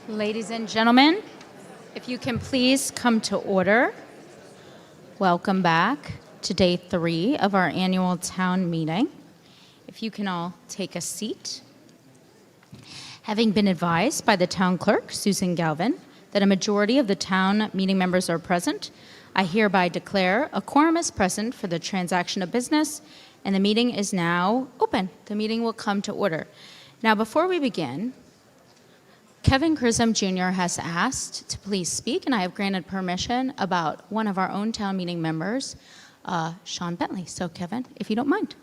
Ladies and gentlemen, if you can please come to order. Welcome back to day 3 of our annual town meeting. If you can all take a seat. Having been advised by the town clerk, Susan Galvin, that a majority of the town meeting members are present, I hereby declare a quorum is present for the transaction of business, and the meeting is now open. The meeting will come to order. Now, before we begin, Kevin Chisholm Jr. has asked to please speak, and I have granted permission about one of our own town meeting members, Sean Bentley. So, Kevin, if you don't mind.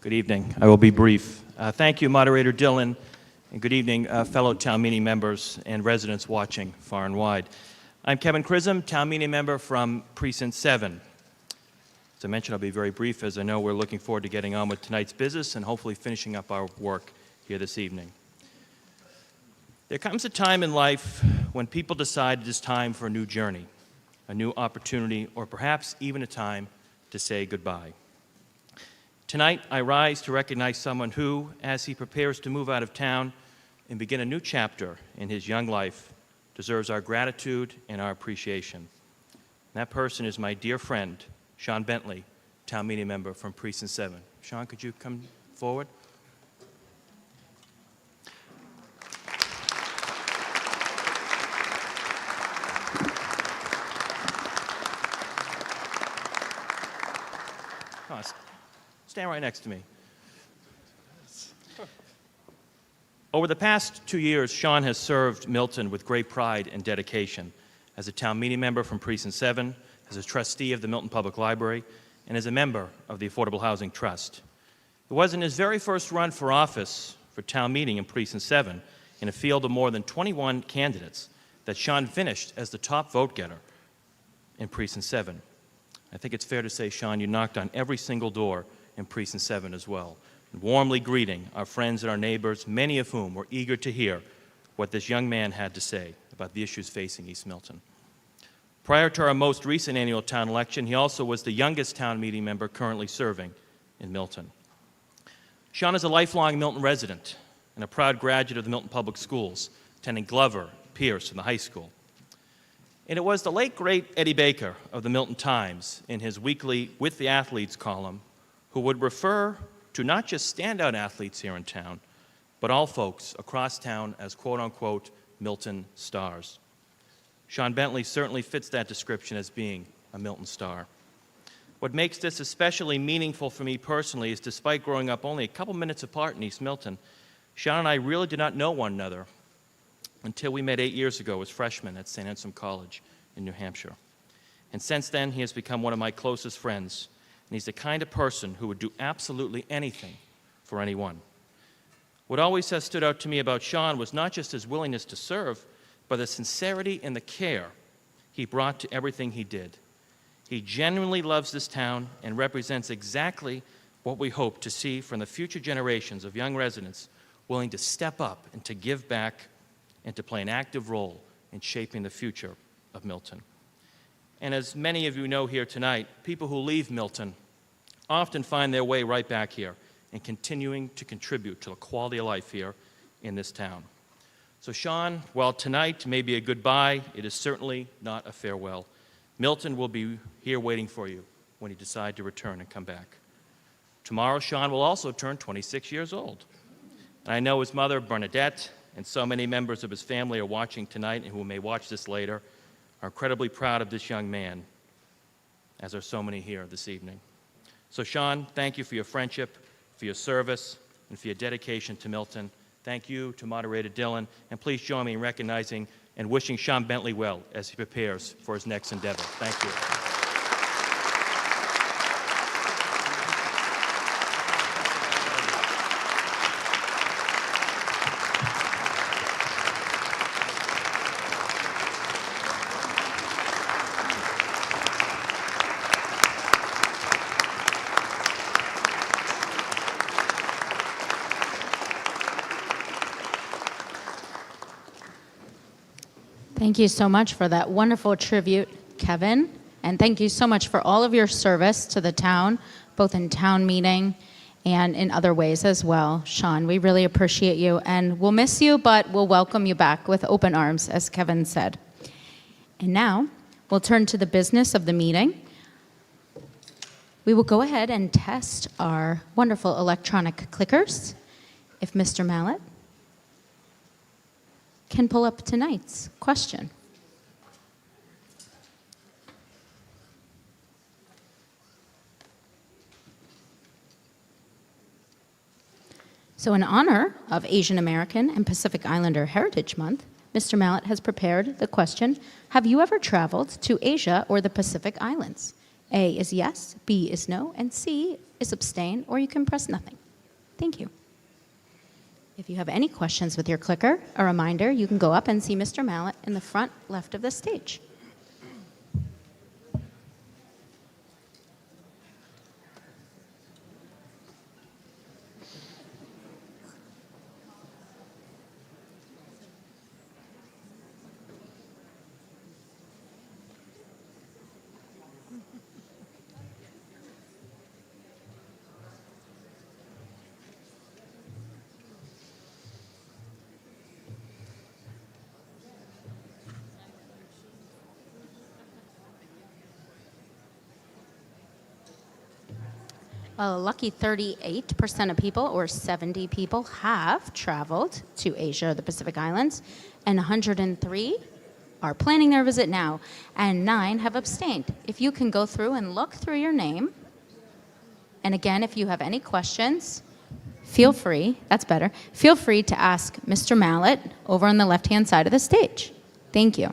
Good evening. I will be brief. Thank you, Moderator Dillon, and good evening, fellow town meeting members and residents watching far and wide. I'm Kevin Chisholm, town meeting member from Precinct 7. As I mentioned, I'll be very brief, as I know we're looking forward to getting on with tonight's business and hopefully finishing up our work here this evening. There comes a time in life when people decide it is time for a new journey, a new opportunity, or perhaps even a time to say goodbye. Tonight, I rise to recognize someone who, as he prepares to move out of town and begin a new chapter in his young life, deserves our gratitude and our appreciation. That person is my dear friend, Sean Bentley, town meeting member from Precinct 7. Sean, could you come forward? Come on, stand right next to me. Over the past 2 years, Sean has served Milton with great pride and dedication as a town meeting member from Precinct 7, as a trustee of the Milton Public Library, and as a member of the Affordable Housing Trust. It was in his very first run for office for town meeting in Precinct 7, in a field of more than 21 candidates, that Sean finished as the top vote getter in Precinct 7. I think it's fair to say, Sean, you knocked on every single door in Precinct 7 as well, warmly greeting our friends and our neighbors, many of whom were eager to hear what this young man had to say about the issues facing East Milton. Prior to our most recent annual town election, he also was the youngest town meeting member currently serving in Milton. Sean is a lifelong Milton resident and a proud graduate of the Milton Public Schools, attending Glover, Pierce, and the high school. And it was the late, great Eddie Baker of the Milton Times, in his weekly With the Athletes column, who would refer to not just standout athletes here in town, but all folks across town as quote-unquote Milton stars. Sean Bentley certainly fits that description as being a Milton star. What makes this especially meaningful for me personally is, despite growing up only a couple minutes apart in East Milton, Sean and I really did not know one another until we met 8 years ago as freshmen at St. Anselm College in New Hampshire. And since then, he has become one of my closest friends. And he's the kind of person who would do absolutely anything for anyone. What always has stood out to me about Sean was not just his willingness to serve, but the sincerity and the care he brought to everything he did. He genuinely loves this town and represents exactly what we hope to see from the future generations of young residents willing to step up and to give back and to play an active role in shaping the future of Milton. And as many of you know here tonight, people who leave Milton often find their way right back here and continuing to contribute to the quality of life here in this town. So Sean, while tonight may be a goodbye, it is certainly not a farewell. Milton will be here waiting for you when you decide to return and come back. Tomorrow, Sean will also turn 26 years old. And I know his mother, Bernadette, and so many members of his family are watching tonight and who may watch this later, are incredibly proud of this young man, as are so many here this evening. So Sean, thank you for your friendship, for your service, and for your dedication to Milton. Thank you to Moderator Dillon, and please join me in recognizing and wishing Sean Bentley well as he prepares for his next endeavor. Thank you. Thank you so much for that wonderful tribute, Kevin. And thank you so much for all of your service to the town, both in town meeting and in other ways as well. Sean, we really appreciate you, and we'll miss you, but we'll welcome you back with open arms, as Kevin said. And now, we'll turn to the business of the meeting. We will go ahead and test our wonderful electronic clickers. If Mr. Mallett can pull up tonight's question. So in honor of Asian American and Pacific Islander Heritage Month, Mr. Mallett has prepared the question, have you ever traveled to Asia or the Pacific Islands? A is yes, B is no, and C is abstain, or you can press nothing. Thank you. If you have any questions with your clicker, a reminder, you can go up and see Mr. Mallett in the front left of the stage. A lucky 38% of people, or 70 people, have traveled to Asia or the Pacific Islands, and 103 are planning their visit now, and 9 have abstained. If you can go through and look through your name, and again, if you have any questions, feel free, that's better, feel free to ask Mr. Mallett over on the left-hand side of the stage. Thank you.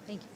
Thank you.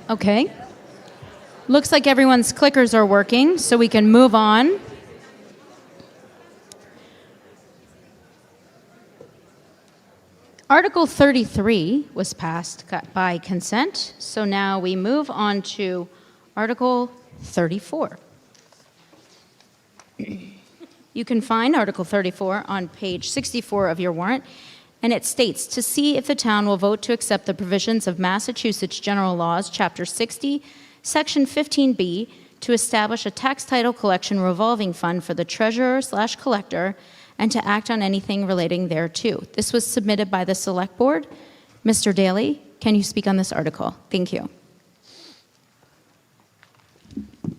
Okay. Looks like everyone's clickers are working, so we can move on. Article 33 was passed by consent, so now we move on to Article 34. You can find Article 34 on page 64 of your warrant, and it states, to see if the town will vote to accept the provisions of Massachusetts General Laws, Chapter 60, Section 15B, to establish a tax title collection revolving fund for the treasurer/collector and to act on anything relating thereto. This was submitted by the Select Board. Mr. Daly, can you speak on this article? Thank you.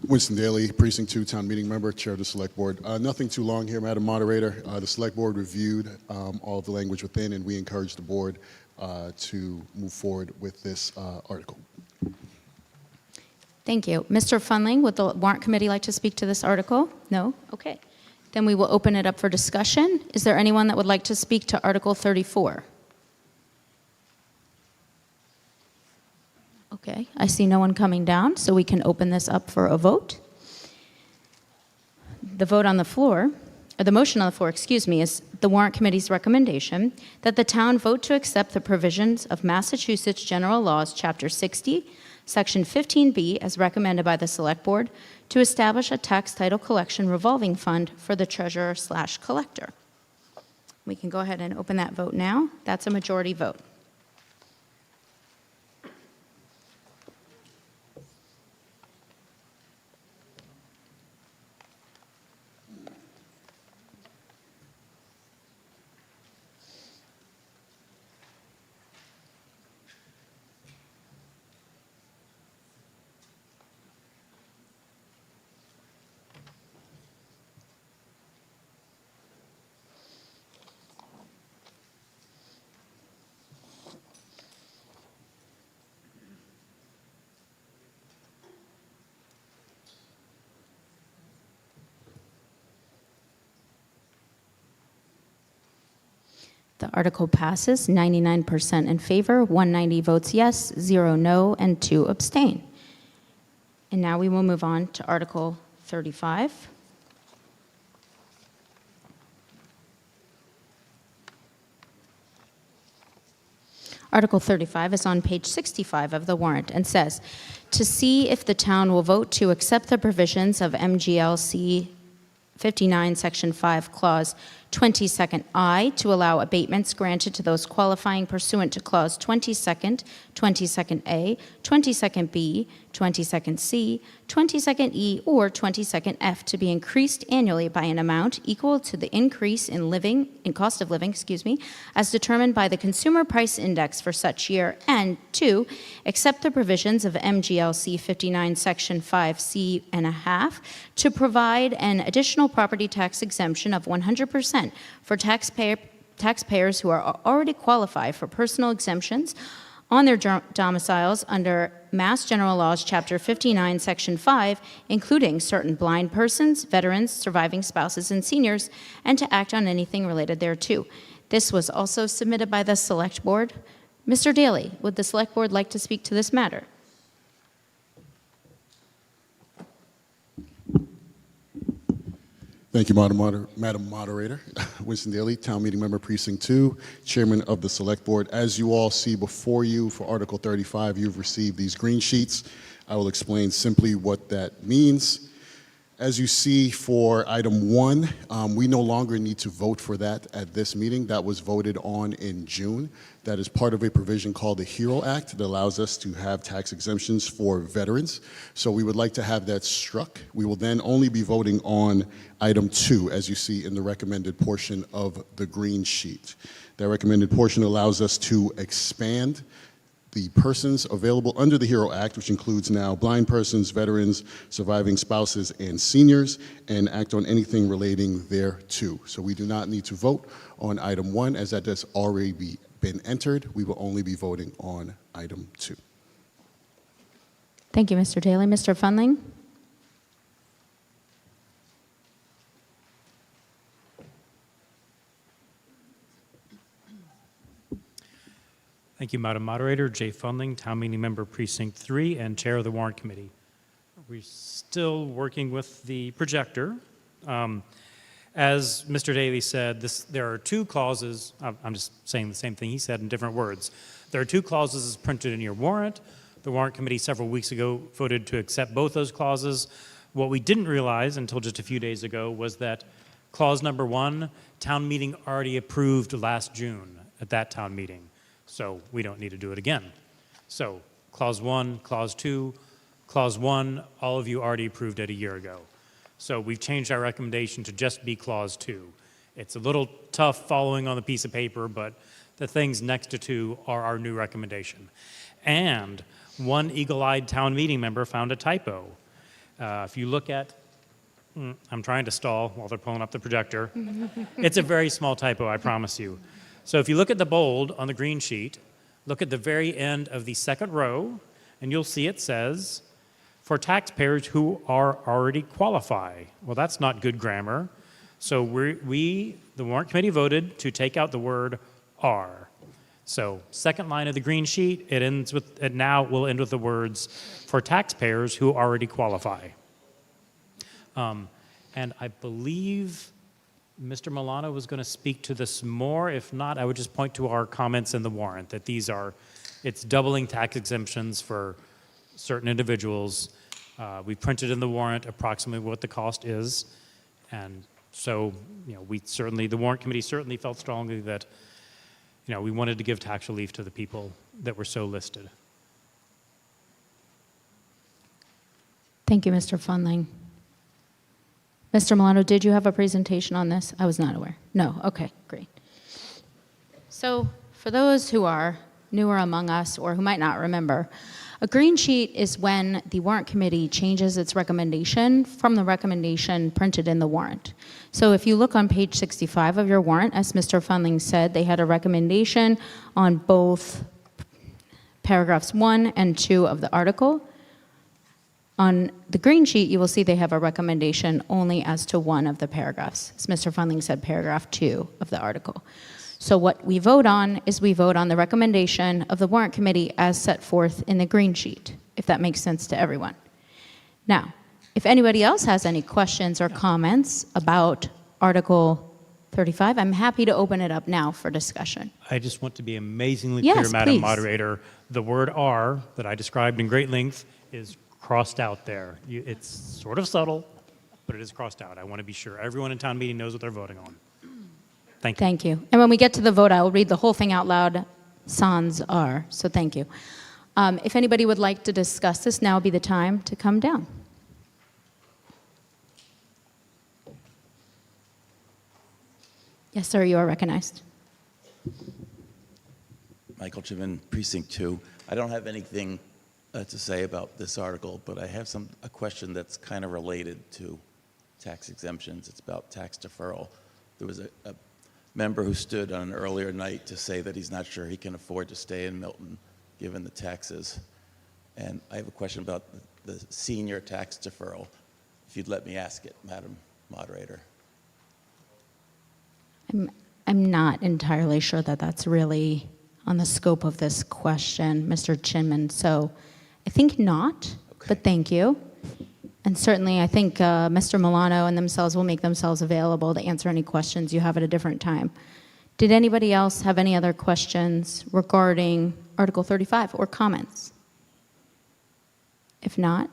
Winston Daly, Precinct 2 Town Meeting Member, Chair of the Select Board. Nothing too long here, Madam Moderator. The Select Board reviewed all of the language within, and we encourage the Board to move forward with this article. Thank you. Mr. Funling, would the Warrant Committee like to speak to this article? No? Okay. Then we will open it up for discussion. Is there anyone that would like to speak to Article 34? Okay, I see no one coming down, so we can open this up for a vote. The vote on the floor, or the motion on the floor, excuse me, is the Warrant Committee's recommendation that the town vote to accept the provisions of Massachusetts General Laws, Chapter 60, Section 15B, as recommended by the Select Board, to establish a tax title collection revolving fund for the treasurer/collector. We can go ahead and open that vote now. That's a majority vote. The article passes 99% in favor, 190 votes yes, 0 no, and 2 abstain. And now we will move on to Article 35. Article 35 is on page 65 of the warrant and says, to see if the town will vote to accept the provisions of MGLC 59, Section 5, Clause 22nd I, to allow abatements granted to those qualifying pursuant to Clause 22nd, 22nd A, 22nd B, 22nd C, 22nd E, or 22nd F to be increased annually by an amount equal to the increase in cost of living, as determined by the Consumer Price Index for such year, and 2, accept the provisions of MGLC 59, Section 5C and a half to provide an additional property tax exemption of 100% for taxpayers who are already qualify for personal exemptions on their domiciles under Mass General Laws, Chapter 59, Section 5, including certain blind persons, veterans, surviving spouses, and seniors, and to act on anything related thereto. This was also submitted by the Select Board. Mr. Daly, would the Select Board like to speak to this matter? Thank you, Madam Moderator. Winston Daly, Town Meeting Member, Precinct 2, Chairman of the Select Board. As you all see before you for Article 35, you've received these green sheets. I will explain simply what that means. As you see for item 1, we no longer need to vote for that at this meeting. That was voted on in June. That is part of a provision called the HERO Act that allows us to have tax exemptions for veterans. So we would like to have that struck. We will then only be voting on item 2, as you see in the recommended portion of the green sheet. That recommended portion allows us to expand the persons available under the HERO Act, which includes now blind persons, veterans, surviving spouses, and seniors, and act on anything relating thereto. So we do not need to vote on item 1, as that has already been entered. We will only be voting on item 2. Thank you, Mr. Daly. Mr. Funling? Thank you, Madam Moderator. Jay Fundling, Town Meeting Member Precinct 3 and Chair of the Warrant Committee. We're still working with the projector. As Mr. Daly said, there are two clauses. I'm just saying the same thing he said in different words. There are two clauses printed in your warrant. The Warrant Committee several weeks ago voted to accept both those clauses. What we didn't realize until just a few days ago was that clause number 1, town meeting already approved last June at that town meeting. So we don't need to do it again. So clause 1, clause 2, clause 1, all of you already approved it a year ago. So we've changed our recommendation to just be clause 2. It's a little tough following on the piece of paper, but the things next to 2 are our new recommendation. And one eagle-eyed town meeting member found a typo. If you look at, I'm trying to stall while they're pulling up the projector. It's a very small typo, I promise you. So if you look at the bold on the green sheet, look at the very end of the second row, and you'll see it says, for taxpayers who are already qualify. Well, that's not good grammar. So the Warrant Committee voted to take out the word are. So second line of the green sheet, it now will end with the words, for taxpayers who already qualify. And I believe Mr. Milano was going to speak to this more. If not, I would just point to our comments in the warrant that it's doubling tax exemptions for certain individuals. We printed in the warrant approximately what the cost is. And so, the Warrant Committee certainly felt strongly that, we wanted to give tax relief to the people that were so listed. Thank you, Mr. Fundling. Mr. Milano, did you have a presentation on this? I was not aware. No, okay, great. So for those who are newer among us or who might not remember, a green sheet is when the Warrant Committee changes its recommendation from the recommendation printed in the warrant. So if you look on page 65 of your warrant, as Mr. Fundling said, they had a recommendation on both paragraphs 1 and 2 of the article. On the green sheet, you will see they have a recommendation only as to one of the paragraphs. As Mr. Fundling said, paragraph 2 of the article. So what we vote on is we vote on the recommendation of the Warrant Committee as set forth in the green sheet, if that makes sense to everyone. Now, if anybody else has any questions or comments about Article 35, I'm happy to open it up now for discussion. I just want to be amazingly Yes, clear, Madam please. Moderator. The word "are" that I described in great length is crossed out there. It's sort of subtle, but it is crossed out. I want to be sure everyone in town meeting knows what they're voting on. Thank you. Thank you. And when we get to the vote, I will read the whole thing out loud, sans are. So thank you. If anybody would like to discuss this, now would be the time to come down. Yes, sir, you are recognized. Michael Chivin, Precinct 2. I don't have anything to say about this article, but I have a question that's kind of related to tax exemptions. It's about tax deferral. There was a member who stood on an earlier night to say that he's not sure he can afford to stay in Milton given the taxes. And I have a question about the senior tax deferral, if you'd let me ask it, Madam Moderator. I'm not entirely sure that that's really on the scope of this question, Mr. Chinman. So I think not, but thank you. And certainly I think Mr. Milano and themselves will make themselves available to answer any questions you have at a different time. Did anybody else have any other questions regarding Article 35 or comments? If not,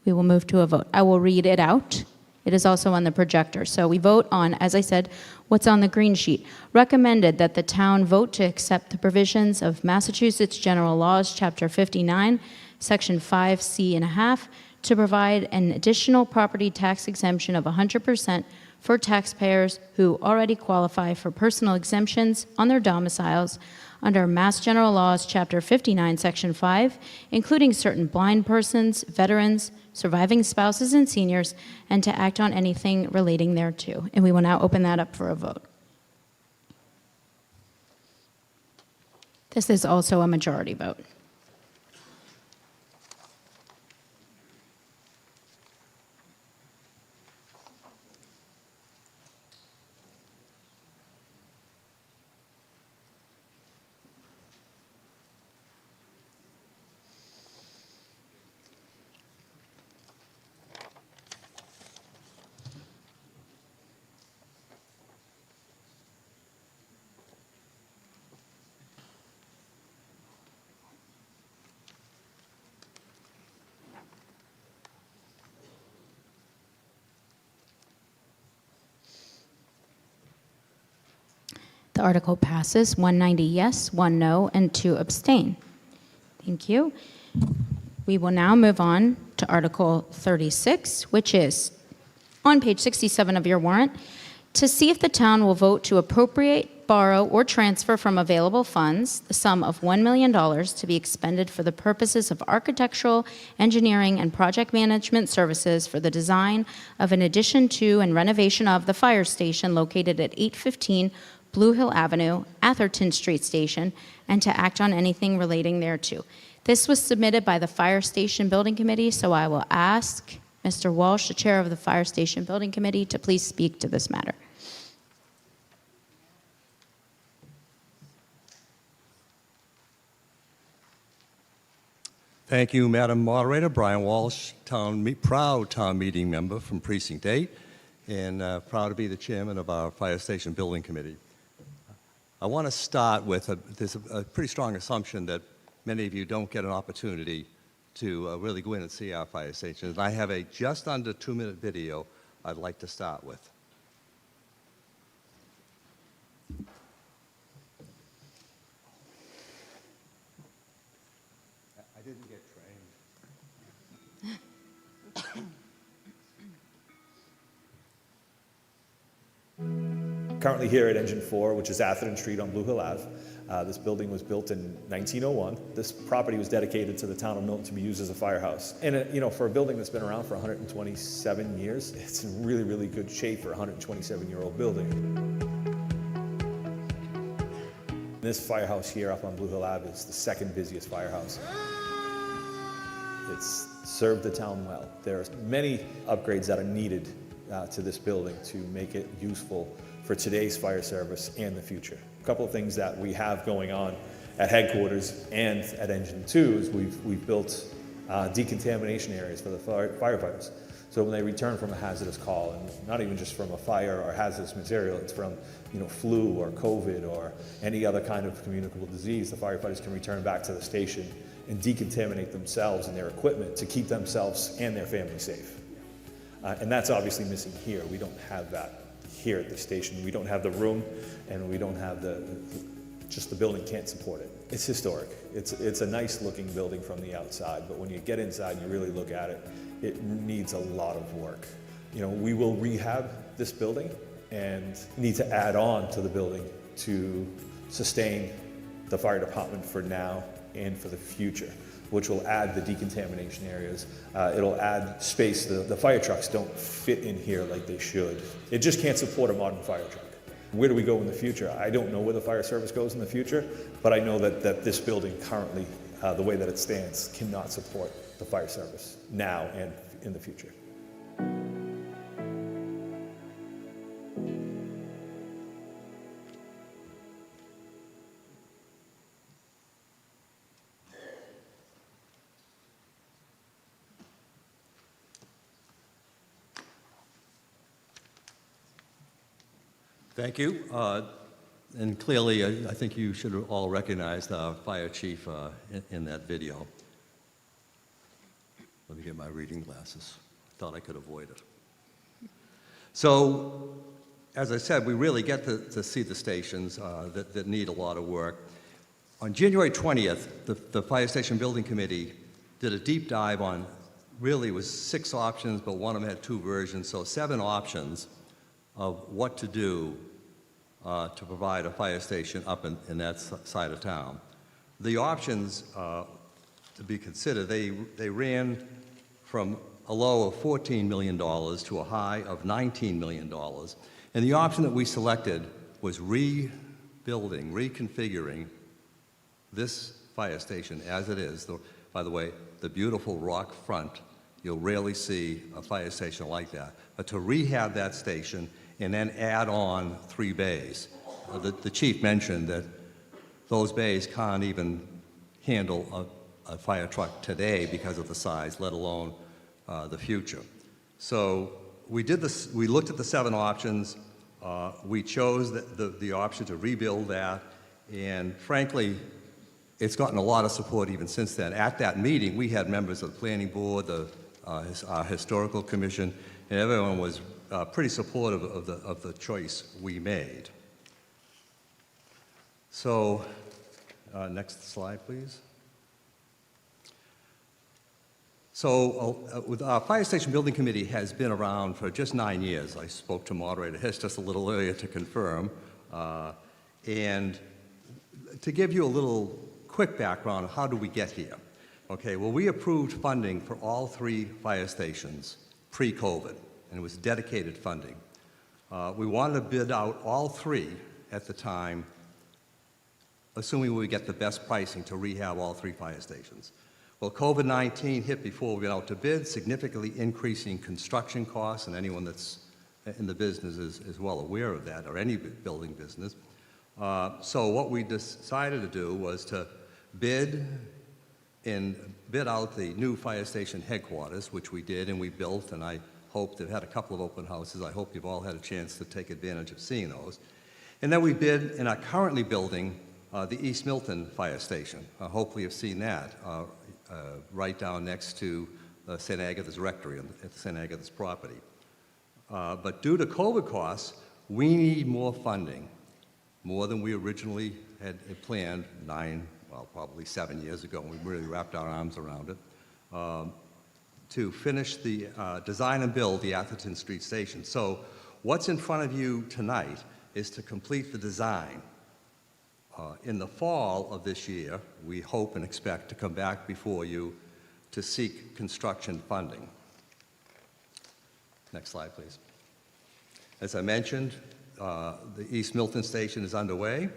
we will move to a vote. I will read it out. It is also on the projector. So we vote on, as I said, what's on the green sheet. Recommended that the town vote to accept the provisions of Massachusetts General Laws, Chapter 59, Section 5C and a half, to provide an additional property tax exemption of 100% for taxpayers who already qualify for personal exemptions on their domiciles under Mass General Laws, Chapter 59, Section 5, including certain blind persons, veterans, surviving spouses, and seniors, and to act on anything relating thereto. And we will now open that up for a vote. This is also a majority vote. The article passes 190 yes, 1 no, and 2 abstain. Thank you. We will now move on to Article 36, which is on page 67 of your warrant, to see if the town will vote to appropriate, borrow, or transfer from available funds the sum of $1 million to be expended for the purposes of architectural, engineering, and project management services for the design of an addition to and renovation of the fire station located at 815 Blue Hill Avenue, Atherton Street Station, and to act on anything relating thereto. This was submitted by the Fire Station Building Committee, so I will ask Mr. Walsh, the chair of the Fire Station Building Committee, to please speak to this matter. Thank you, Madam Moderator. Brian Walsh, proud town meeting member from Precinct 8, and proud to be the chairman of our Fire Station Building Committee. I want to start with there's a pretty strong assumption that many of you don't get an opportunity to really go in and see our fire station. And I have a just under 2-minute video I'd like to start with. I didn't get trained. Currently here at Engine 4, which is Atherton Street on Blue Hill Ave. This building was built in 1901. This property was dedicated to the town of Milton to be used as a firehouse. And for a building that's been around for 127 years, it's in really, really good shape for a 127-year-old building. This firehouse here up on Blue Hill Ave is the second busiest firehouse. It's served the town well. There are many upgrades that are needed to this building to make it useful for today's fire service and the future. A couple of things that we have going on at headquarters and at Engine 2 is we've built decontamination areas for the firefighters. So when they return from a hazardous call, and not even just from a fire or hazardous material, it's from flu or COVID or any other kind of communicable disease, the firefighters can return back to the station and decontaminate themselves and their equipment to keep themselves and their family safe. And that's obviously missing here. We don't have that here at the station. We don't have the room, and we don't have just the building can't support it. It's historic. It's a nice looking building from the outside, but when you get inside and you really look at it, it needs a lot of work. We will rehab this building and need to add on to the building to sustain the fire department for now and for the future, which will add the decontamination areas. It'll add space. The fire trucks don't fit in here like they should. It just can't support a modern fire truck. Where do we go in the future? I don't know where the fire service goes in the future, but I know that this building currently, the way that it stands, cannot support the fire service now and in the future. Thank you. And clearly, I think you should all recognize the fire chief in that video. Let me get my reading glasses. Thought I could avoid it. So, as I said, we really get to see the stations that need a lot of work. On January 20th, the Fire Station Building Committee did a deep dive on, really it was 6 options, but one of them had 2 versions, so 7 options of what to do to provide a fire station up in that side of town. The options to be considered, they ran from a low of $14 million to a high of $19 million. And the option that we selected was rebuilding, reconfiguring this fire station as it is. By the way, the beautiful rock front, you'll rarely see a fire station like that. But to rehab that station and then add on 3 bays. The chief mentioned that those bays can't even handle a fire truck today because of the size, let alone the future. So we looked at the 7 options. We chose the option to rebuild that, and frankly, it's gotten a lot of support even since then. At that meeting, we had members of the planning board, our historical commission, and everyone was pretty supportive of the choice we made. So, next slide, please. So, with our Fire Station Building Committee has been around for just 9 years. I spoke to moderator Hess just a little earlier to confirm. And to give you a little quick background, how did we get here? Okay, well, we approved funding for all 3 fire stations pre-COVID, and it was dedicated funding. We wanted to bid out all 3 at the time, assuming we would get the best pricing to rehab all 3 fire stations. Well, COVID-19 hit before we went out to bid, significantly increasing construction costs, and anyone that's in the business is well aware of that, or any building business. So what we decided to do was to bid out the new fire station headquarters, which we did and we built, and I hope they've had a couple of open houses. I hope you've all had a chance to take advantage of seeing those. And then we bid and are currently building the East Milton Fire Station. Hopefully you've seen that, right down next to St. Agatha's Rectory at St. Agatha's property. But due to COVID costs, we need more funding, more than we originally had planned probably 7 years ago, and we really wrapped our arms around it, to finish the design and build the Atherton Street Station. So what's in front of you tonight is to complete the design. In the fall of this year, we hope and expect to come back before you to seek construction funding. Next slide, please. As I mentioned, the East Milton Station is underway.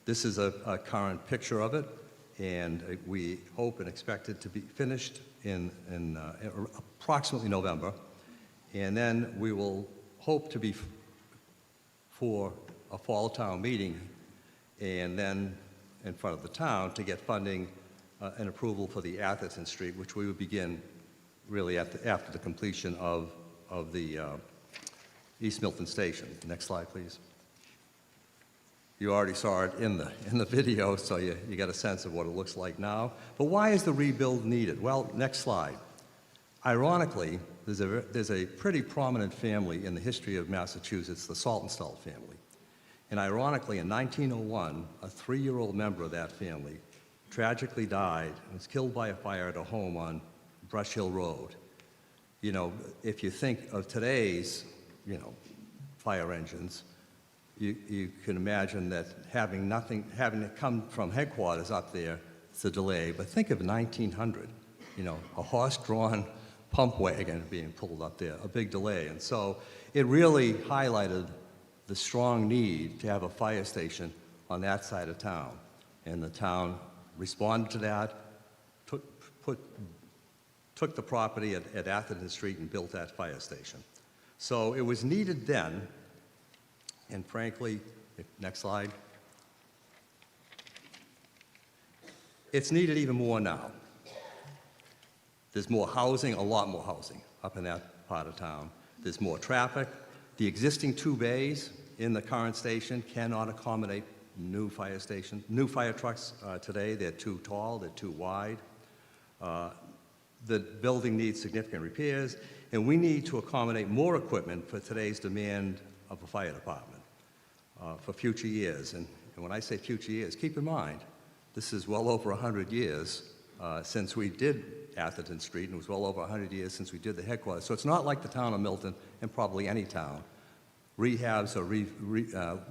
This is a current picture of it, and we hope and expect it to be finished in approximately November. And then we will hope to be for a fall town meeting, and then in front of the town to get funding and approval for the Atherton Street, which we would begin really after the completion of the East Milton Station. Next slide, please. You already saw it in the video, so you got a sense of what it looks like now. But why is the rebuild needed? Well, next slide. Ironically, there's a pretty prominent family in the history of Massachusetts, the Saltonstall family. And ironically, in 1901, a 3-year-old member of that family tragically died and was killed by a fire at a home on Brush Hill Road. You know, if you think of today's, fire engines, you can imagine that having it come from headquarters up there, it's a delay. But think of 1900, a horse-drawn pump wagon being pulled up there, a big delay. And so it really highlighted the strong need to have a fire station on that side of town. And the town responded to that, took the property at Atherton Street and built that fire station. So it was needed then, and frankly, next slide, it's needed even more now. There's more housing, a lot more housing up in that part of town. There's more traffic. The existing 2 bays in the current station cannot accommodate new fire trucks today. They're too tall, they're too wide. The building needs significant repairs, and we need to accommodate more equipment for today's demand of a fire department for future years. And when I say future years, keep in mind, this is well over 100 years since we did Atherton Street, and it was well over 100 years since we did the headquarters. So it's not like the town of Milton, and probably any town, rehabs or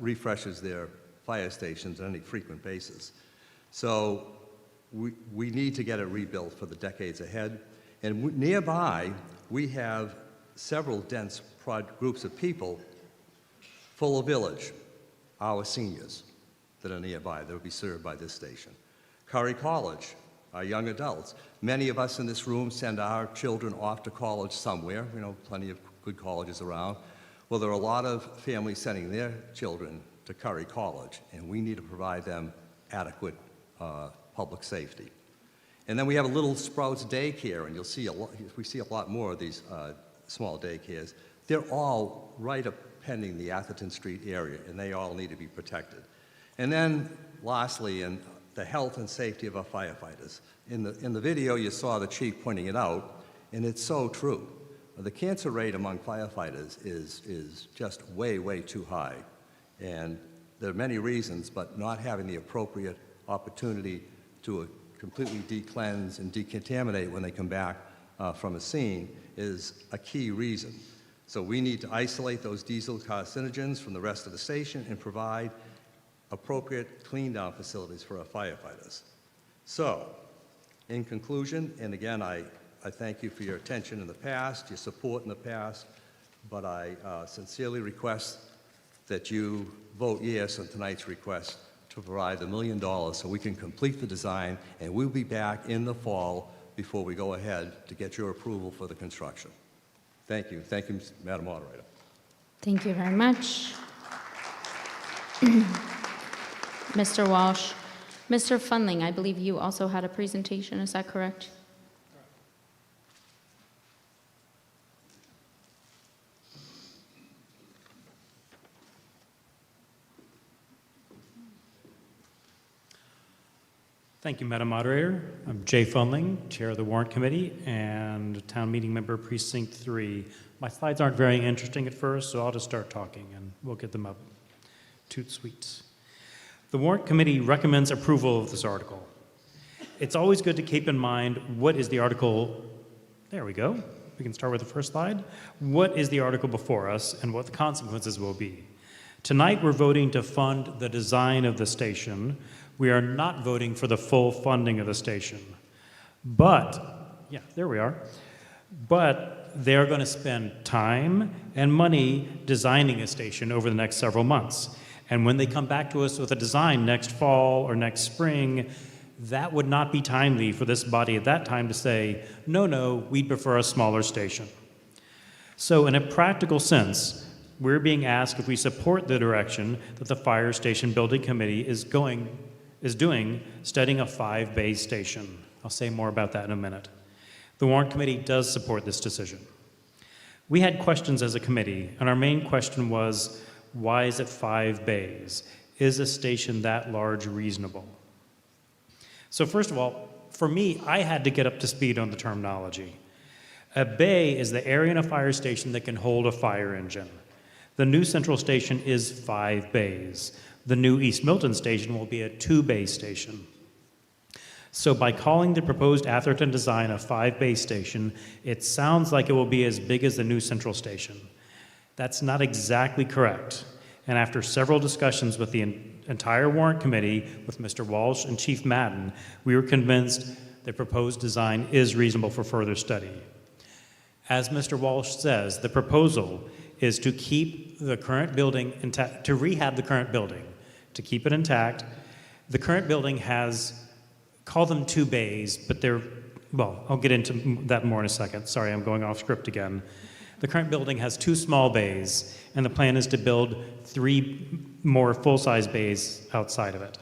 refreshes their fire stations on any frequent basis. So we need to get it rebuilt for the decades ahead. And nearby, we have several dense groups of people, Fuller Village, our seniors that are nearby, that will be served by this station. Curry College, our young adults. Many of us in this room send our children off to college somewhere, plenty of good colleges around. Well, there are a lot of families sending their children to Curry College, and we need to provide them adequate public safety. And then we have a little Sprouts daycare, and we see a lot more of these small daycares. They're all right up pending the Atherton Street area, and they all need to be protected. And then lastly, the health and safety of our firefighters. In the video, you saw the chief pointing it out, and it's so true. The cancer rate among firefighters is just way, way too high. And There are many reasons, but not having the appropriate opportunity to completely de-cleanse and decontaminate when they come back from a scene is a key reason. So we need to isolate those diesel carcinogens from the rest of the station and provide appropriate clean-down facilities for our firefighters. So, in conclusion, and again, I thank you for your attention in the past, your support in the past, but I sincerely request that you vote yes on tonight's request to provide the $1 million so we can complete the design, and we'll be back in the fall before we go ahead to get your approval for the construction. Thank you. Thank you, Madam Moderator. Thank you very much. Mr. Walsh. Mr. Fundling, I believe you also had a presentation, is that correct? Thank you, Madam Moderator. I'm Jay Fundling, Chair of the Warrant Committee and Town Meeting Member Precinct 3. My slides aren't very interesting at first, so I'll just start talking and we'll get them up. Toot sweet. The Warrant Committee recommends approval of this article. It's always good to keep in mind what is the article. There we go. We can start with the first slide. What is the article before us and what the consequences will be? Tonight we're voting to fund the design of the station. We are not voting for the full funding of the station. But, yeah, there we are. But they're going to spend time and money designing a station over the next several months. And when they come back to us with a design next fall or next spring, that would not be timely for this body at that time to say, no, we'd prefer a smaller station. So in a practical sense, we're being asked if we support the direction that the Fire Station Building Committee is doing, studying a 5-bay station. I'll say more about that in a minute. The Warrant Committee does support this decision. We had questions as a committee, and our main question was, why is it 5 bays? Is a station that large reasonable? So first of all, for me, I had to get up to speed on the terminology. A bay is the area in a fire station that can hold a fire engine. The new central station is 5 bays. The new East Milton station will be a 2-bay station. So by calling the proposed Atherton design a 5-bay station, it sounds like it will be as big as the new central station. That's not exactly correct. And after several discussions with the entire Warrant Committee, with Mr. Walsh and Chief Madden, we were convinced the proposed design is reasonable for further study. As Mr. Walsh says, the proposal is to keep the current building intact, to rehab the current building, to keep it intact. The current building has, call them 2 bays, but they're, well, I'll get into that more in a second. Sorry, I'm going off script again. The current building has 2 small bays, and the plan is to build 3 more full-size bays outside of it.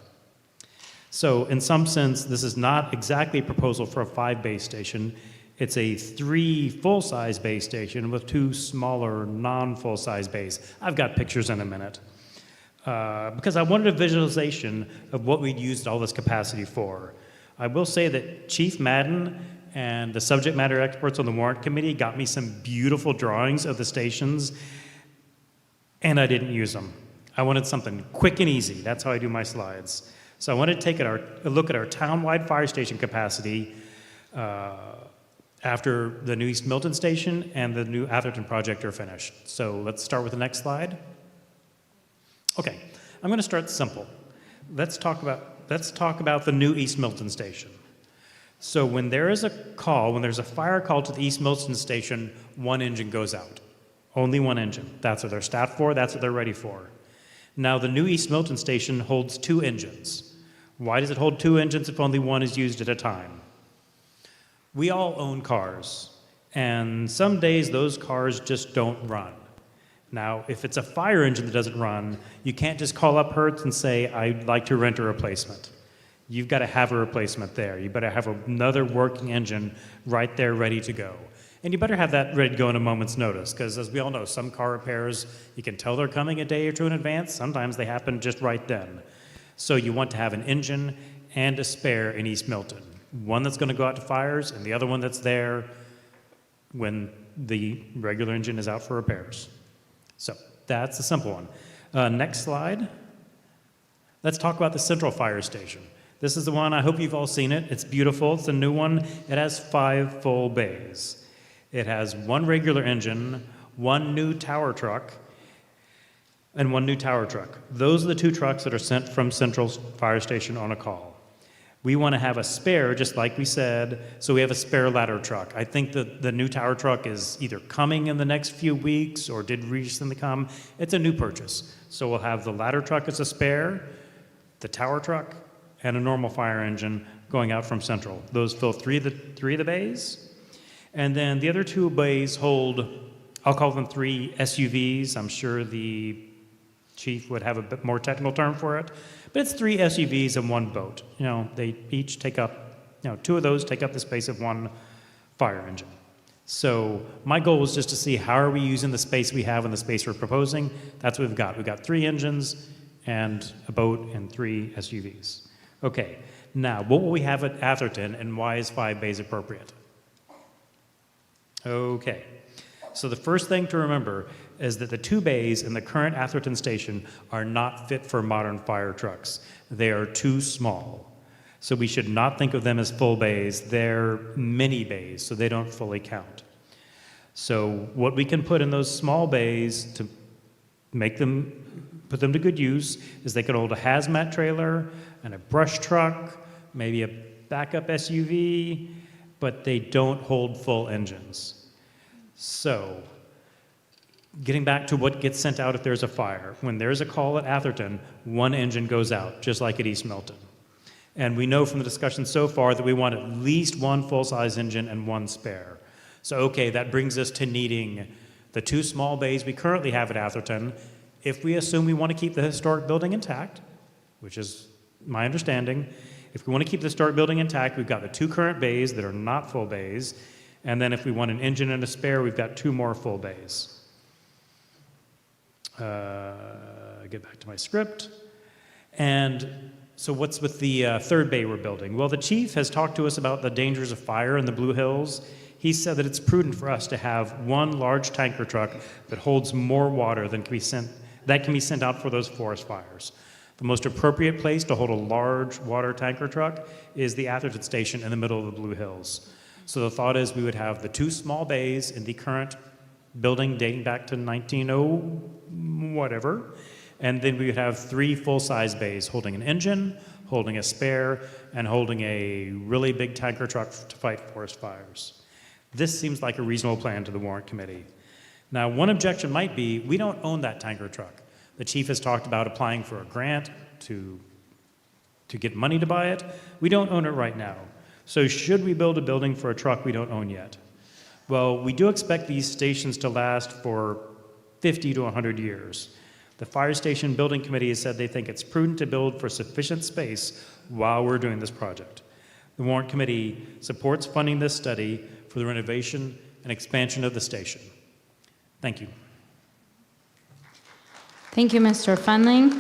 So in some sense, this is not exactly a proposal for a 5-bay station. It's a 3 full-size bay station with 2 smaller non-full-size bays. I've got pictures in a minute. Because I wanted a visualization of what we'd used all this capacity for. I will say that Chief Madden and the subject matter experts on the Warrant Committee got me some beautiful drawings of the stations, and I didn't use them. I wanted something quick and easy. That's how I do my slides. So I wanted to take a look at our town-wide fire station capacity after the new East Milton station and the new Atherton project are finished. So let's start with the next slide. Okay, I'm going to start simple. Let's talk about the new East Milton station. So when there is a call, when there's a fire call to the East Milton station, 1 engine goes out. Only 1 engine. That's what they're staffed for, that's what they're ready for. Now the new East Milton station holds 2 engines. Why does it hold 2 engines if only 1 is used at a time? We all own cars, and some days those cars just don't run. Now, if it's a fire engine that doesn't run, you can't just call up Hertz and say, I'd like to rent a replacement. You've got to have a replacement there. You better have another working engine right there ready to go. And you better have that ready to go in a moment's notice, because as we all know, some car repairs, you can tell they're coming a day or 2 in advance. Sometimes they happen just right then. So you want to have an engine and a spare in East Milton. One that's going to go out to fires and the other one that's there when the regular engine is out for repairs. So that's a simple one. Next slide. Let's talk about the Central Fire Station. This is the one, I hope you've all seen it. It's beautiful. It's a new one. It has 5 full bays. It has 1 regular engine, 1 new tower truck, and 1 new tower truck. Those are the 2 trucks that are sent from Central Fire Station on a call. We want to have a spare, just like we said, so we have a spare ladder truck. I think that the new tower truck is either coming in the next few weeks or did recently come. It's a new purchase. So we'll have the ladder truck as a spare, the tower truck, and a normal fire engine going out from Central. Those fill 3 of the bays. And then the other 2 bays hold, I'll call them 3 SUVs. I'm sure the chief would have a bit more technical term for it. But it's 3 SUVs and 1 boat. You know, they each take up, 2 of those take up the space of 1 fire engine. So my goal is just to see how are we using the space we have and the space we're proposing. That's what we've got. We've got 3 engines and a boat and 3 SUVs. Okay, now what will we have at Atherton and why is 5 bays appropriate? Okay, so the first thing to remember is that the 2 bays in the current Atherton station are not fit for modern fire trucks. They are too small. So we should not think of them as full bays. They're mini bays, so they don't fully count. So what we can put in those small bays to put them to good use is they can hold a hazmat trailer and a brush truck, maybe a backup SUV, but they don't hold full engines. So getting back to what gets sent out if there's a fire. When there's a call at Atherton, 1 engine goes out, just like at East Milton. And we know from the discussion so far that we want at least 1 full-size engine and 1 spare. So, okay, that brings us to needing the 2 small bays we currently have at Atherton. If we assume we want to keep the historic building intact, which is my understanding, if we want to keep the historic building intact, we've got the 2 current bays that are not full bays. And then if we want an engine and a spare, we've got 2 more full bays. Get back to my script. And so what's with the 3rd bay we're building? Well, the chief has talked to us about the dangers of fire in the Blue Hills. He said that it's prudent for us to have 1 large tanker truck that holds more water than can be sent out for those forest fires. The most appropriate place to hold a large water tanker truck is the Atherton station in the middle of the Blue Hills. So the thought is we would have the 2 small bays in the current building dating back to 1900 whatever, and then we would have 3 full-size bays holding an engine, holding a spare, and holding a really big tanker truck to fight forest fires. This seems like a reasonable plan to the warrant committee. Now, one objection might be we don't own that tanker truck. The chief has talked about applying for a grant to get money to buy it. We don't own it right now. So should we build a building for a truck we don't own yet? Well, we do expect these stations to last for 50 to 100 years. The Fire Station Building Committee has said they think it's prudent to build for sufficient space while we're doing this project. The Warrant Committee supports funding this study for the renovation and expansion of the station. Thank you. Thank you, Mr. Fenling.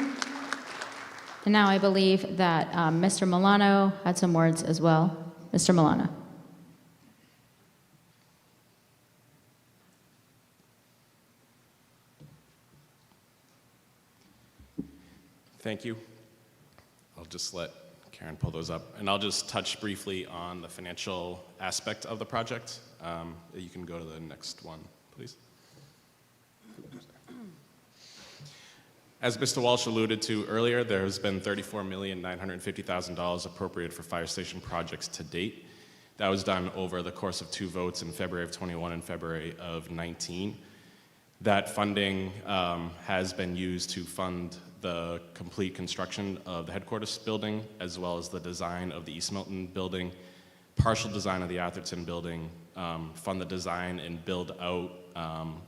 And now I believe that Mr. Milano had some words as well. Mr. Milano. Thank you. I'll just let Karen pull those up, and I'll just touch briefly on the financial aspect of the project. You can go to the next one, please. As Mr. Walsh alluded to earlier, there has been $34,950,000 appropriated for fire station projects to date. That was done over the course of 2 votes in February of 21 and February of 19. That funding has been used to fund the complete construction of the headquarters building, as well as the design of the East Milton building, partial design of the Atherton building, fund the design and build out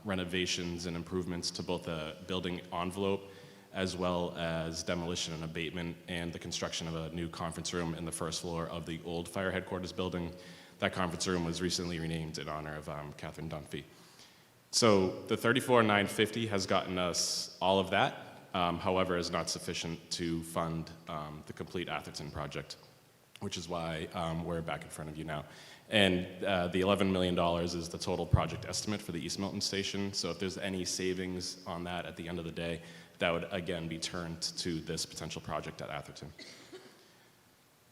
renovations and improvements to both the building envelope, as well as demolition and abatement, and the construction of a new conference room in the 1st floor of the old fire headquarters building. That conference room was recently renamed in honor of Catherine Dunphy. So the $34,950 has gotten us all of that. However, is not sufficient to fund the complete Atherton project, which is why we're back in front of you now. And the $11 million is the total project estimate for the East Milton station. So if there's any savings on that at the end of the day, that would again be turned to this potential project at Atherton.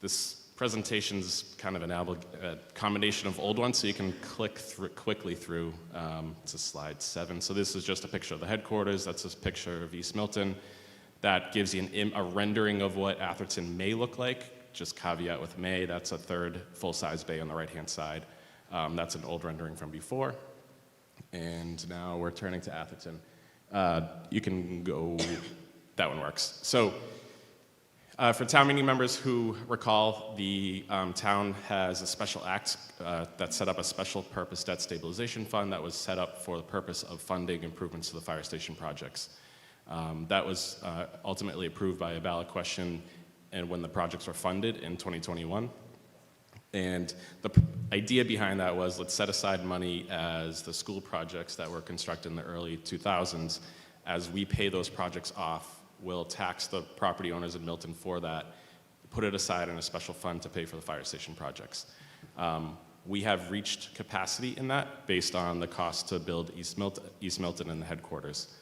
This presentation is kind of a combination of old ones, so you can click quickly through to slide 7. So this is just a picture of the headquarters. That's a picture of East Milton. That gives you a rendering of what Atherton may look like. Just caveat with may, that's a third full-size bay on the right-hand side. That's an old rendering from before. And now we're turning to Atherton. You can go, that one works. So for town meeting members who recall, the town has a special act that set up a special purpose debt stabilization fund that was set up for the purpose of funding improvements to the fire station projects. That was ultimately approved by a ballot question and when the projects were funded in 2021. And the idea behind that was, let's set aside money as the school projects that were constructed in the early 2000s. As we pay those projects off, we'll tax the property owners in Milton for that, put it aside in a special fund to pay for the fire station projects. We have reached capacity in that based on the cost to build East Milton and the headquarters.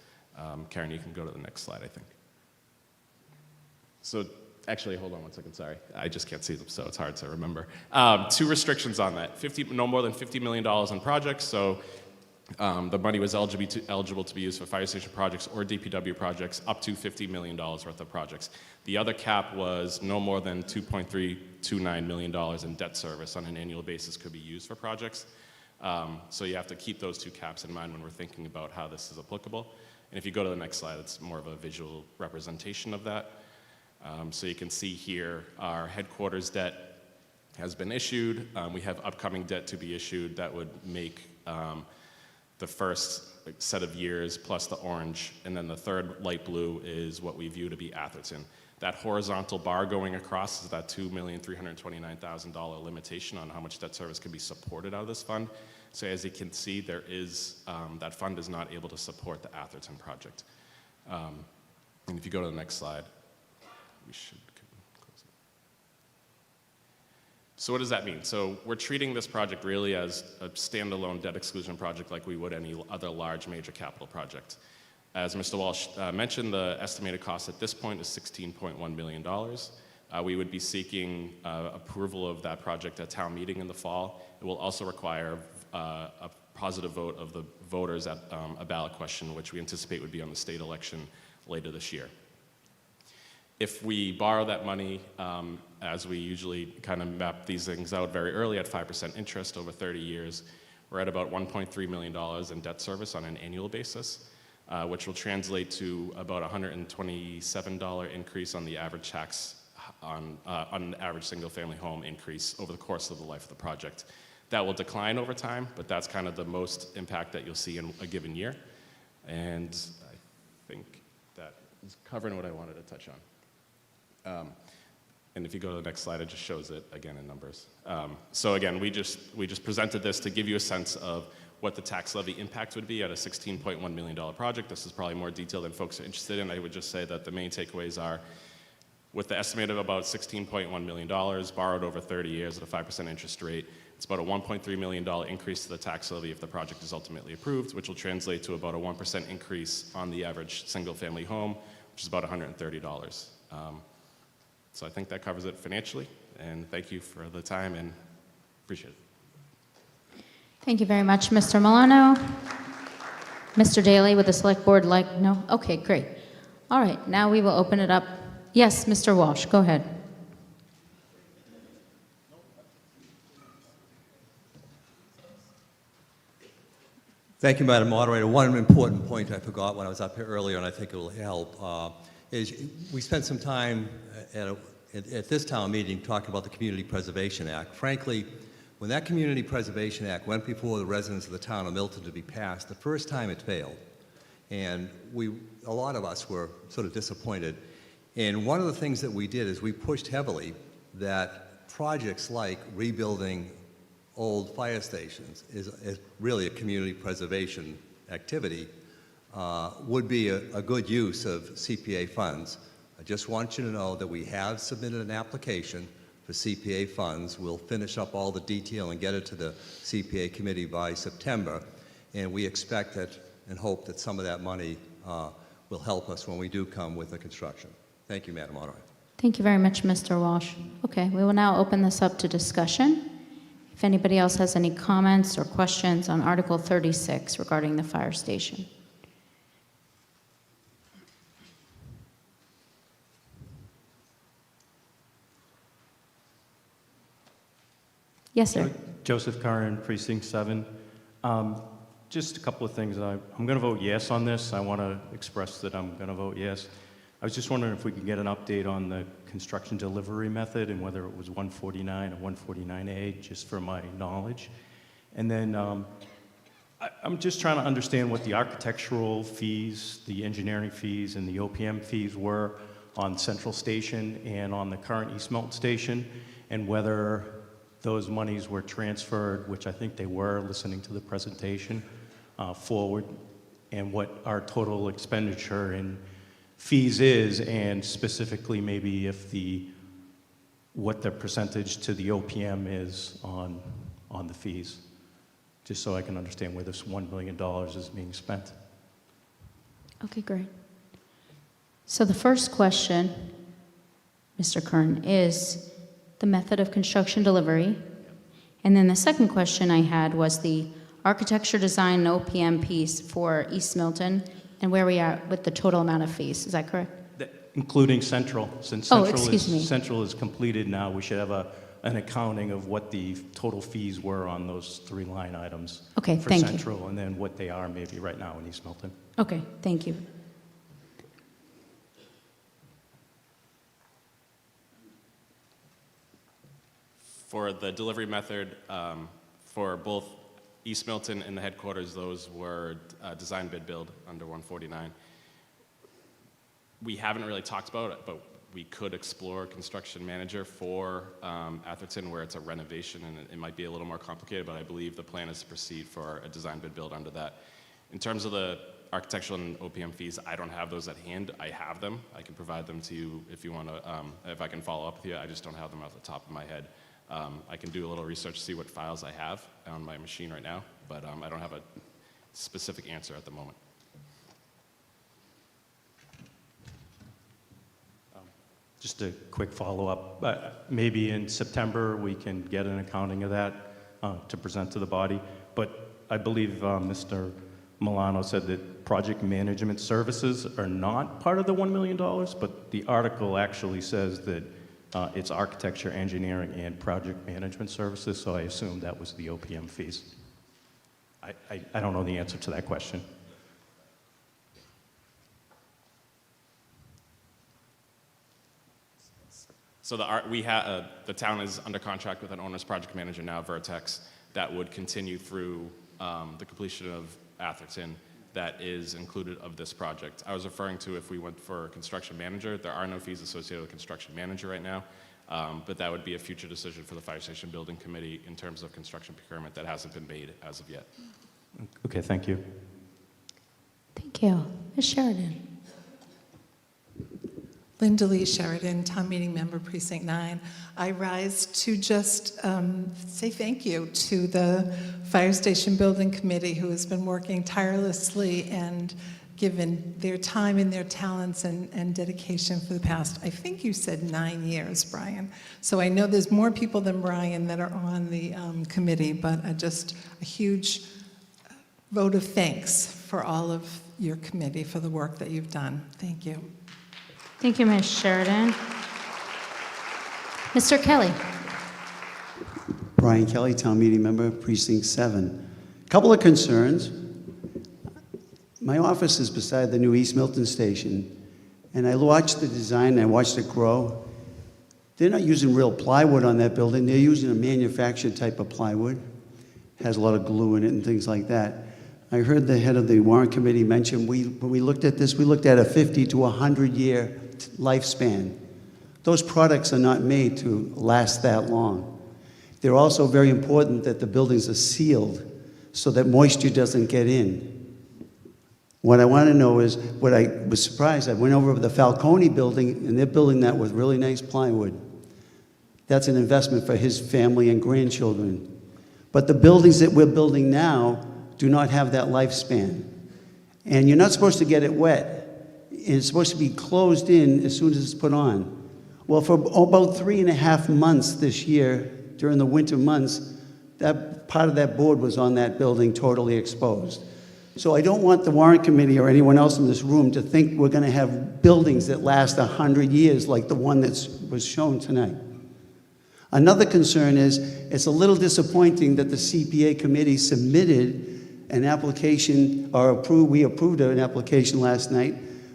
Karen, you can go to the next slide, I think. So actually, hold on one second, sorry. I just can't see them, so it's hard to remember. 2 restrictions on that. no more than $50 million on projects, so the money was eligible to be used for fire station projects or DPW projects up to $50 million worth of projects. The other cap was no more than $2.329 million in debt service on an annual basis could be used for projects. So you have to keep those 2 caps in mind when we're thinking about how this is applicable. And if you go to the next slide, it's more of a visual representation of that. So you can see here our headquarters debt has been issued. We have upcoming debt to be issued that would make the first set of years plus the orange, and then the third light blue is what we view to be Atherton. That horizontal bar going across is that $2,329,000 limitation on how much debt service can be supported out of this fund. So as you can see, there is, that fund is not able to support the Atherton project. And if you go to the next slide, we should close it. So what does that mean? So we're treating this project really as a standalone debt exclusion project like we would any other large major capital project. As Mr. Walsh mentioned, the estimated cost at this point is $16.1 million. We would be seeking approval of that project at town meeting in the fall. It will also require a positive vote of the voters at a ballot question, which we anticipate would be on the state election later this year. If we borrow that money, as we usually kind of map these things out very early at 5% interest over 30 years, we're at about $1.3 million in debt service on an annual basis, which will translate to about $127 increase on the average tax on an average single-family home increase over the course of the life of the project. That will decline over time, but that's kind of the most impact that you'll see in a given year. And I think that is covering what I wanted to touch on. And if you go to the next slide, it just shows it again in numbers. So again, we just presented this to give you a sense of what the tax levy impact would be at a $16.1 million project. This is probably more detail than folks are interested in. I would just say that the main takeaways are, with the estimate of about $16.1 million borrowed over 30 years at a 5% interest rate, it's about a $1.3 million increase to the tax levy if the project is ultimately approved, which will translate to about a 1% increase on the average single-family home, which is about $130. So I think that covers it financially, and thank you for the time, and appreciate it. Thank you very much, Mr. Milano. Mr. Daly, would the select board like, no? Okay, great. All right, now we will open it up. Yes, Mr. Walsh, go ahead. Thank you, Madam Moderator. One important point I forgot when I was up here earlier, and I think it will help, is we spent some time at this town meeting talking about the Community Preservation Act. Frankly, when that Community Preservation Act went before the residents of the town of Milton to be passed, the first time it failed. And a lot of us were sort of disappointed. And one of the things that we did is we pushed heavily that projects like rebuilding old fire stations is really a community preservation activity, would be a good use of CPA funds. I just want you to know that we have submitted an application for the CPA funds. We'll finish up all the detail and get it to the CPA committee by September. And we expect that and hope that some of that money will help us when we do come with the construction. Thank you, Madam Moderator. Thank you very much, Mr. Walsh. Okay, we will now open this up to discussion. If anybody else has any comments or questions on Article 36 regarding the fire station. Yes, sir. Joseph Curran, Precinct 7. Just a couple of things. I'm going to vote yes on this. I want to express that I'm going to vote yes. I was just wondering if we could get an update on the construction delivery method and whether it was 149 or 149A, just for my knowledge. And then I'm just trying to understand what the architectural fees, the engineering fees, and the OPM fees were on Central Station and on the current East Milton Station, and whether those monies were transferred, which I think they were, listening to the presentation, forward, and what our total expenditure in fees is, and specifically maybe if what the percentage to the OPM is on the fees, just so I can understand where this $1 million is being spent. Okay, great. So the first question, Mr. Kern, is the method of construction delivery. And then the second question I had was the architecture design and OPM piece for East Milton and where we are with the total amount of fees. Is that correct? Including Central. Since Oh, Central, excuse me. Central is completed now, we should have an accounting of what the total fees were on those 3 line items. Okay, for thank you. Central, and then what they are maybe right now in East Milton. Okay, thank you. For the delivery method, for both East Milton and the headquarters, those were design bid build under 149. We haven't really talked about it, but we could explore construction manager for Atherton, where it's a renovation and it might be a little more complicated, but I believe the plan is to proceed for a design bid build under that. In terms of the architectural and OPM fees, I don't have those at hand. I have them. I can provide them to you if you want to, if I can follow up with you. I just don't have them off the top of my head. I can do a little research to see what files I have on my machine right now, but I don't have a specific answer at the moment. Just a quick follow-up. Maybe in September we can get an accounting of that to present to the body. But I believe Mr. Milano said that project management services are not part of the $1 million, but the article actually says that it's architecture, engineering, and project management services, so I assume that was the OPM fees. I don't know the answer to that question. So the town is under contract with an owner's project manager now, Vertex, that would continue through the completion of Atherton that is included of this project. I was referring to if we went for a construction manager. There are no fees associated with construction manager right now, but that would be a future decision for the Fire Station Building Committee in terms of construction procurement that hasn't been made as of yet. Okay, thank you. Thank you. Ms. Sheridan. Linda Lee Sheridan, Town Meeting Member, Precinct 9. I rise to just say thank you to the Fire Station Building Committee, who has been working tirelessly and given their time and their talents and dedication for the past, I think you said 9 years, Brian. So I know there's more people than Brian that are on the committee, but just a huge vote of thanks for all of your committee for the work that you've done. Thank you. Thank you, Ms. Sheridan. Mr. Kelly. Brian Kelly, Town Meeting Member, Precinct 7. Couple of concerns. My office is beside the new East Milton Station, and I watched the design, I watched it grow. They're not using real plywood on that building. They're using a manufactured type of plywood. Has a lot of glue in it and things like that. I heard the head of the warrant committee mention, when we looked at this, we looked at a 50 to 100-year lifespan. Those products are not made to last that long. They're also very important that the buildings are sealed so that moisture doesn't get in. What I want to know is, what I was surprised, I went over to the Falcone building, and they're building that with really nice plywood. That's an investment for his family and grandchildren. But the buildings that we're building now do not have that lifespan. And you're not supposed to get it wet. It's supposed to be closed in as soon as it's put on. Well, for about 3.5 months this year, during the winter months, that part of that board was on that building totally exposed. So I don't want the warrant committee or anyone else in this room to think we're going to have buildings that last 100 years like the one that was shown tonight. Another concern is it's a little disappointing that the CPA committee submitted an application, or we approved an application last night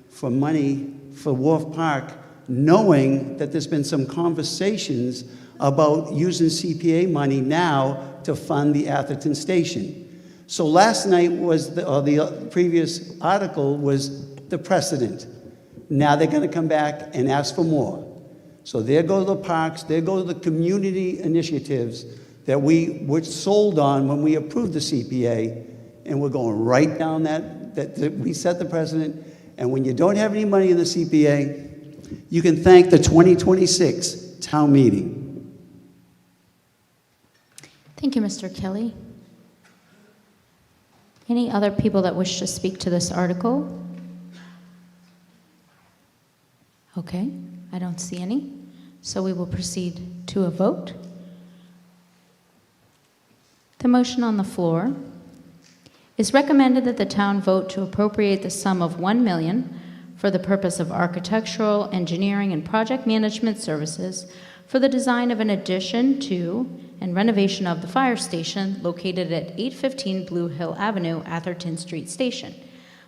for money for Wharf Park, knowing that there's been some conversations about using CPA money now to fund the Atherton station. So last night was, the previous article was the precedent. Now they're going to come back and ask for more. So there go the parks, there go the community initiatives that we were sold on when we approved the CPA, and we're going right down that we set the precedent. And when you don't have any money in the CPA, you can thank the 2026 town meeting. Thank you, Mr. Kelly. Any other people that wish to speak to this article? Okay, I don't see any. So we will proceed to a vote. The motion on the floor is recommended that the town vote to appropriate the sum of $1 million for the purpose of architectural, engineering, and project management services for the design of an addition to and renovation of the fire station located at 815 Blue Hill Avenue, Atherton Street Station,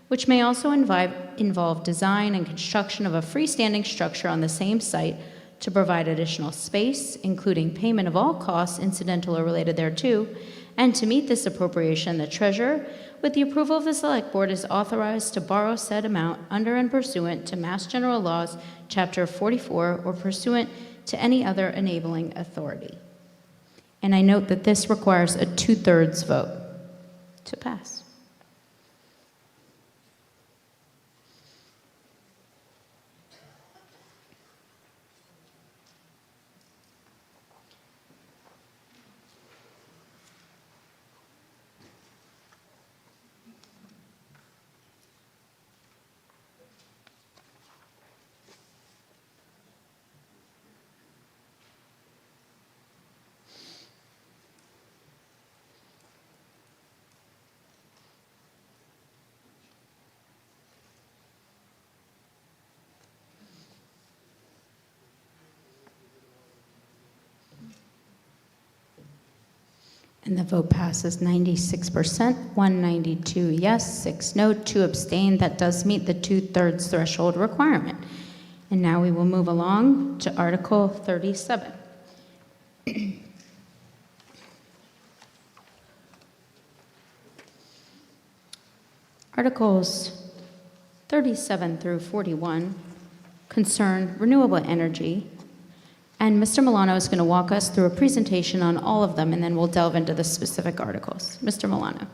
which may also involve design and construction of a freestanding structure on the same site to provide additional space, including payment of all costs incidental or related thereto, and to meet this appropriation, the treasurer, with the approval of the Select Board, is authorized to borrow said amount under and pursuant to Mass General Laws, Chapter 44, or pursuant to any other enabling authority. And I note that this requires a 2/3 vote to pass. And the vote passes 96%, 192 yes, 6 no, 2 abstain. That does meet the 2/3 threshold requirement. And now we will move along to Article 37. Articles 37 through 41 concern renewable energy. And Mr. Milano is going to walk us through a presentation on all of them, and then we'll delve into the specific articles. Mr. Milano.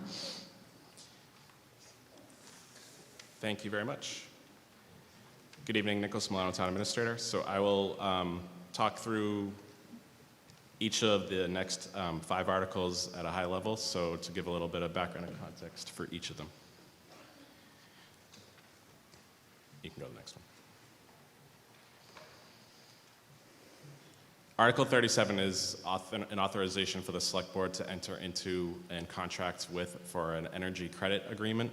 Thank you very much. Good evening, Nicholas Milano, Town Administrator. So I will talk through each of the next 5 articles at a high level, so to give a little bit of background and context for each of them. You can go to the next one. Article 37 is an authorization for the Select Board to enter into and contract for an energy credit agreement.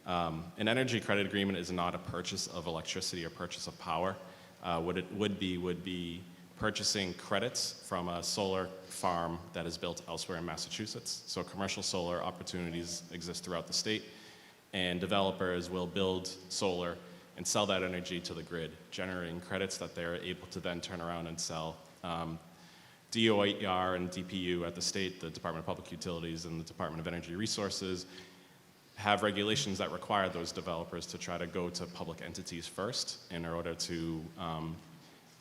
An energy credit agreement is not a purchase of electricity or purchase of power. What it would be purchasing credits from a solar farm that is built elsewhere in Massachusetts. So commercial solar opportunities exist throughout the state, and developers will build solar and sell that energy to the grid, generating credits that they're able to then turn around and sell. DOER and DPU at the state, the Department of Public Utilities and the Department of Energy Resources, have regulations that require those developers to try to go to public entities first in order to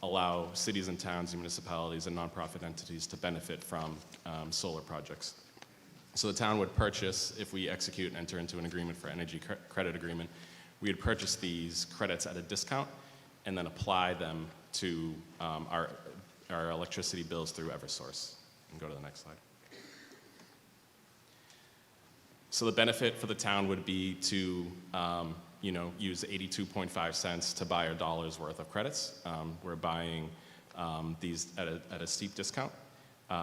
allow cities and towns and municipalities and nonprofit entities to benefit from solar projects. So the town would purchase, if we execute and enter into an agreement for energy credit agreement, we would purchase these credits at a discount and then apply them to our electricity bills through Eversource. And go to the next slide. So the benefit for the town would be to use 82.5 cents to buy a dollar's worth of credits. We're buying these at a steep discount.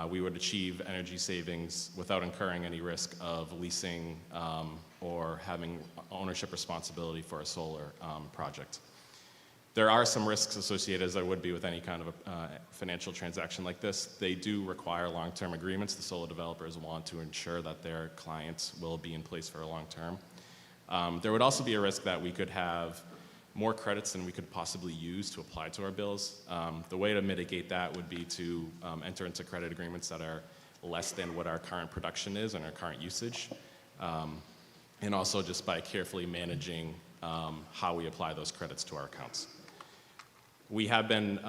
We would achieve energy savings without incurring any risk of leasing or having ownership responsibility for a solar project. There are some risks associated, as there would be with any kind of a financial transaction like this. They do require long-term agreements. The solar developers want to ensure that their clients will be in place for a long term. There would also be a risk that we could have more credits than we could possibly use to apply to our bills. The way to mitigate that would be to enter into credit agreements that are less than what our current production is and our current usage, and also just by carefully managing how we apply those credits to our accounts. We have been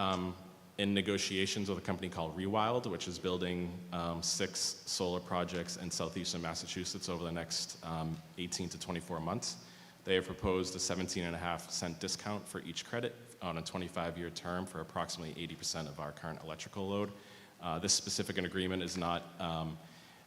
in negotiations with a company called Rewild, which is building 6 solar projects in southeastern Massachusetts over the next 18 to 24 months. They have proposed a 17.5-cent discount for each credit on a 25-year term for approximately 80% of our current electrical load. This specific agreement is not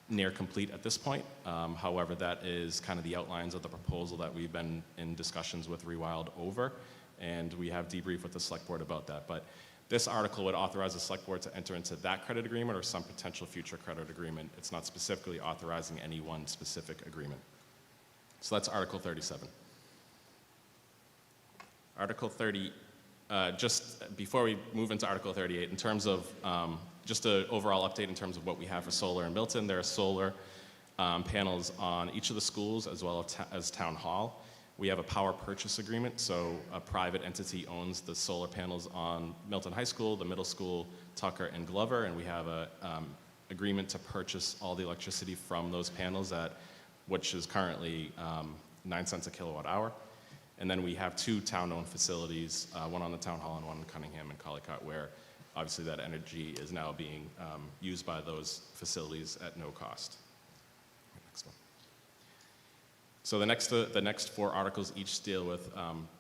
near complete at this point. However, that is kind of the outlines of the proposal that we've been in discussions with Rewild over, and we have debriefed with the select board about that. But this article would authorize the select board to enter into that credit agreement or some potential future credit agreement. It's not specifically authorizing any one specific agreement. So that's Article 37. Article 30, just before we move into Article 38, in terms of just an overall update in terms of what we have for solar in Milton, there are solar panels on each of the schools as well as Town Hall. We have a power purchase agreement, so a private entity owns the solar panels on Milton High School, the middle school, Tucker, and Glover, and we have an agreement to purchase all the electricity from those panels which is currently 9 cents a kilowatt hour. And then we have 2 town-owned facilities, one on the Town Hall and one in Cunningham and Collycott, where obviously that energy is now being used by those facilities at no cost. Next one. So the next 4 articles each deal with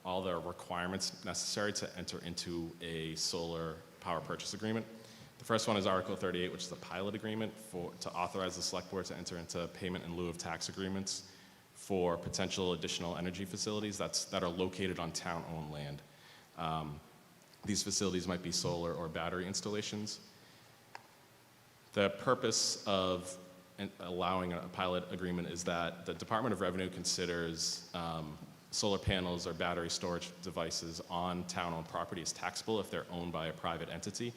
all the requirements necessary to enter into a solar power purchase agreement. The first one is Article 38, which is a pilot agreement to authorize the select board to enter into payment in lieu of tax agreements for potential additional energy facilities that are located on town-owned land. These facilities might be solar or battery installations. The purpose of allowing a pilot agreement is that the Department of Revenue considers solar panels or battery storage devices on town-owned property as taxable if they're owned by a private entity.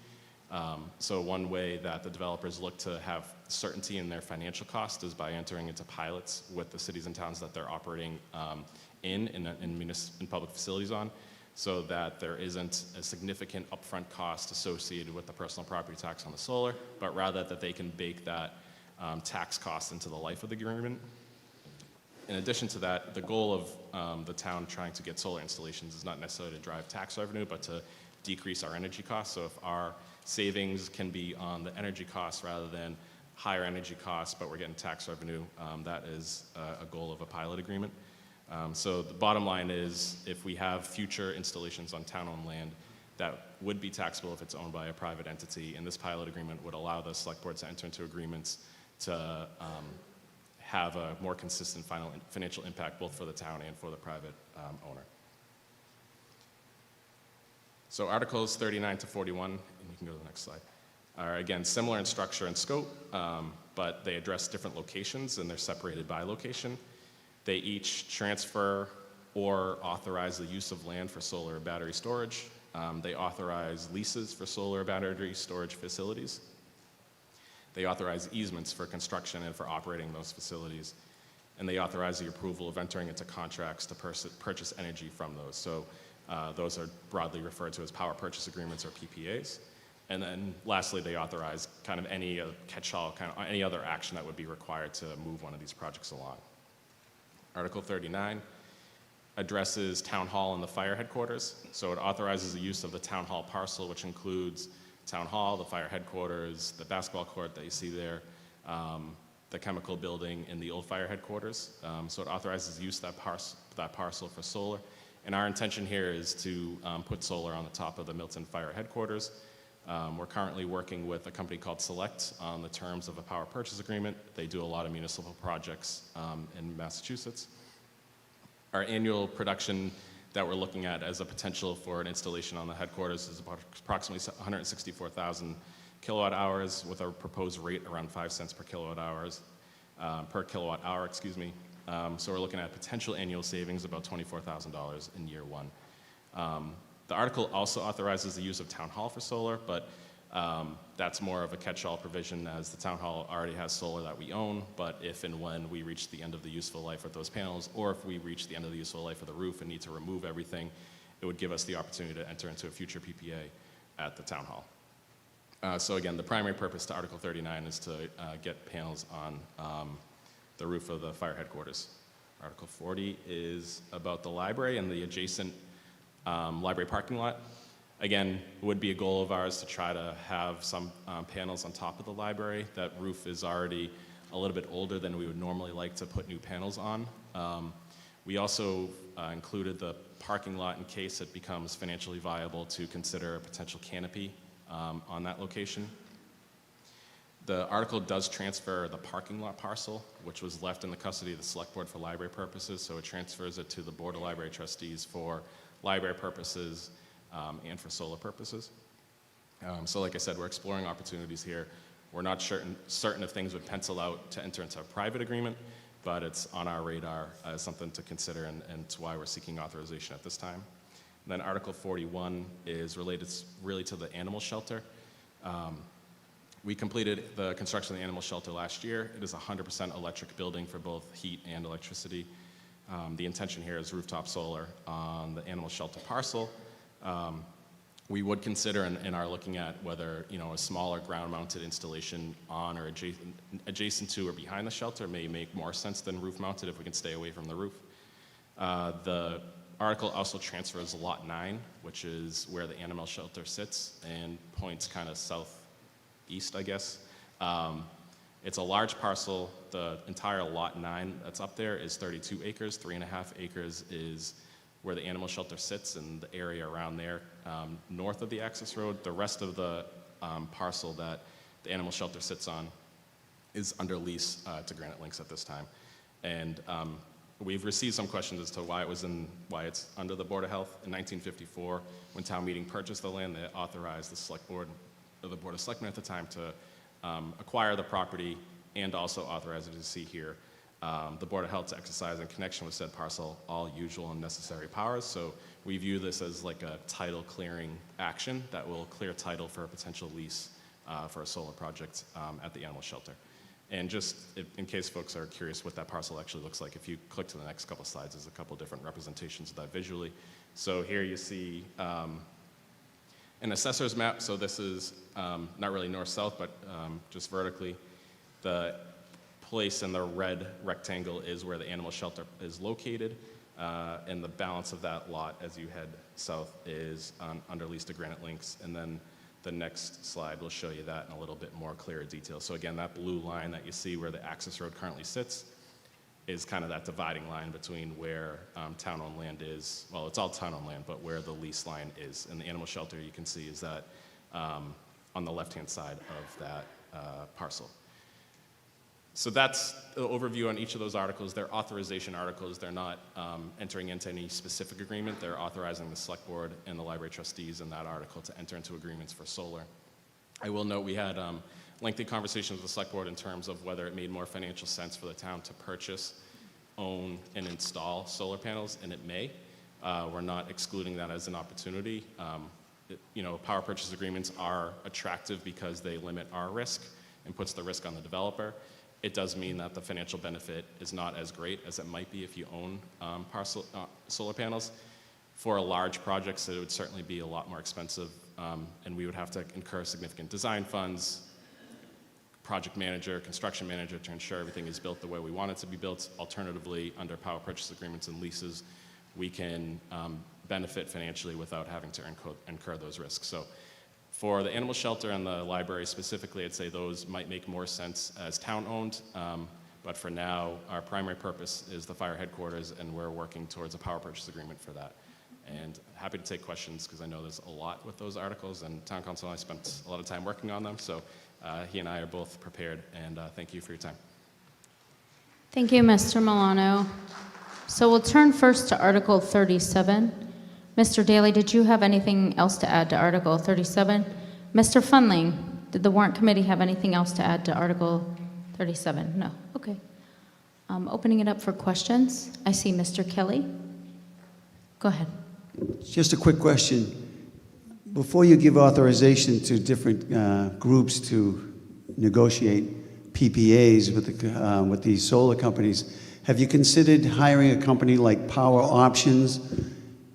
So one way that the developers look to have certainty in their financial cost is by entering into pilots with the cities and towns that they're operating in public facilities on, so that there isn't a significant upfront cost associated with the personal property tax on the solar, but rather that they can bake that tax cost into the life of the agreement. In addition to that, the goal of the town trying to get solar installations is not necessarily to drive tax revenue, but to decrease our energy costs. So if our savings can be on the energy costs rather than higher energy costs, but we're getting tax revenue, that is a goal of a pilot agreement. So the bottom line is, if we have future installations on town-owned land that would be taxable if it's owned by a private entity, and this pilot agreement would allow the select board to enter into agreements to have a more consistent financial impact both for the town and for the private owner. So Articles 39 to 41, and you can go to the next slide, are again similar in structure and scope, but they address different locations and they're separated by location. They each transfer or authorize the use of land for solar or battery storage. They authorize leases for solar or battery storage facilities. They authorize easements for construction and for operating those facilities. And they authorize the approval of entering into contracts to purchase energy from those. So those are broadly referred to as power purchase agreements or PPAs. And then lastly, they authorize kind of any catch-all, any other action that would be required to move one of these projects along. Article 39 addresses Town Hall and the fire headquarters. So it authorizes the use of the Town Hall parcel, which includes Town Hall, the fire headquarters, the basketball court that you see there, the chemical building, and the old fire headquarters. So it authorizes the use of that parcel for solar. And our intention here is to put solar on the top of the Milton Fire Headquarters. We're currently working with a company called Select on the terms of a power purchase agreement. They do a lot of municipal projects in Massachusetts. Our annual production that we're looking at as a potential for an installation on the headquarters is about approximately 164,000 kilowatt hours with a proposed rate around 5 cents per kilowatt hour, excuse me. So we're looking at potential annual savings about $24,000 in year one. The article also authorizes the use of town hall for solar, but that's more of a catch-all provision as the town hall already has solar that we own, but if and when we reach the end of the useful life of those panels, or if we reach the end of the useful life of the roof and need to remove everything, it would give us the opportunity to enter into a future PPA at the town hall. So again, the primary purpose to Article 39 is to get panels on the roof of the fire headquarters. Article 40 is about the library and the adjacent library parking lot. Again, it would be a goal of ours to try to have some panels on top of the library. That roof is already a little bit older than we would normally like to put new panels on. We also included the parking lot in case it becomes financially viable to consider a potential canopy on that location. The article does transfer the parking lot parcel, which was left in the custody of the Select Board for library purposes, so it transfers it to the Board of Library Trustees for library purposes and for solar purposes. So like I said, we're exploring opportunities here. We're not certain if things would pencil out to enter into a private agreement, but it's on our radar as something to consider, and it's why we're seeking authorization at this time. And then Article 41 is related really to the animal shelter. We completed the construction of the animal shelter last year. It is a 100% electric building for both heat and electricity. The intention here is rooftop solar on the animal shelter parcel. We would consider and are looking at whether a smaller ground-mounted installation on or adjacent to or behind the shelter may make more sense than roof-mounted if we can stay away from the roof. The article also transfers Lot 9, which is where the animal shelter sits and points kind of southeast, I guess. It's a large parcel. The entire Lot 9 that's up there is 32 acres. 3.5 acres is where the animal shelter sits and the area around there north of the access road. The rest of the parcel that the animal shelter sits on is under lease to Granite Links at this time. And we've received some questions as to why it's under the Board of Health. In 1954, when town meeting purchased the land, they authorized the Select Board, or the Board of Selectmen at the time, to acquire the property and also authorize it to see here. The Board of Health to exercise in connection with said parcel all usual and necessary powers. So we view this as like a title clearing action that will clear title for a potential lease for a solar project at the animal shelter. And just in case folks are curious what that parcel actually looks like, if you click to the next couple slides, there's a couple different representations of that visually. So here you see an assessor's map. So this is not really north-south, but just vertically. The place in the red rectangle is where the animal shelter is located, and the balance of that lot as you head south is under lease to Granite Links. And then the next slide will show you that in a little bit more clearer detail. So again, that blue line that you see where the access road currently sits is kind of that dividing line between where town-owned land is. Well, it's all town-owned land, but where the lease line is. And the animal shelter you can see is that on the left-hand side of that parcel. So that's the overview on each of those articles. They're authorization articles. They're not entering into any specific agreement. They're authorizing the Select Board and the Library Trustees in that article to enter into agreements for solar. I will note we had lengthy conversations with the Select Board in terms of whether it made more financial sense for the town to purchase, own, and install solar panels, and it may. We're not excluding that as an opportunity. Power purchase agreements are attractive because they limit our risk and puts the risk on the developer. It does mean that the financial benefit is not as great as it might be if you own solar panels. For a large project, it would certainly be a lot more expensive, and we would have to incur significant design funds, project manager, construction manager to ensure everything is built the way we want it to be built. Alternatively, under power purchase agreements and leases, we can benefit financially without having to incur those risks. So for the animal shelter and the library specifically, I'd say those might make more sense as town-owned, but for now, our primary purpose is the fire headquarters, and we're working towards a power purchase agreement for that. And happy to take questions because I know there's a lot with those articles, and Town Council and I spent a lot of time working on them. So he and I are both prepared, and thank you for your time. Thank you, Mr. Milano. So we'll turn first to Article 37. Mr. Daly, did you have anything else to add to Article 37? Mr. Funling, did the Warrant Committee have anything else to add to Article 37? No. Okay. Opening it up for questions. I see Mr. Kelly. Go ahead. Just a quick question. Before you give authorization to different groups to negotiate PPAs with the solar companies, have you considered hiring a company like Power Options?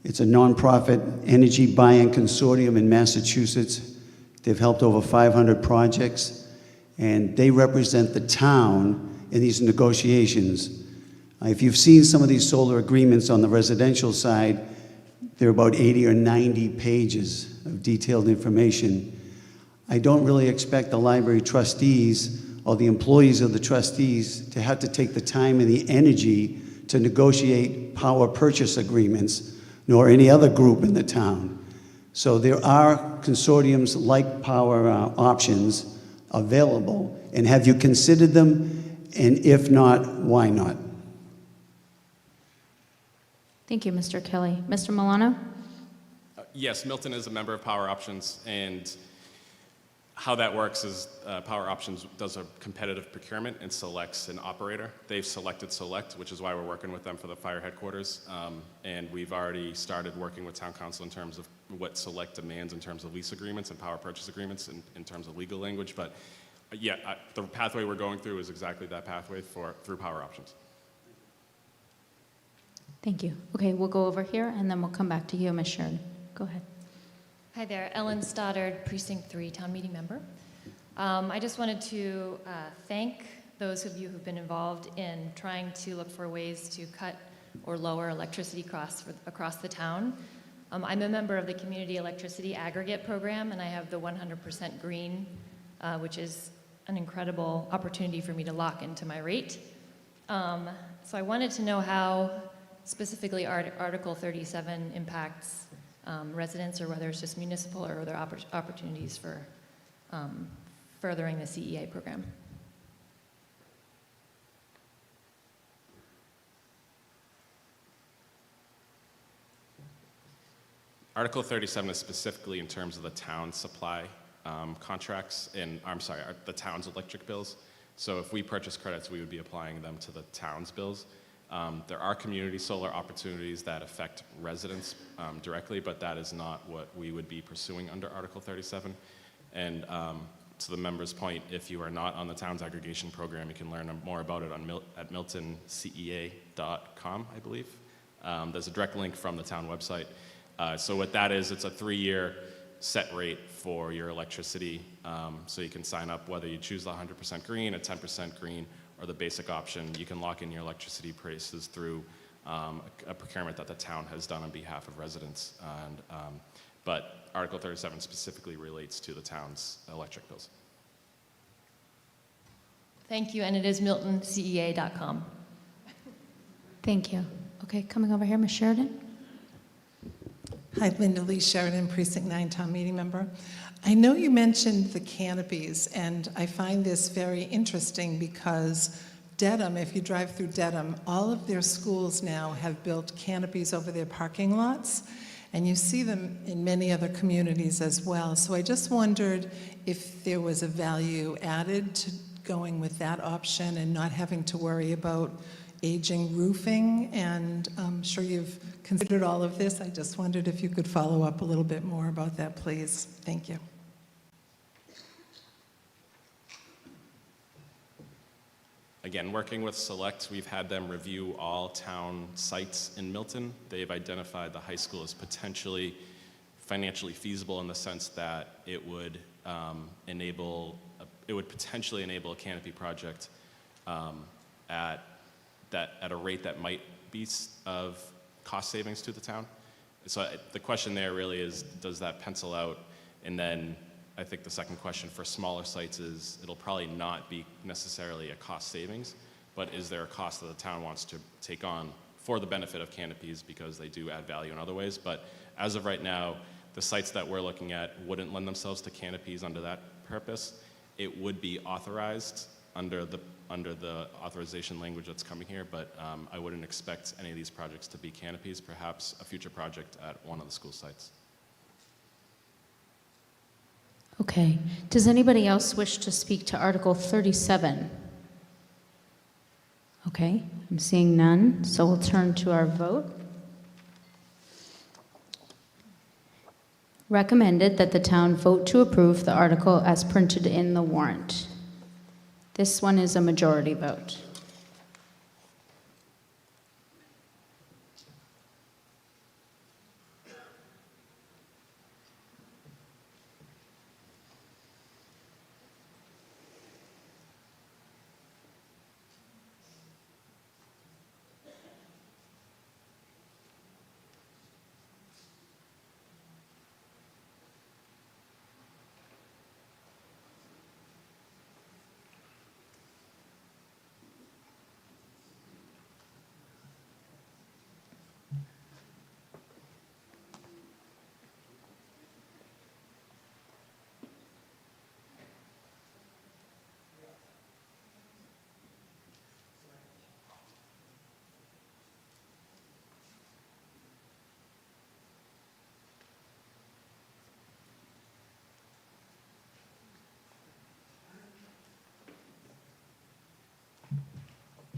It's a nonprofit energy buy-in consortium in Massachusetts. They've helped over 500 projects, and they represent the town in these negotiations. If you've seen some of these solar agreements on the residential side, they're about 80 or 90 pages of detailed information. I don't really expect the library trustees or the employees of the trustees to have to take the time and the energy to negotiate power purchase agreements, nor any other group in the town. So there are consortiums like Power Options available, and have you considered them? And if not, why not? Thank you, Mr. Kelly. Mr. Milano? Yes, Milton is a member of Power Options, and how that works is Power Options does a competitive procurement and selects an operator. They've selected Select, which is why we're working with them for the fire headquarters, and we've already started working with Town Council in terms of what Select demands in terms of lease agreements and power purchase agreements in terms of legal language. But yeah, the pathway we're going through is exactly that pathway through Power Options. Thank you. Okay, we'll go over here, and then we'll come back to you, Ms. Sheridan. Go ahead. Hi there, Ellen Stoddard, Precinct 3 Town Meeting Member. I just wanted to thank those of you who've been involved in trying to look for ways to cut or lower electricity costs across the town. I'm a member of the Community Electricity Aggregate Program, and I have the 100% green, which is an incredible opportunity for me to lock into my rate. So I wanted to know how specifically Article 37 impacts residents, or whether it's just municipal or other opportunities for furthering the CEA program. Article 37 is specifically in terms of the town supply contracts, and the town's electric bills. So if we purchase credits, we would be applying them to the town's bills. There are community solar opportunities that affect residents directly, but that is not what we would be pursuing under Article 37. And to the member's point, if you are not on the town's aggregation program, you can learn more about it at miltoncea.com, I believe. There's a direct link from the town website. So what that is, it's a 3-year set rate for your electricity. So you can sign up whether you choose the 100% green, a 10% green, or the basic option. You can lock in your electricity prices through a procurement that the town has done on behalf of residents. But Article 37 specifically relates to the town's electric bills. Thank you, and it is miltoncea.com. Thank you. Okay, coming over here, Ms. Sheridan. Hi, Linda Lee Sheridan, Precinct 9 Town Meeting Member. I know you mentioned the canopies, and I find this very interesting because Dedham, if you drive through Dedham, all of their schools now have built canopies over their parking lots, and you see them in many other communities as well. So I just wondered if there was a value added to going with that option and not having to worry about aging roofing, and I'm sure you've considered all of this. I just wondered if you could follow up a little bit more about that, please. Thank you. Again, working with Select, we've had them review all town sites in Milton. They've identified the high school as potentially financially feasible in the sense that it would potentially enable a canopy project at a rate that might be of cost savings to the town. So the question there really is, does that pencil out? And then I think the second question for smaller sites is, it'll probably not be necessarily a cost savings, but is there a cost that the town wants to take on for the benefit of canopies because they do add value in other ways. But as of right now, the sites that we're looking at wouldn't lend themselves to canopies under that purpose. It would be authorized under the authorization language that's coming here, but I wouldn't expect any of these projects to be canopies, perhaps a future project at one of the school sites. Okay. Does anybody else wish to speak to Article 37? Okay, I'm seeing none, so we'll turn to our vote. Recommended that the town vote to approve the article as printed in the warrant. This one is a majority vote.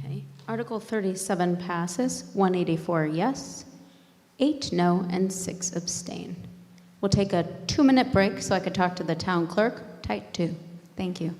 Okay. Article 37 passes, 184 yes, 8 no, and 6 abstain. We'll take a 2-minute break so I could talk to the town clerk. Type 2. Thank you.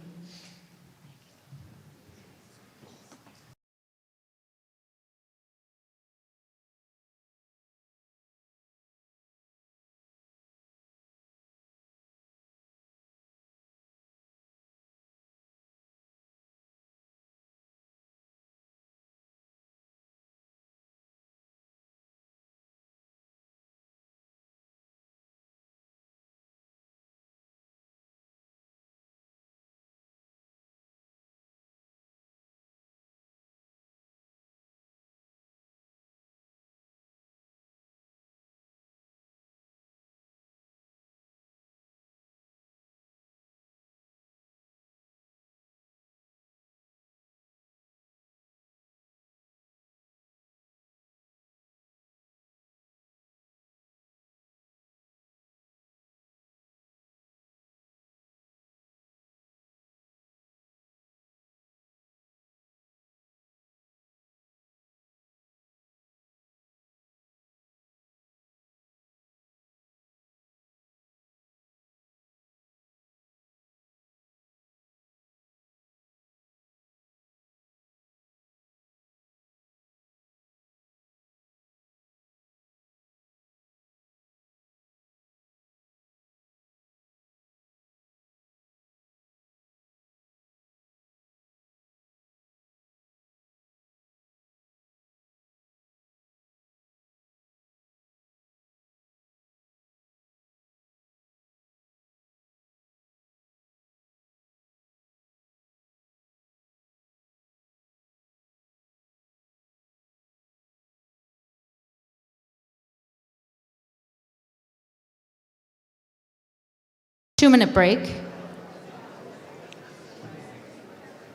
Two-minute break.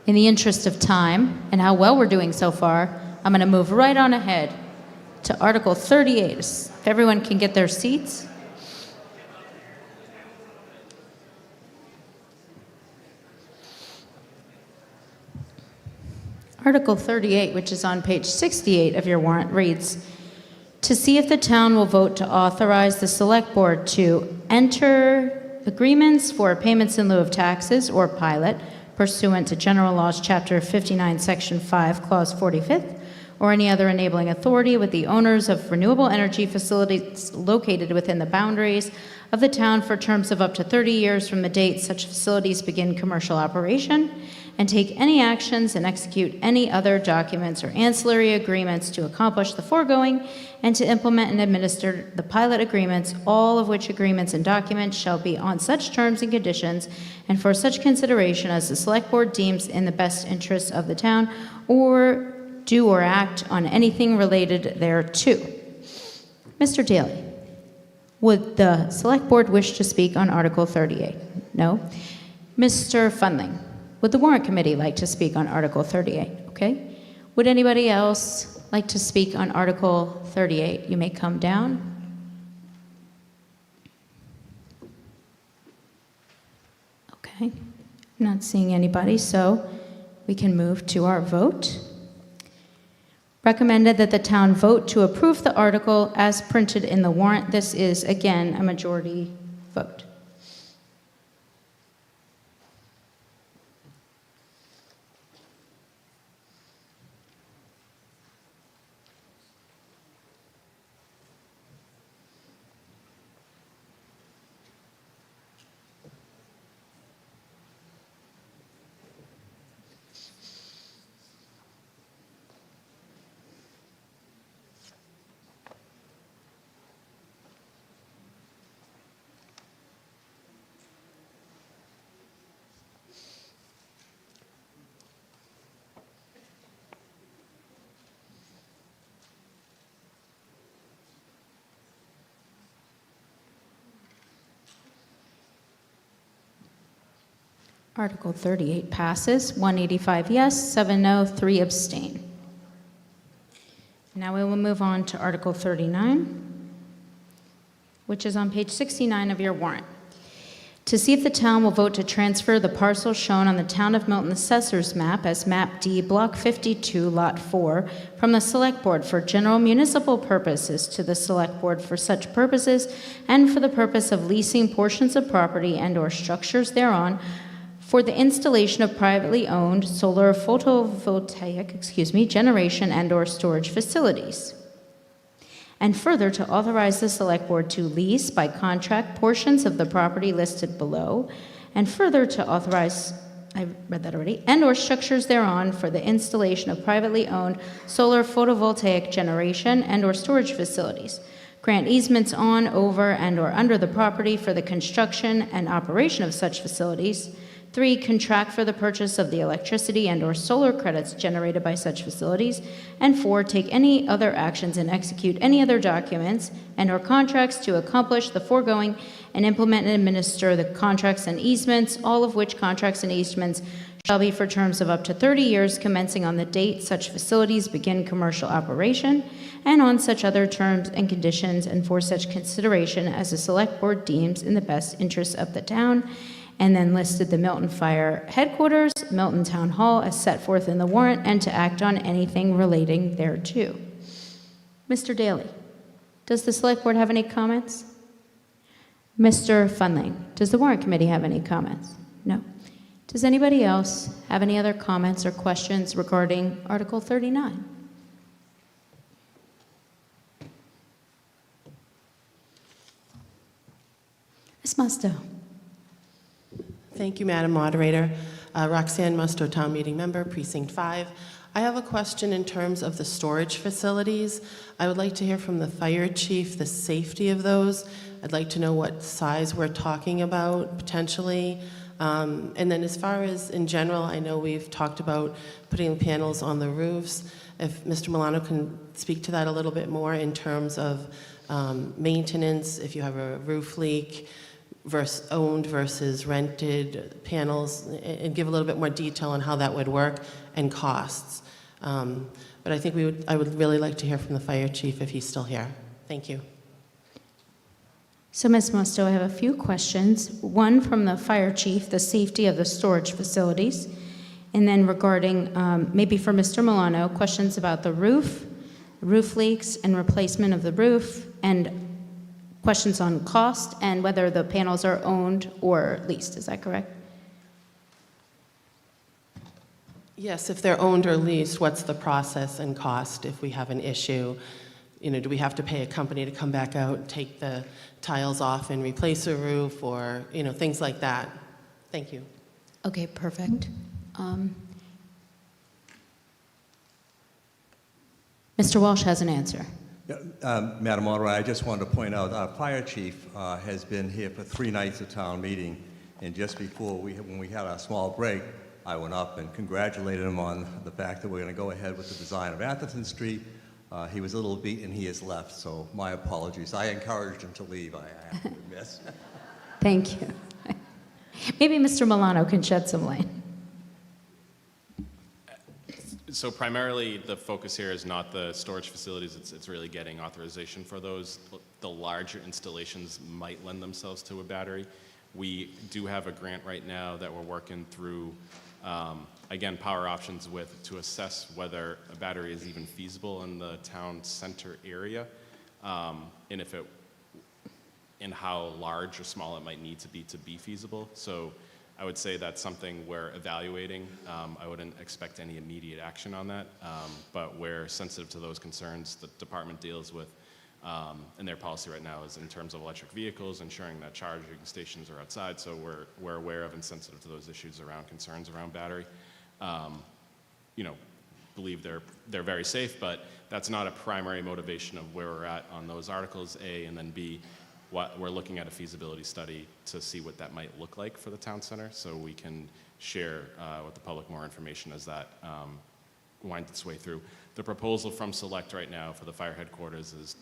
In the interest of time and how well we're doing so far, I'm going to move right on ahead to Article 38. If everyone can get their seats. Article 38, which is on page 68 of your warrant, reads, to see if the town will vote to authorize the select board to enter agreements for payments in lieu of taxes or pilot pursuant to General Laws Chapter 59, Section 5, Clause 45th, or any other enabling authority with the owners of renewable energy facilities located within the boundaries of the town for terms of up to 30 years from the date such facilities begin commercial operation, and take any actions and execute any other documents or ancillary agreements to accomplish the foregoing, and to implement and administer the pilot agreements, all of which agreements and documents shall be on such terms and conditions and for such consideration as the select board deems in the best interests of the town, or do or act on anything related thereto. Mr. Daly, would the Select Board wish to speak on Article 38? No. Mr. Fundling, would the Warrant Committee like to speak on Article 38? Okay. Would anybody else like to speak on Article 38? You may come down. Okay. I'm not seeing anybody, so we can move to our vote. Recommended that the town vote to approve the article as printed in the warrant. This is, again, a majority vote. Article 38 passes, 185 yes, 7 no, 3 abstain. Now we will move on to Article 39, which is on page 69 of your warrant. To see if the town will vote to transfer the parcel shown on the Town of Milton Assessor's Map as Map D, Block 52, Lot 4, from the Select Board for general municipal purposes to the Select Board for such purposes and for the purpose of leasing portions of property and/or structures thereon for the installation of privately owned solar photovoltaic, generation and/or storage facilities. And further, to authorize the Select Board to lease by contract portions of the property listed below, and further to authorize, I read that already, and/or structures thereon for the installation of privately owned solar photovoltaic generation and/or storage facilities. Grant easements on, over, and/or under the property for the construction and operation of such facilities. 3, contract for the purchase of the electricity and/or solar credits generated by such facilities. And 4, take any other actions and execute any other documents and/or contracts to accomplish the foregoing and implement and administer the contracts and easements, all of which contracts and easements shall be for terms of up to 30 years commencing on the date such facilities begin commercial operation, and on such other terms and conditions and for such consideration as the Select Board deems in the best interest of the town. And then listed the Milton Fire Headquarters, Milton Town Hall as set forth in the warrant, and to act on anything relating thereto. Mr. Daly, does the Select Board have any comments? Mr. Fundling, does the Warrant Committee have any comments? No. Does anybody else have any other comments or questions regarding Article 39? Ms. Musto. Thank you, Madam Moderator. Roxanne Musto, Town Meeting Member, Precinct 5. I have a question in terms of the storage facilities. I would like to hear from the Fire Chief the safety of those. I'd like to know what size we're talking about, potentially. And then as far as in general, I know we've talked about putting panels on the roofs. If Mr. Milano can speak to that a little bit more in terms of maintenance, if you have a roof leak, owned versus rented panels, and give a little bit more detail on how that would work and costs. But I think I would really like to hear from the Fire Chief if he's still here. Thank you. So, Ms. Musto, I have a few questions. One from the Fire Chief, the safety of the storage facilities. And then regarding, maybe for Mr. Milano, questions about the roof leaks and replacement of the roof, and questions on cost and whether the panels are owned or leased. Is that correct? Yes, if they're owned or leased, what's the process and cost if we have an issue? You know, do we have to pay a company to come back out and take the tiles off and replace a roof, or, you know, things like that? Thank you. Okay, perfect. Mr. Walsh has an answer. Madam Moderator, I just wanted to point out our Fire Chief has been here for 3 nights of town meeting, and just before when we had our small break, I went up and congratulated him on the fact that we're going to go ahead with the design of Atherton Street. He was a little beaten, he has left, so my apologies. I encouraged him to leave, I have to admit. Thank you. Maybe Mr. Milano can shed some light. So primarily, the focus here is not the storage facilities, it's really getting authorization for those. The larger installations might lend themselves to a battery. We do have a grant right now that we're working through, again, Power Options with, to assess whether a battery is even feasible in the town center area, and if it, and how large or small it might need to be feasible. So I would say that's something we're evaluating. I wouldn't expect any immediate action on that, but we're sensitive to those concerns the department deals with, and their policy right now is in terms of electric vehicles, ensuring that charging stations are outside, so we're aware of and sensitive to those issues around concerns around battery. You know, believe they're very safe, but that's not a primary motivation of where we're at on those articles, A, and then B, what we're looking at a feasibility study to see what that might look like for the town center, so we can share with the public more information as that winds its way through. The proposal from Select right now for the fire headquarters is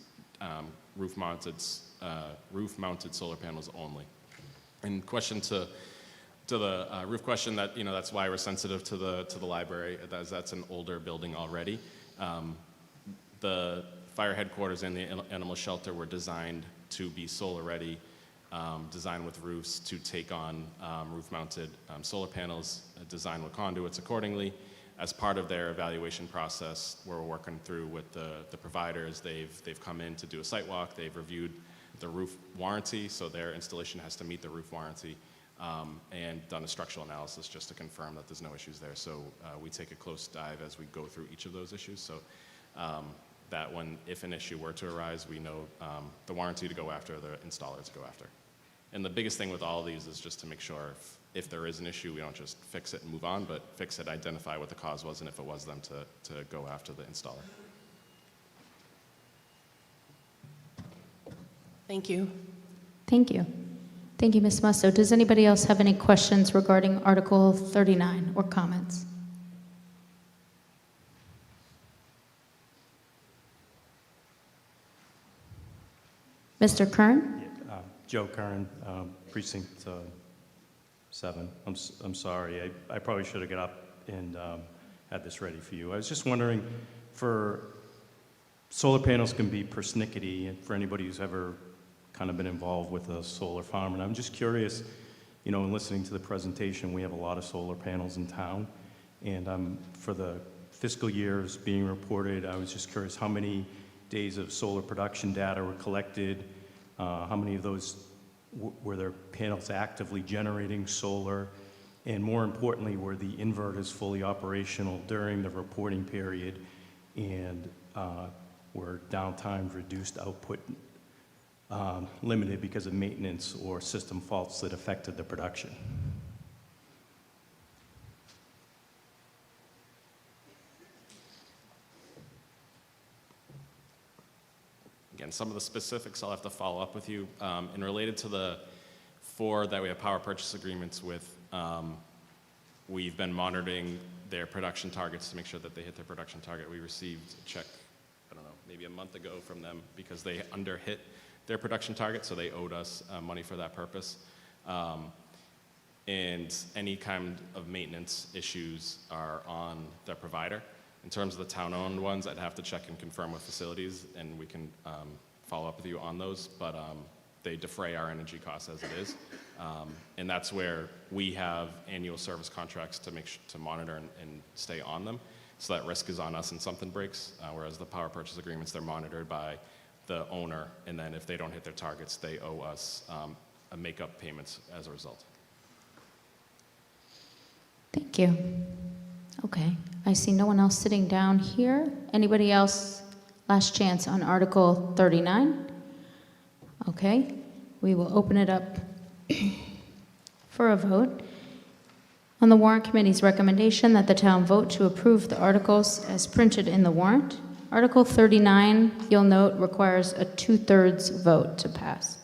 roof-mounted solar panels only. In question to the roof question, that that's why we're sensitive to the library, as that's an older building already. The fire headquarters and the animal shelter were designed to be solar ready, designed with roofs to take on roof-mounted solar panels, designed with conduits accordingly. As part of their evaluation process, we're working through with the providers. They've come in to do a site walk. They've reviewed the roof warranty, so their installation has to meet the roof warranty, and done a structural analysis just to confirm that there's no issues there. So we take a close dive as we go through each of those issues. So that if an issue were to arise, we know the warranty to go after, the installer to go after. And the biggest thing with all of these is just to make sure if there is an issue, we don't just fix it and move on, but fix it, identify what the cause was, and if it was them, to go after the installer. Thank you. Thank you. Thank you, Ms. Musto. Does anybody else have any questions regarding Article 39 or comments? Mr. Kern? Joe Kern, Precinct 7. I'm sorry. I probably should have got up and had this ready for you. I was just wondering, for solar panels can be persnickety, and for anybody who's ever kind of been involved with a solar farm, and I'm just curious, in listening to the presentation, we have a lot of solar panels in town, and for the fiscal years being reported, I was just curious how many days of solar production data were collected, how many of those were there panels actively generating solar, and more importantly, were the inverters fully operational during the reporting period, and were downtime, reduced output limited because of maintenance or system faults that affected the production? Again, some of the specifics I'll have to follow up with you. And related to the 4 that we have power purchase agreements with, we've been monitoring their production targets to make sure that they hit their production target. We received a check, I don't know, maybe a month ago from them because they under-hit their production target, so they owed us money for that purpose. And any kind of maintenance issues are on the provider. In terms of the town-owned ones, I'd have to check and confirm with facilities, and we can follow up with you on those, but they defray our energy costs as it is. And that's where we have annual service contracts to monitor and stay on them. So that risk is on us and something breaks, whereas the power purchase agreements, they're monitored by the owner, and then if they don't hit their targets, they owe us a make-up payments as a result. Thank you. Okay, I see no one else sitting down here. Anybody else? Last chance on Article 39. Okay, we will open it up for a vote. On the Warrant Committee's recommendation that the town vote to approve the articles as printed in the warrant, Article 39, you'll note, requires a 2/3 vote to pass.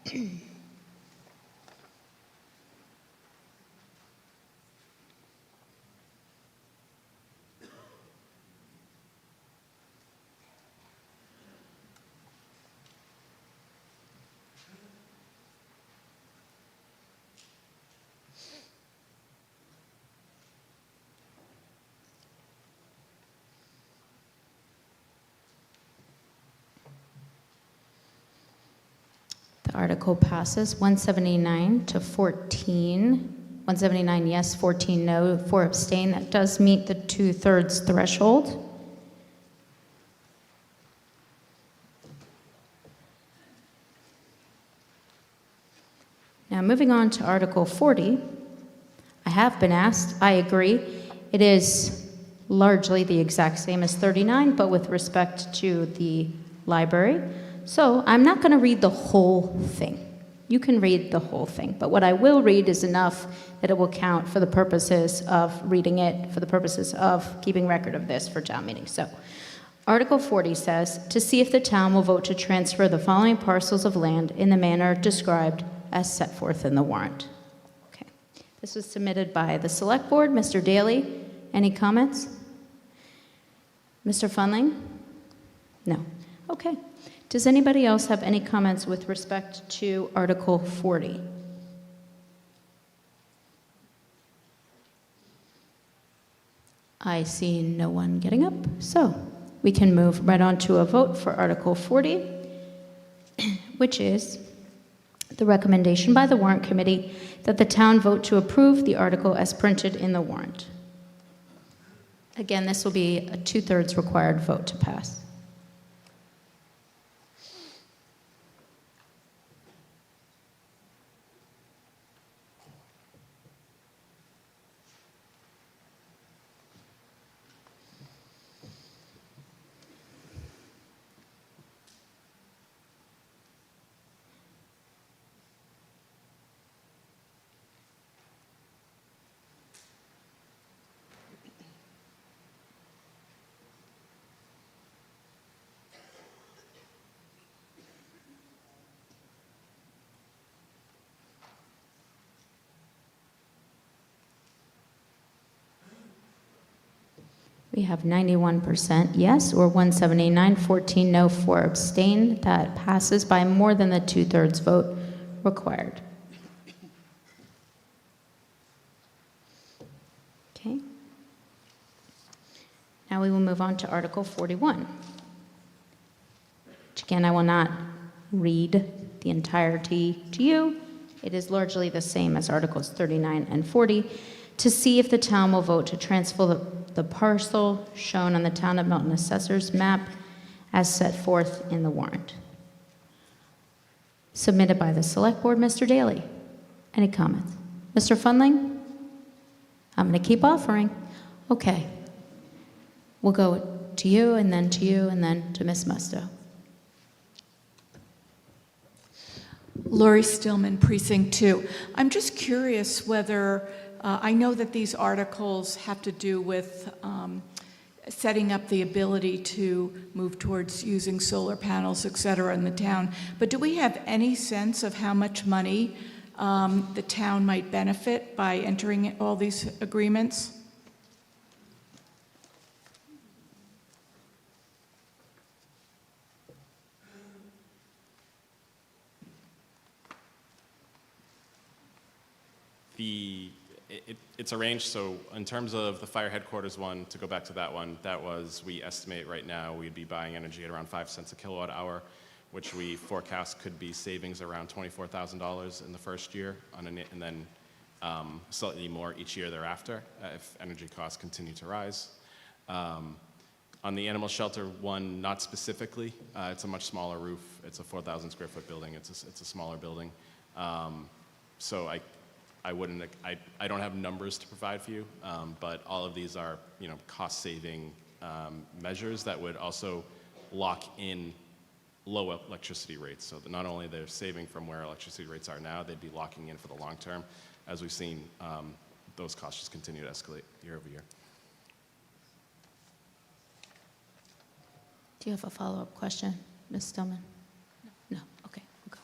The article passes 179 to 14. 179 yes, 14 no, 4 abstain. That does meet the 2/3 threshold. Now, moving on to Article 40, I have been asked, I agree, it is largely the exact same as 39, but with respect to the library. So I'm not going to read the whole thing. You can read the whole thing, but what I will read is enough that it will count for the purposes of reading it, for the purposes of keeping record of this for town meeting. So, Article 40 says, to see if the town will vote to transfer the following parcels of land in the manner described as set forth in the warrant. Okay. This was submitted by the Select Board. Mr. Daly, any comments? Mr. Funling? No. Okay. Does anybody else have any comments with respect to Article 40? I see no one getting up, so we can move right on to a vote for Article 40, which is the recommendation by the Warrant Committee that the town vote to approve the article as printed in the warrant. Again, this will be a 2/3 required vote to pass. We have 91% yes, or 179, 14 no, 4 abstain. That passes by more than the 2/3 vote required. Okay. Now we will move on to Article 41, which again, I will not read the entirety to you. It is largely the same as Articles 39 and 40, to see if the town will vote to transfer the parcel shown on the Town of Milton Assessor's map as set forth in the warrant. Submitted by the Select Board, Mr. Daly. Any comments? Mr. Funling? I'm going to keep offering. Okay. We'll go to you, and then to you, and then to Ms. Musto. Lori Stillman, Precinct 2. I'm just curious whether, I know that these articles have to do with setting up the ability to move towards using solar panels, et cetera, in the town, but do we have any sense of how much money the town might benefit by entering all these agreements? It's arranged, so in terms of the fire headquarters one, to go back to that one, that was, we estimate right now we'd be buying energy at around 5 cents a kilowatt hour, which we forecast could be savings around $24,000 in the first year, and then slightly more each year thereafter if energy costs continue to rise. On the animal shelter one, not specifically, it's a much smaller roof. It's a 4,000 square foot building. It's a smaller building. So I don't have numbers to provide for you, but all of these are, cost-saving measures that would also lock in low electricity rates. So that not only they're saving from where electricity rates are now, they'd be locking in for the long term. As we've seen, those costs just continue to escalate year over year. Do you have a follow-up question, Ms. Stillman? No. Okay, we'll go.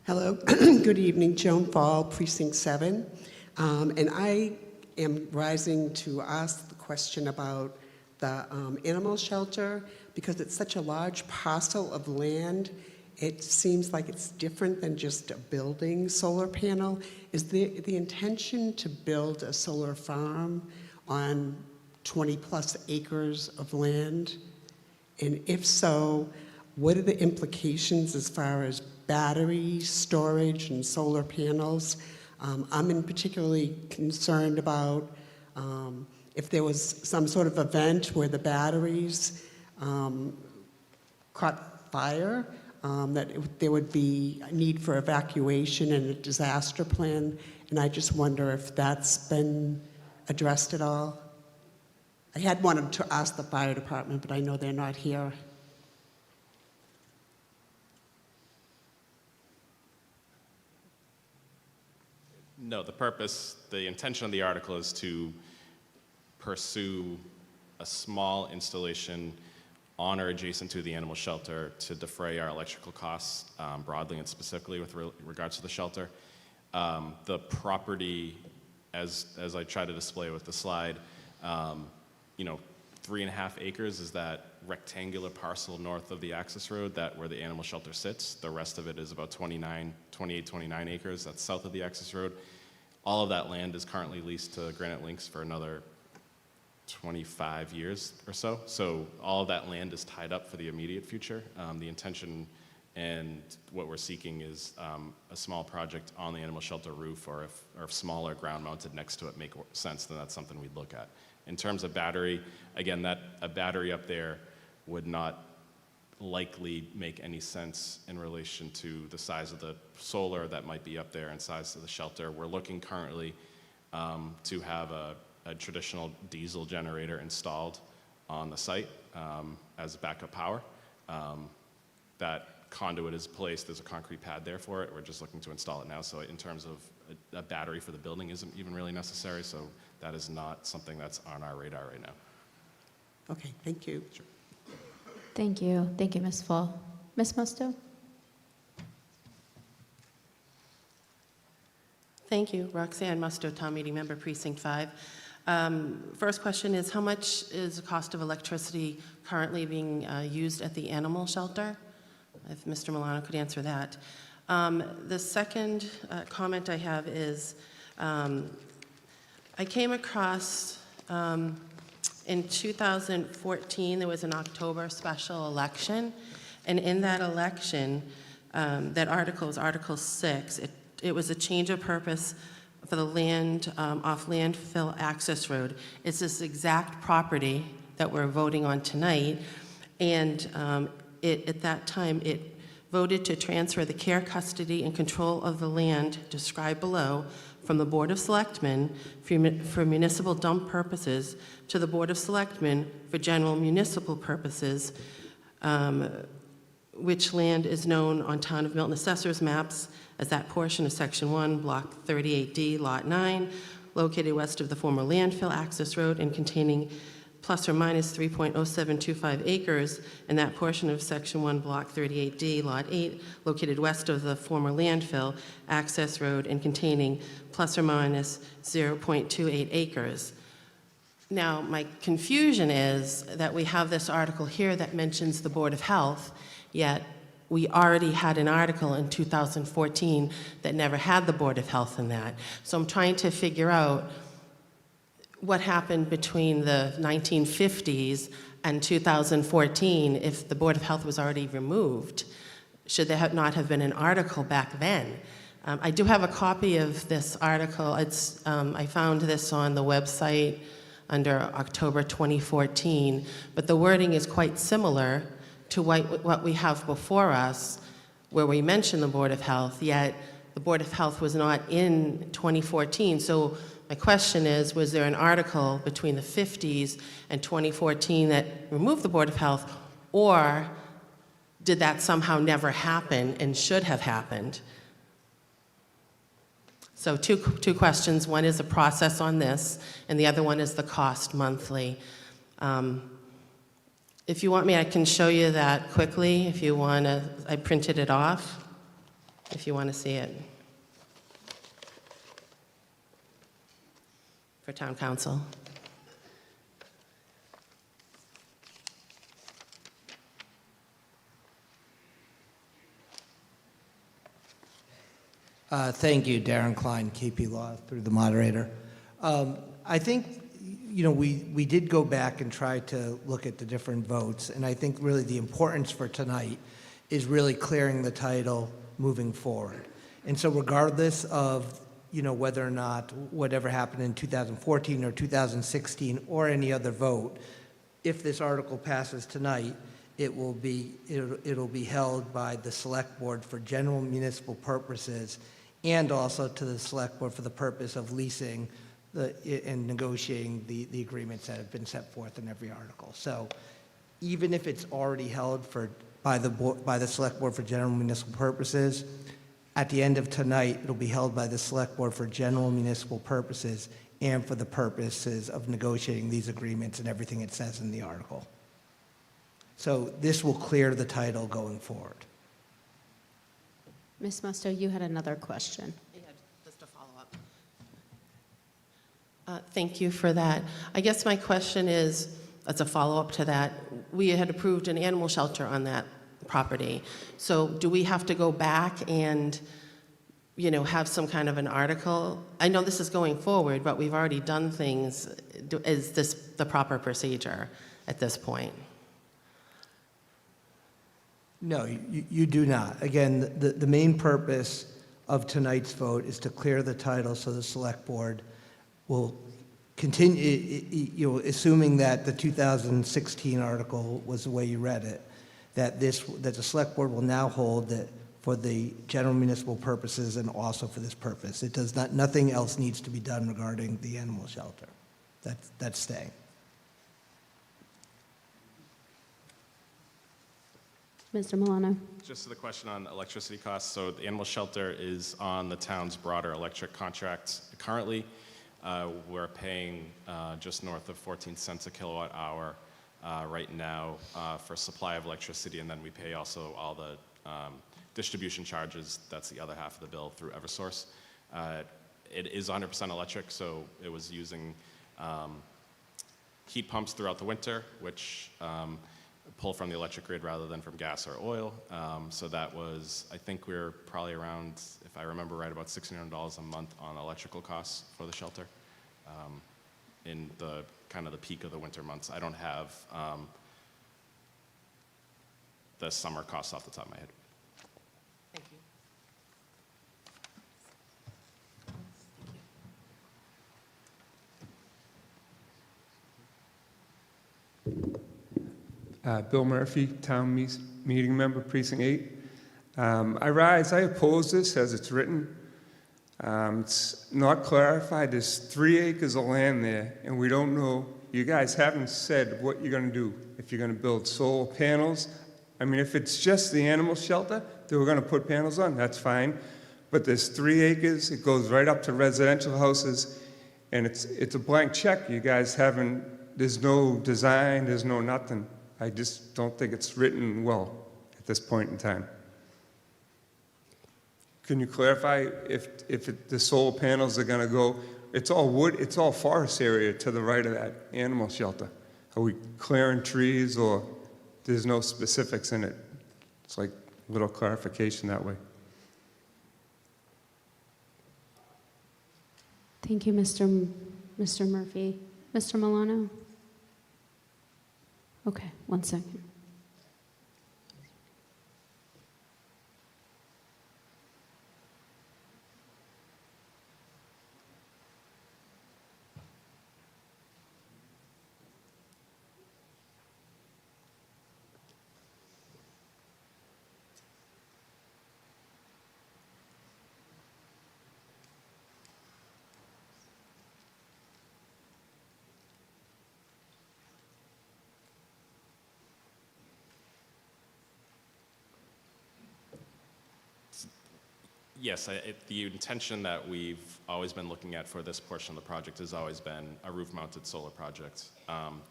Hello, good evening, Joan Fall, Precinct 7. And I am rising to ask the question about the animal shelter, because it's such a large parcel of land. It seems like it's different than just a building solar panel. Is the intention to build a solar farm on 20-plus acres of land? And if so, what are the implications as far as battery storage and solar panels? I'm particularly concerned about if there was some sort of event where the batteries caught fire, there would be a need for evacuation and a disaster plan. And I just wonder if that's been addressed at all. I had wanted to ask the fire department, but I know they're not here. No, the intention of the article is to pursue a small installation on or adjacent to the animal shelter to defray our electrical costs broadly and specifically with regards to the shelter. The property, as I try to display with the slide, 3.5 acres is that rectangular parcel north of the access road where the animal shelter sits. The rest of it is about 29 acres. That's south of the access road. All of that land is currently leased to Granite Links for another 25 years or so. So all of that land is tied up for the immediate future. The intention and what we're seeking is a small project on the animal shelter roof, or if smaller ground mounted next to it make sense, then that's something we'd look at. In terms of battery, again, a battery up there would not likely make any sense in relation to the size of the solar that might be up there and size of the shelter. We're looking currently to have a traditional diesel generator installed on the site as backup power. That conduit is placed, there's a concrete pad there for it. We're just looking to install it now. So in terms of a battery for the building isn't even really necessary. So that is not something that's on our radar right now. Okay, thank you. Sure. Thank you. Thank you, Ms. Fall. Ms. Musto? Thank you. Roxanne Musto, Town Meeting Member, Precinct 5. First question is, how much is the cost of electricity currently being used at the animal shelter? If Mr. Milano could answer that. The second comment I have is, I came across, in 2014, there was an October special election, and in that election, that article is Article 6. It was a change of purpose for the land off landfill access road. It's this exact property that we're voting on tonight, and at that time, it voted to transfer the care, custody, and control of the land described below from the Board of Selectmen for municipal dump purposes to the Board of Selectmen for general municipal purposes, which land is known on Town of Milton Assessor's maps as that portion of Section 1, Block 38D, Lot 9, located west of the former landfill access road and containing plus or minus 3.0725 acres, and that portion of Section 1, Block 38D, Lot 8, located west of the former landfill access road and containing plus or minus 0.28 acres. Now, my confusion is that we have this article here that mentions the Board of Health, yet we already had an article in 2014 that never had the Board of Health in that. So I'm trying to figure out what happened between the 1950s and 2014 if the Board of Health was already removed. Should there not have been an article back then? I do have a copy of this article. I found this on the website under October 2014, but the wording is quite similar to what we have before us, where we mention the Board of Health, yet the Board of Health was not in 2014. So my question is, was there an article between the 50s and 2014 that removed the Board of Health, or did that somehow never happen and should have happened? So two questions. One is the process on this, and the other one is the cost monthly. If you want me, I can show you that quickly. If you want to, I printed it off. if you want to see it. For town council. Thank you, Darren Klein, KP Law, through the moderator. I think, we did go back and try to look at the different votes, and I think really the importance for tonight is really clearing the title moving forward. And so regardless of, whether or not whatever happened in 2014 or 2016 or any other vote, if this article passes tonight, it'll be held by the select board for general municipal purposes and also to the select board for the purpose of leasing and negotiating the agreements that have been set forth in every article. So even if it's already held by the select board for general municipal purposes, at the end of tonight, it'll be held by the select board for general municipal purposes and for the purposes of negotiating these agreements and everything it says in the article. So this will clear the title going forward. Ms. Musto, you had another question. Yeah, just a follow-up. Thank you for that. I guess my question is, as a follow-up to that, we had approved an animal shelter on that property. So do we have to go back and, have some kind of an article? I know this is going forward, but we've already done things. Is this the proper procedure at this point? No, you do not. Again, the main purpose of tonight's vote is to clear the title so the select board will continue, assuming that the 2016 article was the way you read it, that the select board will now hold that for the general municipal purposes and also for this purpose. Nothing else needs to be done regarding the animal shelter. That's staying. Mr. Milano. Just to the question on electricity costs, so the animal shelter is on the town's broader electric contract. Currently, we're paying just north of 14 cents a kilowatt hour right now for supply of electricity, and then we pay also all the distribution charges. That's the other half of the bill through Eversource. It is 100% electric, so it was using heat pumps throughout the winter, which pull from the electric grid rather than from gas or oil. So that was, I think we're probably around, if I remember right, about $1,600 a month on electrical costs for the shelter in the kind of the peak of the winter months. I don't have the summer costs off the top of my head. Thank you. Bill Murphy, Town Meeting Member, Precinct 8. I oppose this as it's written. It's not clarified. There's 3 acres of land there, and we don't know. You guys haven't said what you're going to do. If you're going to build solar panels. I mean, if it's just the animal shelter that we're going to put panels on, that's fine. But there's 3 acres. It goes right up to residential houses, and it's a blank check. You guys haven't, there's no design, there's no nothing. I just don't think it's written well at this point in time. Can you clarify if the solar panels are going to go, it's all wood, it's all forest area to the right of that animal shelter. Are we clearing trees or there's no specifics in it? It's like a little clarification that way. Thank you, Mr. Murphy. Mr. Milano? Okay, 1 second. Yes, the intention that we've always been looking at for this portion of the project has always been a roof-mounted solar project.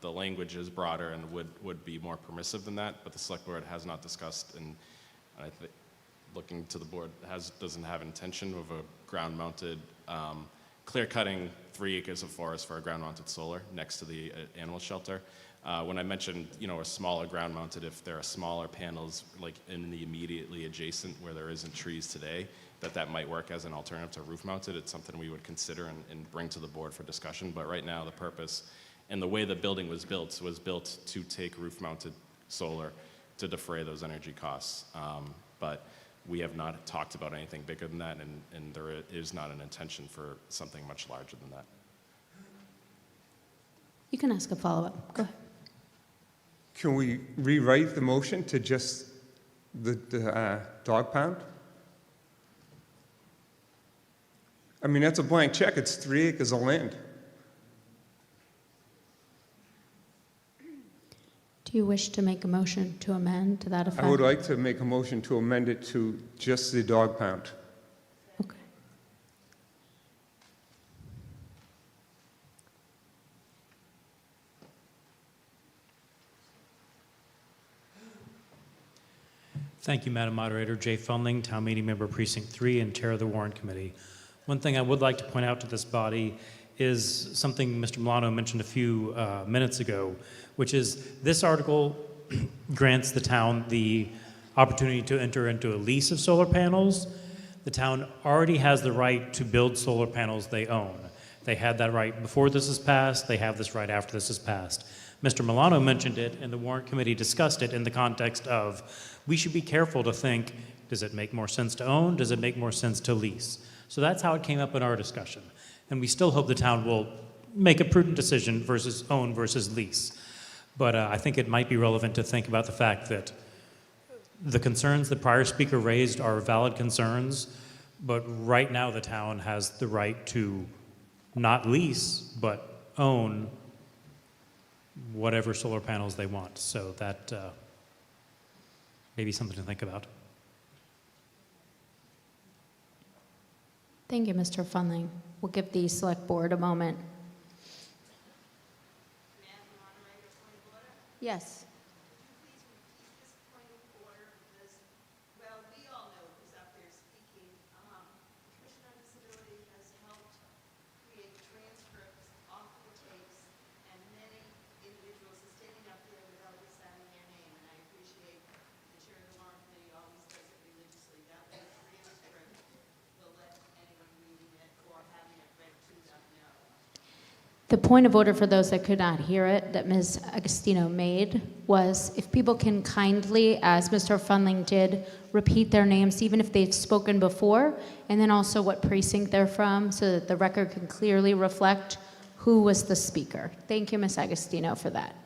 The language is broader and would be more permissive than that, but the select board has not discussed, and I think looking to the board, doesn't have intention of a ground-mounted, clear-cutting 3 acres of forest for a ground-mounted solar next to the animal shelter. When I mentioned, a smaller ground-mounted, if there are smaller panels like in the immediately adjacent where there isn't trees today, that might work as an alternative to roof-mounted. It's something we would consider and bring to the board for discussion. But right now, the purpose and the way the building was built to take roof-mounted solar to defray those energy costs. But we have not talked about anything bigger than that, and there is not an intention for something much larger than that. You can ask a follow-up. Go ahead. Can we rewrite the motion to just the dog pound? I mean, that's a blank check. It's 3 acres of land. Do you wish to make a motion to amend to that effect? I would like to make a motion to amend it to just the dog pound. Okay. Thank you, Madam Moderator. Jay Fundling, Town Meeting Member Precinct 3 and Chair of the Warrant Committee. One thing I would like to point out to this body is something Mr. Milano mentioned a few minutes ago, which is this article grants the town the opportunity to enter into a lease of solar panels. The town already has the right to build solar panels they own. They had that right before this is passed. They have this right after this is passed. Mr. Milano mentioned it, and the Warrant Committee discussed it in the context of we should be careful to think, does it make more sense to own? Does it make more sense to lease? So that's how it came up in our discussion. And we still hope the town will make a prudent decision versus own versus lease. But I think it might be relevant to think about the fact that the concerns the prior speaker raised are valid concerns, but right now the town has the right to not lease, but own whatever solar panels they want. So that may be something to think about. Thank you, Mr. Fundling. We'll give the Select Board a moment. Yes. The point of order for those that could not hear it that Ms. Agostino made was if people can kindly, as Mr. Fundling did, repeat their names even if they've spoken before, and then also what precinct they're from so that the record can clearly reflect who was the speaker. Thank you, Ms. Agostino, for that.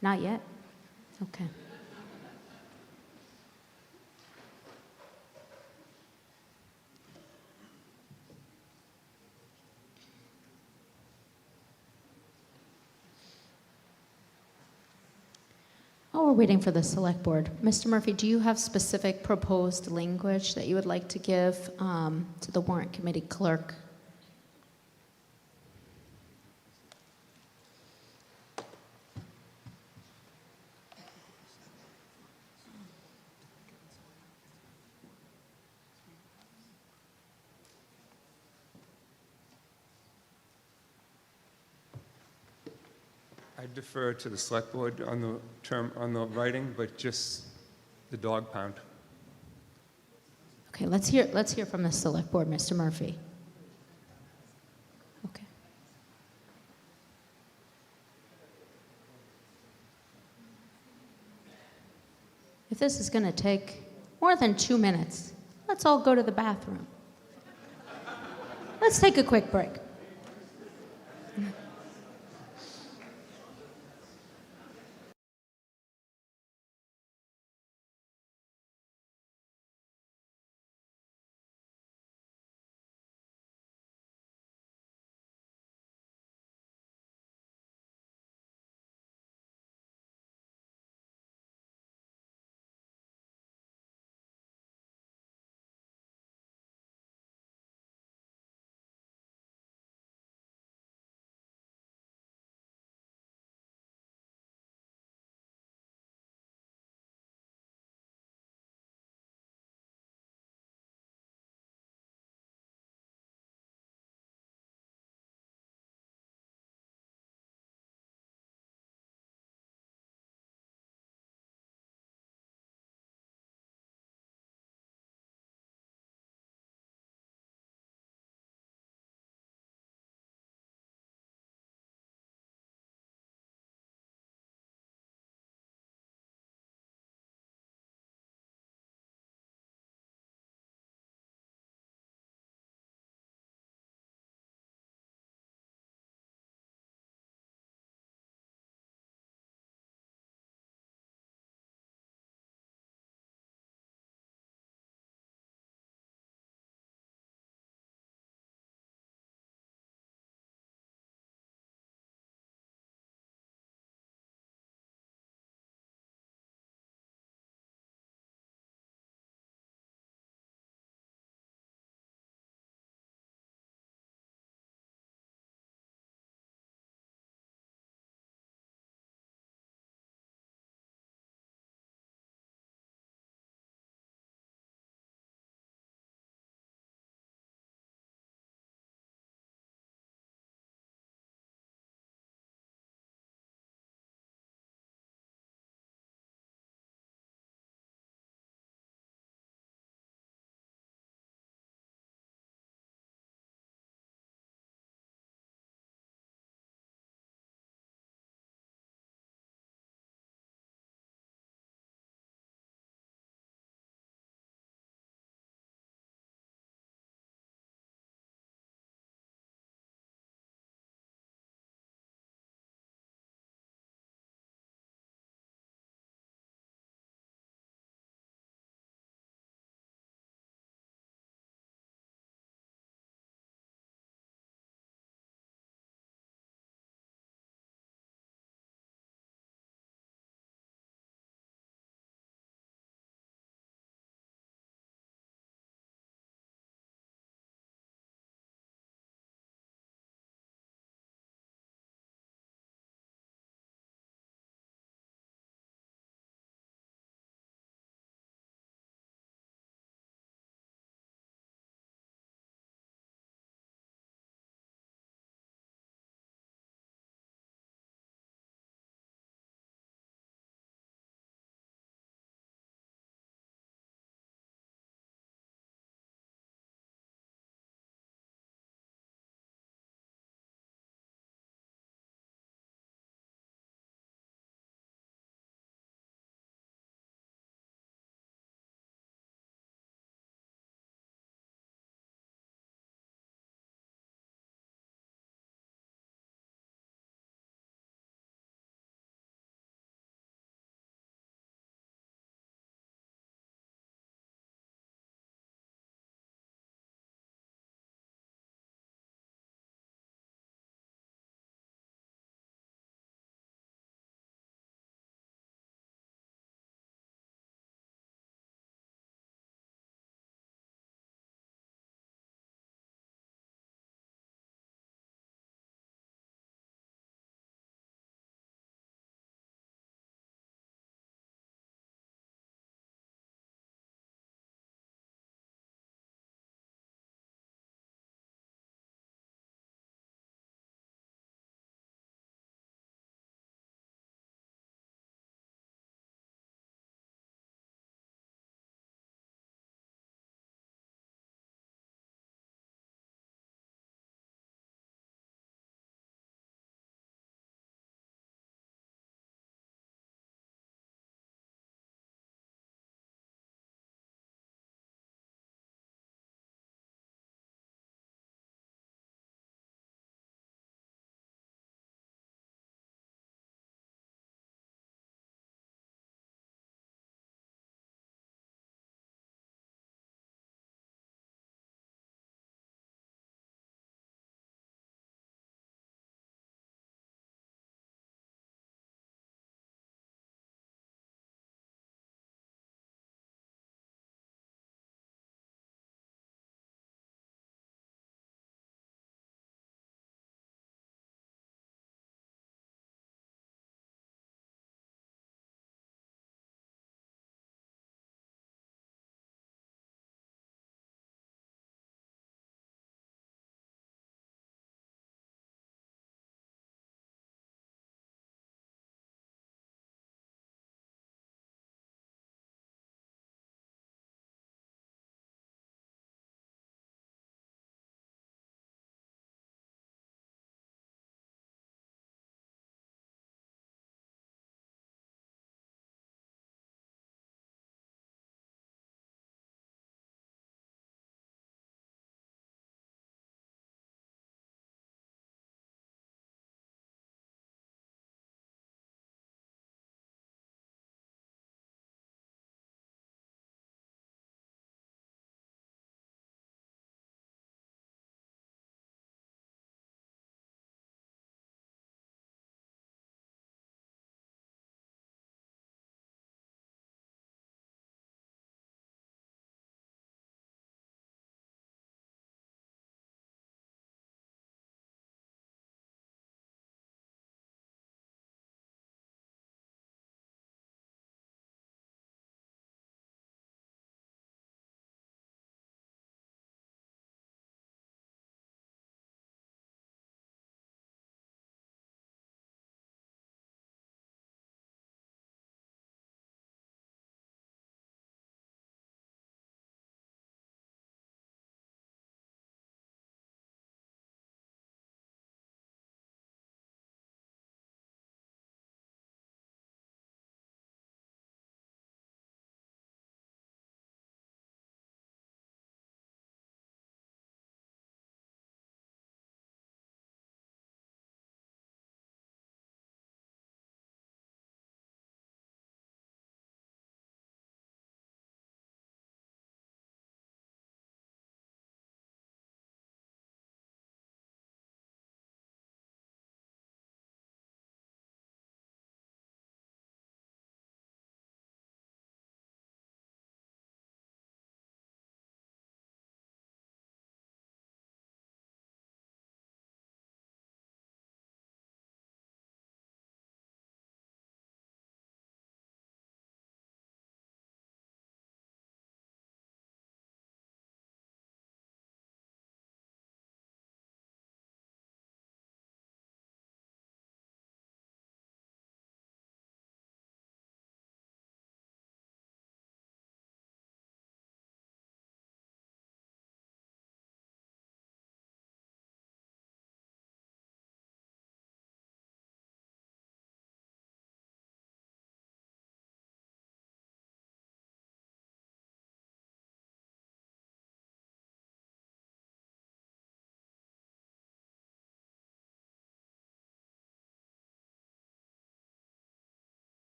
Not yet? Okay. While we're waiting for the Select Board, Mr. Murphy, do you have specific proposed language that you would like to give to the Warrant Committee clerk? I defer to the select board on the writing, but just the dog pound. Okay, let's hear from the Select Board, Mr. Murphy. Okay. If this is going to take more than 2 minutes, let's all go to the bathroom. Let's take a quick break.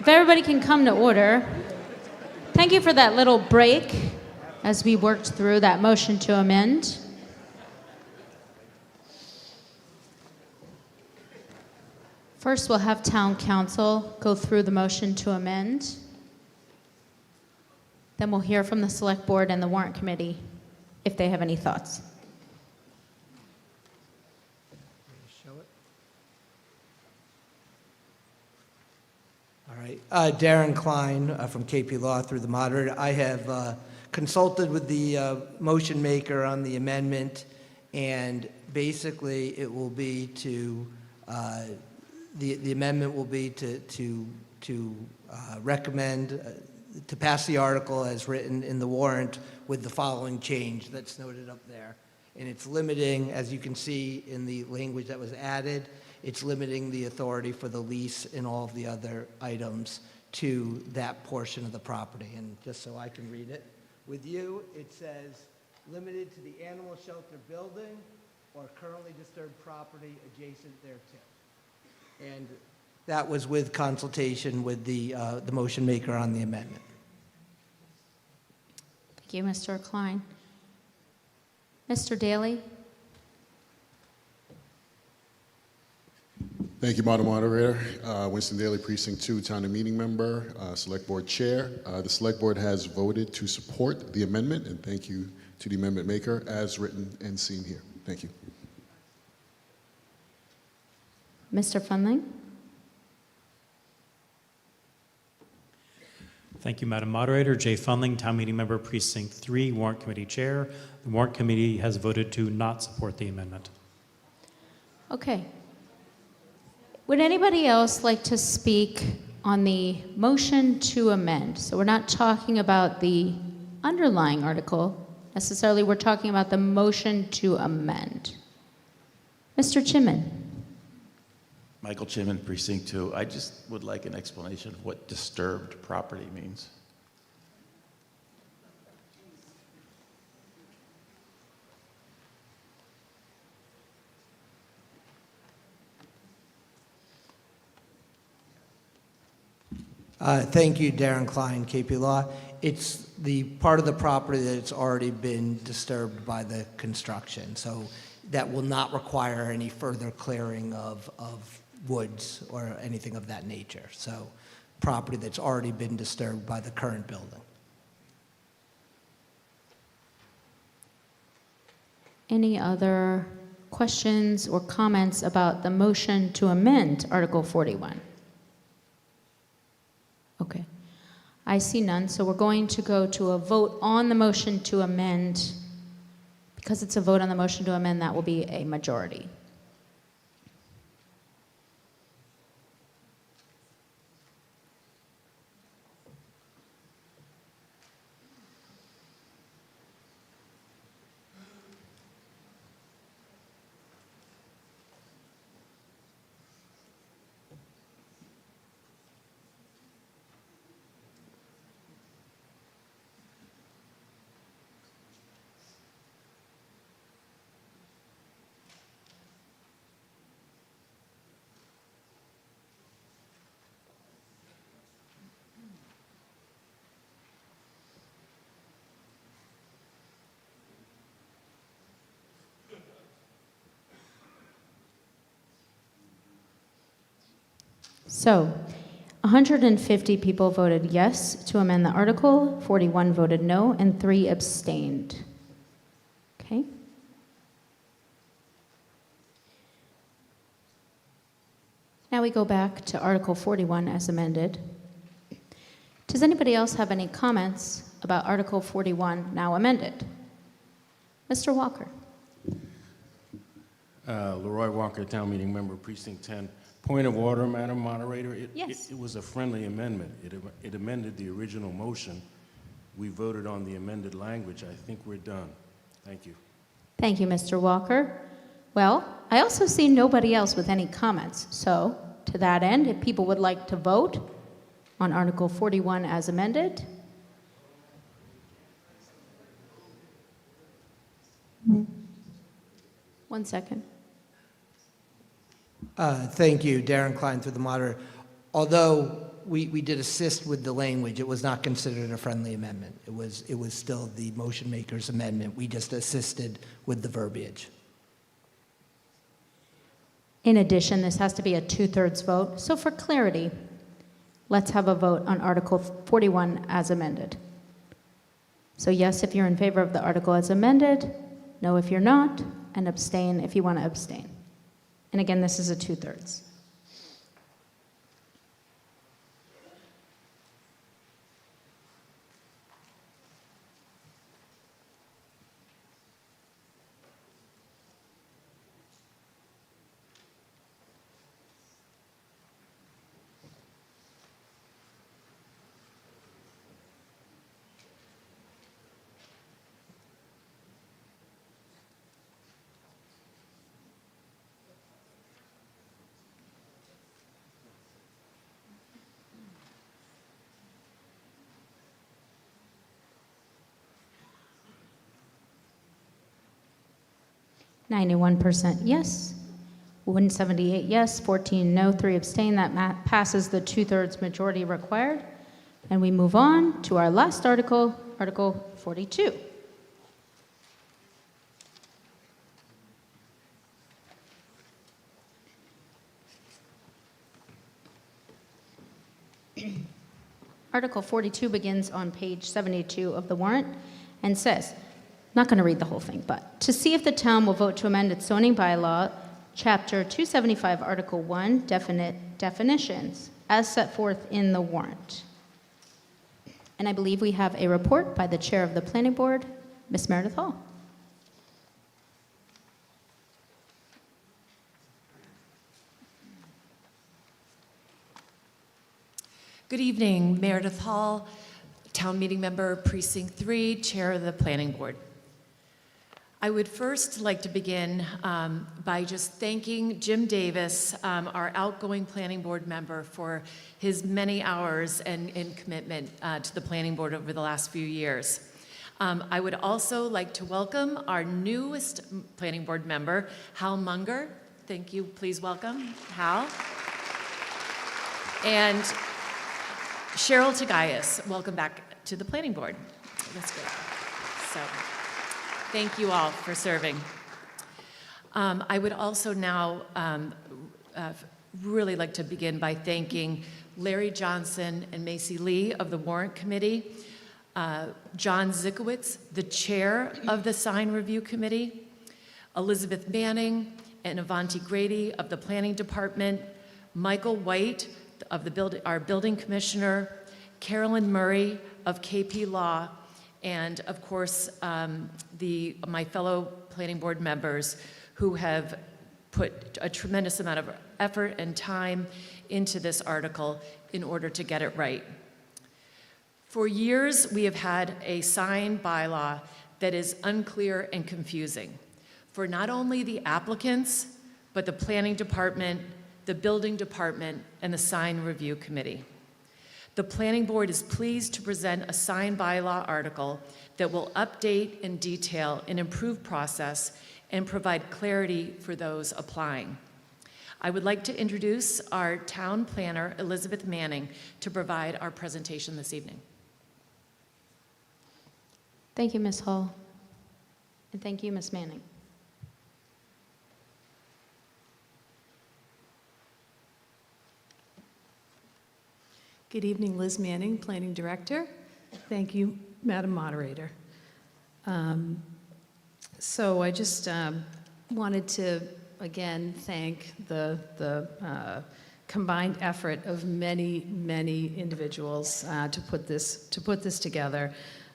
If everybody can come to order. Thank you for that little break as we worked through that motion to amend. First, we'll have town council go through the motion to amend. Then we'll hear from the select board and the warrant committee if they have any thoughts. All right. Darren Klein from KP Law through the moderator. I have consulted with the motion maker on the amendment, and basically it will be to, the amendment will be to recommend to pass the article as written in the warrant with the following change that's noted up there. And it's limiting, as you can see in the language that was added, it's limiting the authority for the lease and all of the other items to that portion of the property. And just so I can read it with you, it says, limited to the animal shelter building or currently disturbed property adjacent thereto. And that was with consultation with the motion maker on the amendment. Thank you, Mr. Klein. Mr. Daly? Thank you, Madam Moderator. Winston Daly, Precinct 2, Town and Meeting Member, Select Board Chair. The Select Board has voted to support the amendment, and thank you to the amendment maker as written and seen here. Thank you. Mr. Fundling? Thank you, Madam Moderator. Jay Fundling, Town Meeting Member, Precinct 3, Warrant Committee Chair. The Warrant Committee has voted to not support the amendment. Okay. Would anybody else like to speak on the motion to amend? So we're not talking about the underlying article necessarily, we're talking about the motion to amend. Mr. Chimman? Michael Chimman, Precinct 2. I just would like an explanation of what disturbed property means. Thank you, Darren Klein, KP Law. It's the part of the property that's already been disturbed by the construction, so that will not require any further clearing of woods or anything of that nature. So property that's already been disturbed by the current building. Any other questions or comments about the motion to amend Article 41? Okay. I see none, so we're going to go to a vote on the motion to amend. Because it's a vote on the motion to amend, that will be a majority. So, 150 people voted yes to amend the article, 41 voted no, and 3 abstained. Okay? Now we go back to Article 41 as amended. Does anybody else have any comments about Article 41 now amended? Mr. Walker. Leroy Walker, Town Meeting Member, Precinct 10. Point of order, Madam Moderator. Yes. It was a friendly amendment. It amended the original motion. We voted on the amended language. I think we're done. Thank you. Thank you, Mr. Walker. Well, I also see nobody else with any comments. So, to that end, if people would like to vote on Article 41 as amended. One second. Thank you, Darren Klein, through the moderator. although we did assist with the language, it was not considered a friendly amendment. It was still the motion maker's amendment. We just assisted with the verbiage. In addition, this has to be a 2/3 vote. So for clarity, let's have a vote on Article 41 as amended. So yes, if you're in favor of the article as amended, no if you're not, and abstain if you want to abstain. And again, this is a 2/3. %, yes. 178 yes, 14 no, 3 abstain. That passes the 2/3 majority required. And we move on to our last article, Article 42. Article 42 begins on page 72 of the warrant and says, not going to read the whole thing, but to see if the town will vote to amend its zoning bylaw, Chapter 275, Article 1, definitions, as set forth in the warrant. And I believe we have a report by the chair of the planning board, Ms. Meredith Hall. Good evening, Meredith Hall, town meeting member, Precinct 3, chair of the planning board. I would first like to begin by just thanking Jim Davis, our outgoing planning board member, for his many hours and commitment to the planning board over the last few years. I would also like to welcome our newest planning board member, Hal Munger. Thank you, please welcome Hal. And Cheryl Tagayas, welcome back to the planning board. That's good. So, thank you all for serving. I would also now really like to begin by thanking Larry Johnson and Macy Lee of the Warrant Committee, John Zikowitz, the chair of the Sign Review Committee, Elizabeth Manning and Avanti Grady of the Planning Department, Michael White of our building commissioner, Carolyn Murray of KP Law, and of course, my fellow planning board members who have put a tremendous amount of effort and time into this article in order to get it right. For years, we have had a sign bylaw that is unclear and confusing for not only the applicants, but the planning department, the building department, and the sign review committee. The planning board is pleased to present a sign bylaw article that will update and detail an improved process and provide clarity for those applying. I would like to introduce our town planner, Elizabeth Manning, to provide our presentation this evening. Thank you, Ms. Hall. And thank you, Ms. Manning. Good evening, Liz Manning, Planning Director. Thank you, Madam Moderator. So I just wanted to, again, thank the combined effort of many, many individuals to put this together.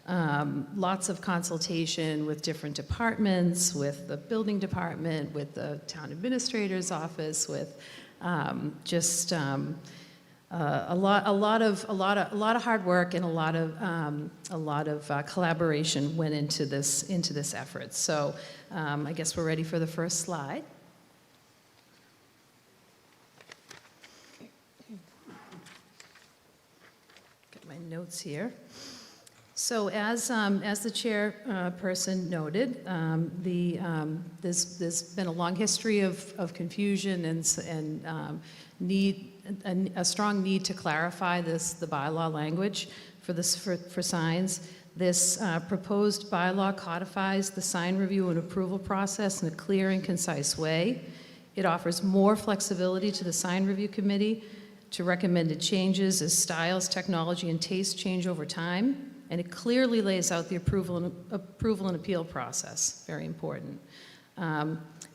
Lots of consultation with different departments, with the building department, with the town administrator's office, with a lot of hard work and a lot of collaboration went into this effort. So I guess we're ready for the first slide. Get my notes here. So as the chairperson noted, there's been a long history of confusion and need a strong need to clarify the bylaw language for signs. This proposed bylaw codifies the sign review and approval process in a clear and concise way. It offers more flexibility to the sign review committee to recommended changes as styles, technology, and taste change over time. And it clearly lays out the approval and appeal process, very important.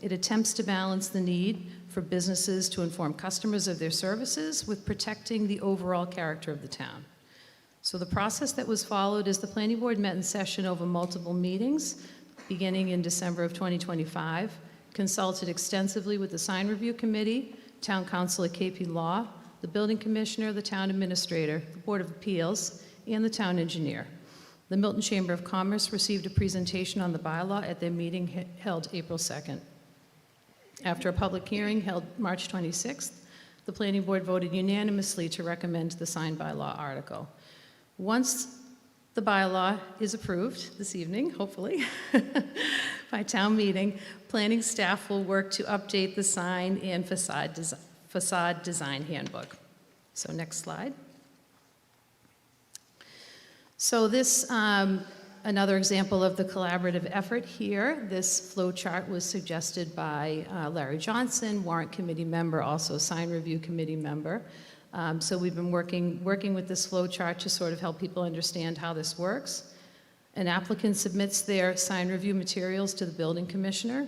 It attempts to balance the need for businesses to inform customers of their services with protecting the overall character of the town. So the process that was followed is the planning board met in session over multiple meetings, beginning in December of 2025, consulted extensively with the sign review committee, town council at KP Law, the building commissioner, the town administrator, the Board of Appeals, and the town engineer. The Milton Chamber of Commerce received a presentation on the bylaw at their meeting held April 2nd. After a public hearing held March 26th, the planning board voted unanimously to recommend the sign bylaw article. Once the bylaw is approved this evening, hopefully, by town meeting, planning staff will work to update the sign and facade design handbook. So next slide. So this, another example of the collaborative effort here. This flow chart was suggested by Larry Johnson, warrant committee member, also sign review committee member. So we've been working with this flow chart to sort of help people understand how this works. An applicant submits their sign review materials to the building commissioner.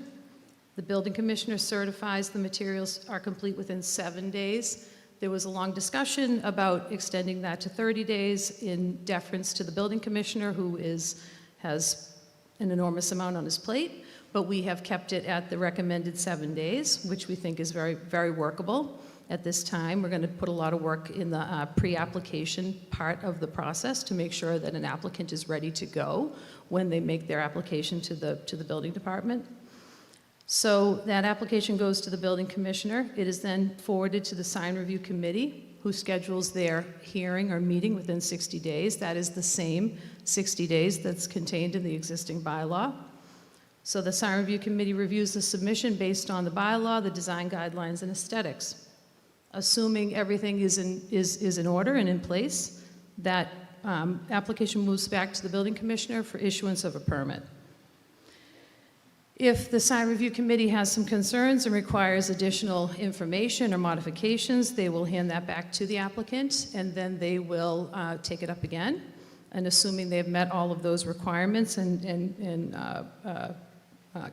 The building commissioner certifies the materials are complete within 7 days. There was a long discussion about extending that to 30 days in deference to the building commissioner, who has an enormous amount on his plate, but we have kept it at the recommended 7 days, which we think is very, very workable at this time. We're going to put a lot of work in the pre-application part of the process to make sure that an applicant is ready to go when they make their application to the building department. So that application goes to the building commissioner. It is then forwarded to the sign review committee, who schedules their hearing or meeting within 60 days. That is the same 60 days that's contained in the existing bylaw. So the sign review committee reviews the submission based on the bylaw, the design guidelines, and aesthetics. Assuming everything is in order and in place, that application moves back to the building commissioner for issuance of a permit. If the sign review committee has some concerns and requires additional information or modifications, they will hand that back to the applicant, and then they will take it up again. And assuming they've met all of those requirements and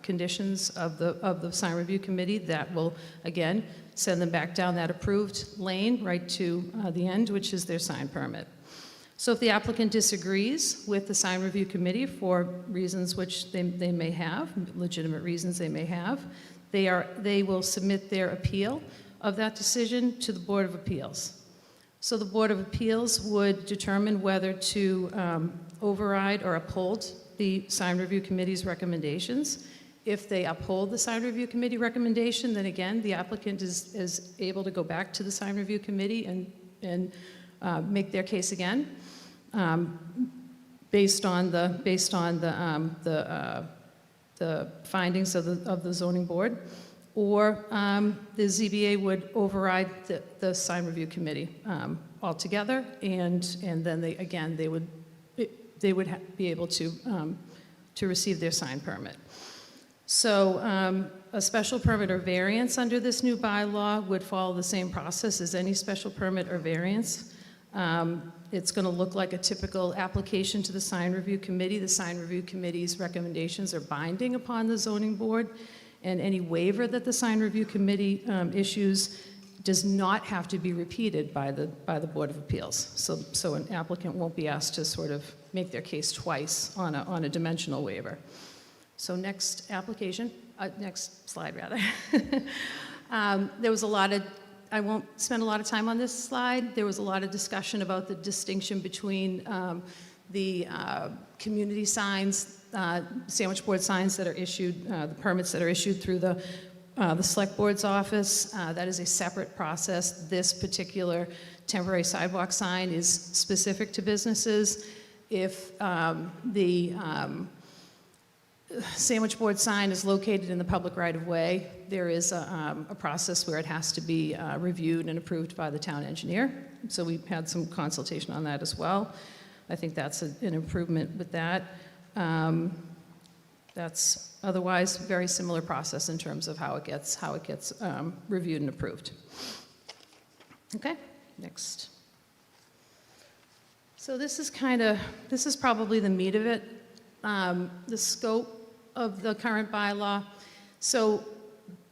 conditions of the sign review committee, that will, again, send them back down that approved lane right to the end, which is their sign permit. So if the applicant disagrees with the sign review committee for reasons which they may have, legitimate reasons they may have, they will submit their appeal of that decision to the Board of Appeals. So the Board of Appeals would determine whether to override or uphold the sign review committee's recommendations. If they uphold the sign review committee recommendation, then again, the applicant is able to go back to the sign review committee and make their case again, based on the findings of the zoning board, or the ZBA would override the sign review committee altogether, and then they would be able to receive their sign permit. So a special permit or variance under this new bylaw would follow the same process as any special permit or variance. It's going to look like a typical application to the sign review committee. The sign review committee's recommendations are binding upon the zoning board, and any waiver that the sign review committee issues does not have to be repeated by the Board of Appeals. So an applicant won't be asked to sort of make their case twice on a dimensional waiver. So next application, next slide rather. There was a lot of, I won't spend a lot of time on this slide. There was a lot of discussion about the distinction between the community signs, sandwich board signs that are issued, the permits that are issued through the select board's office. That is a separate process. This particular temporary sidewalk sign is specific to businesses. If sandwich board sign is located in the public right-of-way, there is a process where it has to be reviewed and approved by the town engineer. So we had some consultation on that as well. I think that's an improvement with that. That's otherwise very similar process in terms of how it gets reviewed and approved. Okay, next. So this is probably the meat of it, the scope of the current bylaw. So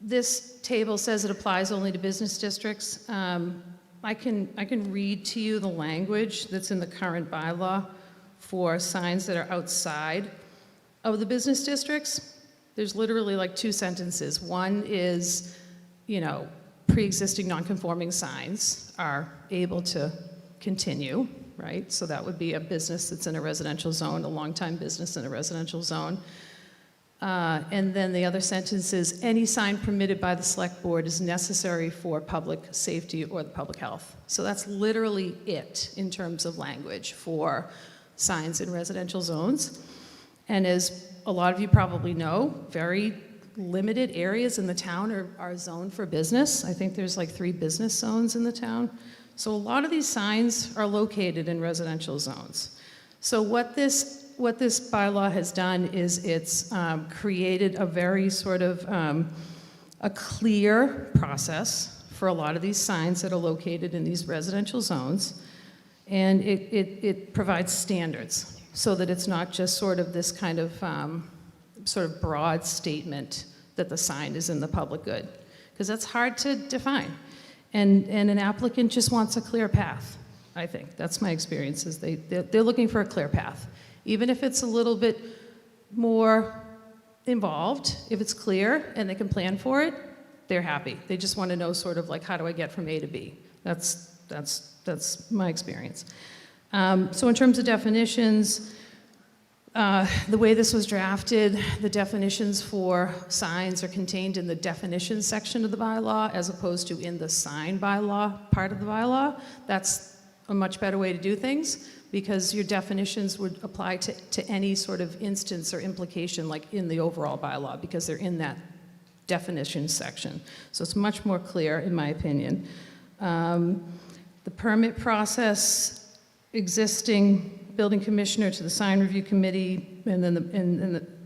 this table says it applies only to business districts. I can read to you the language that's in the current bylaw for signs that are outside of the business districts. There's literally like 2 sentences. One is, pre-existing non-conforming signs are able to continue, right? So that would be a business that's in a residential zone, a long-time business in a residential zone. And then the other sentence is, any sign permitted by the select board is necessary for public safety or the public health. So that's literally it in terms of language for signs in residential zones. And as a lot of you probably know, very limited areas in the town are zoned for business. I think there's like 3 business zones in the town. So a lot of these signs are located in residential zones. So what this bylaw has done is it's created a very sort of a clear process for a lot of these signs that are located in these residential zones. And it provides standards so that it's not just sort of this kind of broad statement that the sign is in the public good, because that's hard to define. And an applicant just wants a clear path, I think. That's my experience, is they're looking for a clear path. Even if it's a little bit more involved, if it's clear and they can plan for it, they're happy. They just want to know sort of like, how do I get from A to B? That's my experience. So in terms of definitions, the way this was drafted, the definitions for signs are contained in the definitions section of the bylaw as opposed to in the sign bylaw part of the bylaw. That's a much better way to do things, because your definitions would apply to any sort of instance or implication like in the overall bylaw, because they're in that definition section. So it's much more clear, in my opinion. The permit process, existing building commissioner to the sign review committee, and then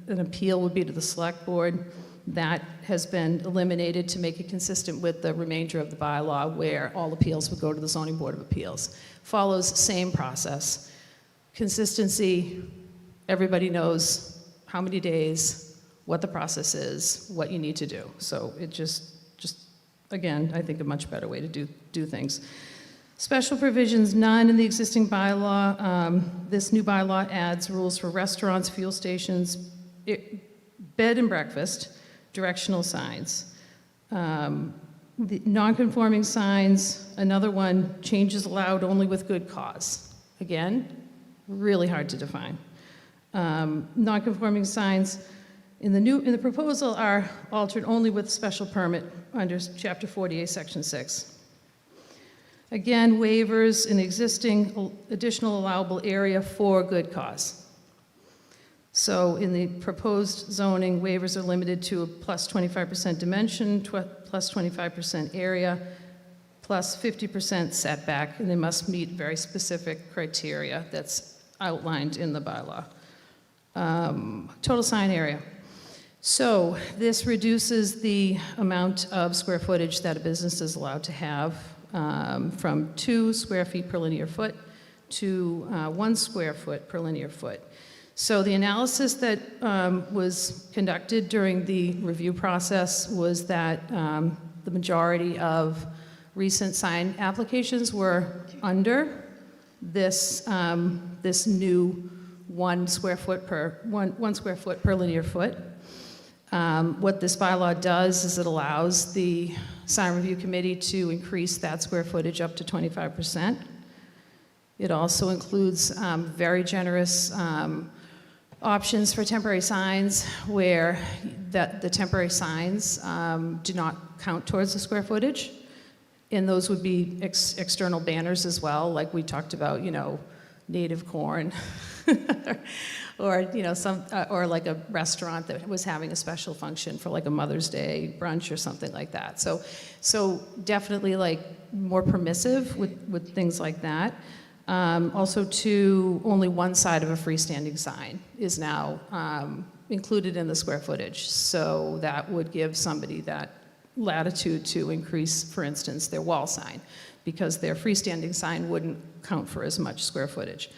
an appeal would be to the select board. That has been eliminated to make it consistent with the remainder of the bylaw, where all appeals would go to the zoning board of appeals. Follows same process. Consistency, everybody knows how many days, what the process is, what you need to do. So it just again, I think a much better way to do things. Special provisions, none in the existing bylaw. This new bylaw adds rules for restaurants, fuel stations, bed and breakfast, directional signs. The non-conforming signs, another one, changes allowed only with good cause. Again, really hard to define. Non-conforming signs in the proposal are altered only with special permit under Chapter 48, Section 6. Again, waivers in existing additional allowable area for good cause. So in the proposed zoning, waivers are limited to a plus 25% dimension, plus 25% area, plus 50% setback, and they must meet very specific criteria that's outlined in the bylaw. Total sign area. So this reduces the amount of square footage that a business is allowed to have from 2 square feet per linear foot to 1 square foot per linear foot. So the analysis that was conducted during the review process was that the majority of recent sign applications were under this new 1 square foot per linear foot. What this bylaw does is it allows the sign review committee to increase that square footage up to 25%. It also includes very generous options for temporary signs, where the temporary signs do not count towards the square footage. And those would be external banners as well, like we talked about, native corn, or or like a restaurant that was having a special function for like a Mother's Day brunch or something like that. So definitely like more permissive with things like that. Also, only one side of a freestanding sign is now included in the square footage. So that would give somebody that latitude to increase, for instance, their wall sign, because their freestanding sign wouldn't count for as much square footage.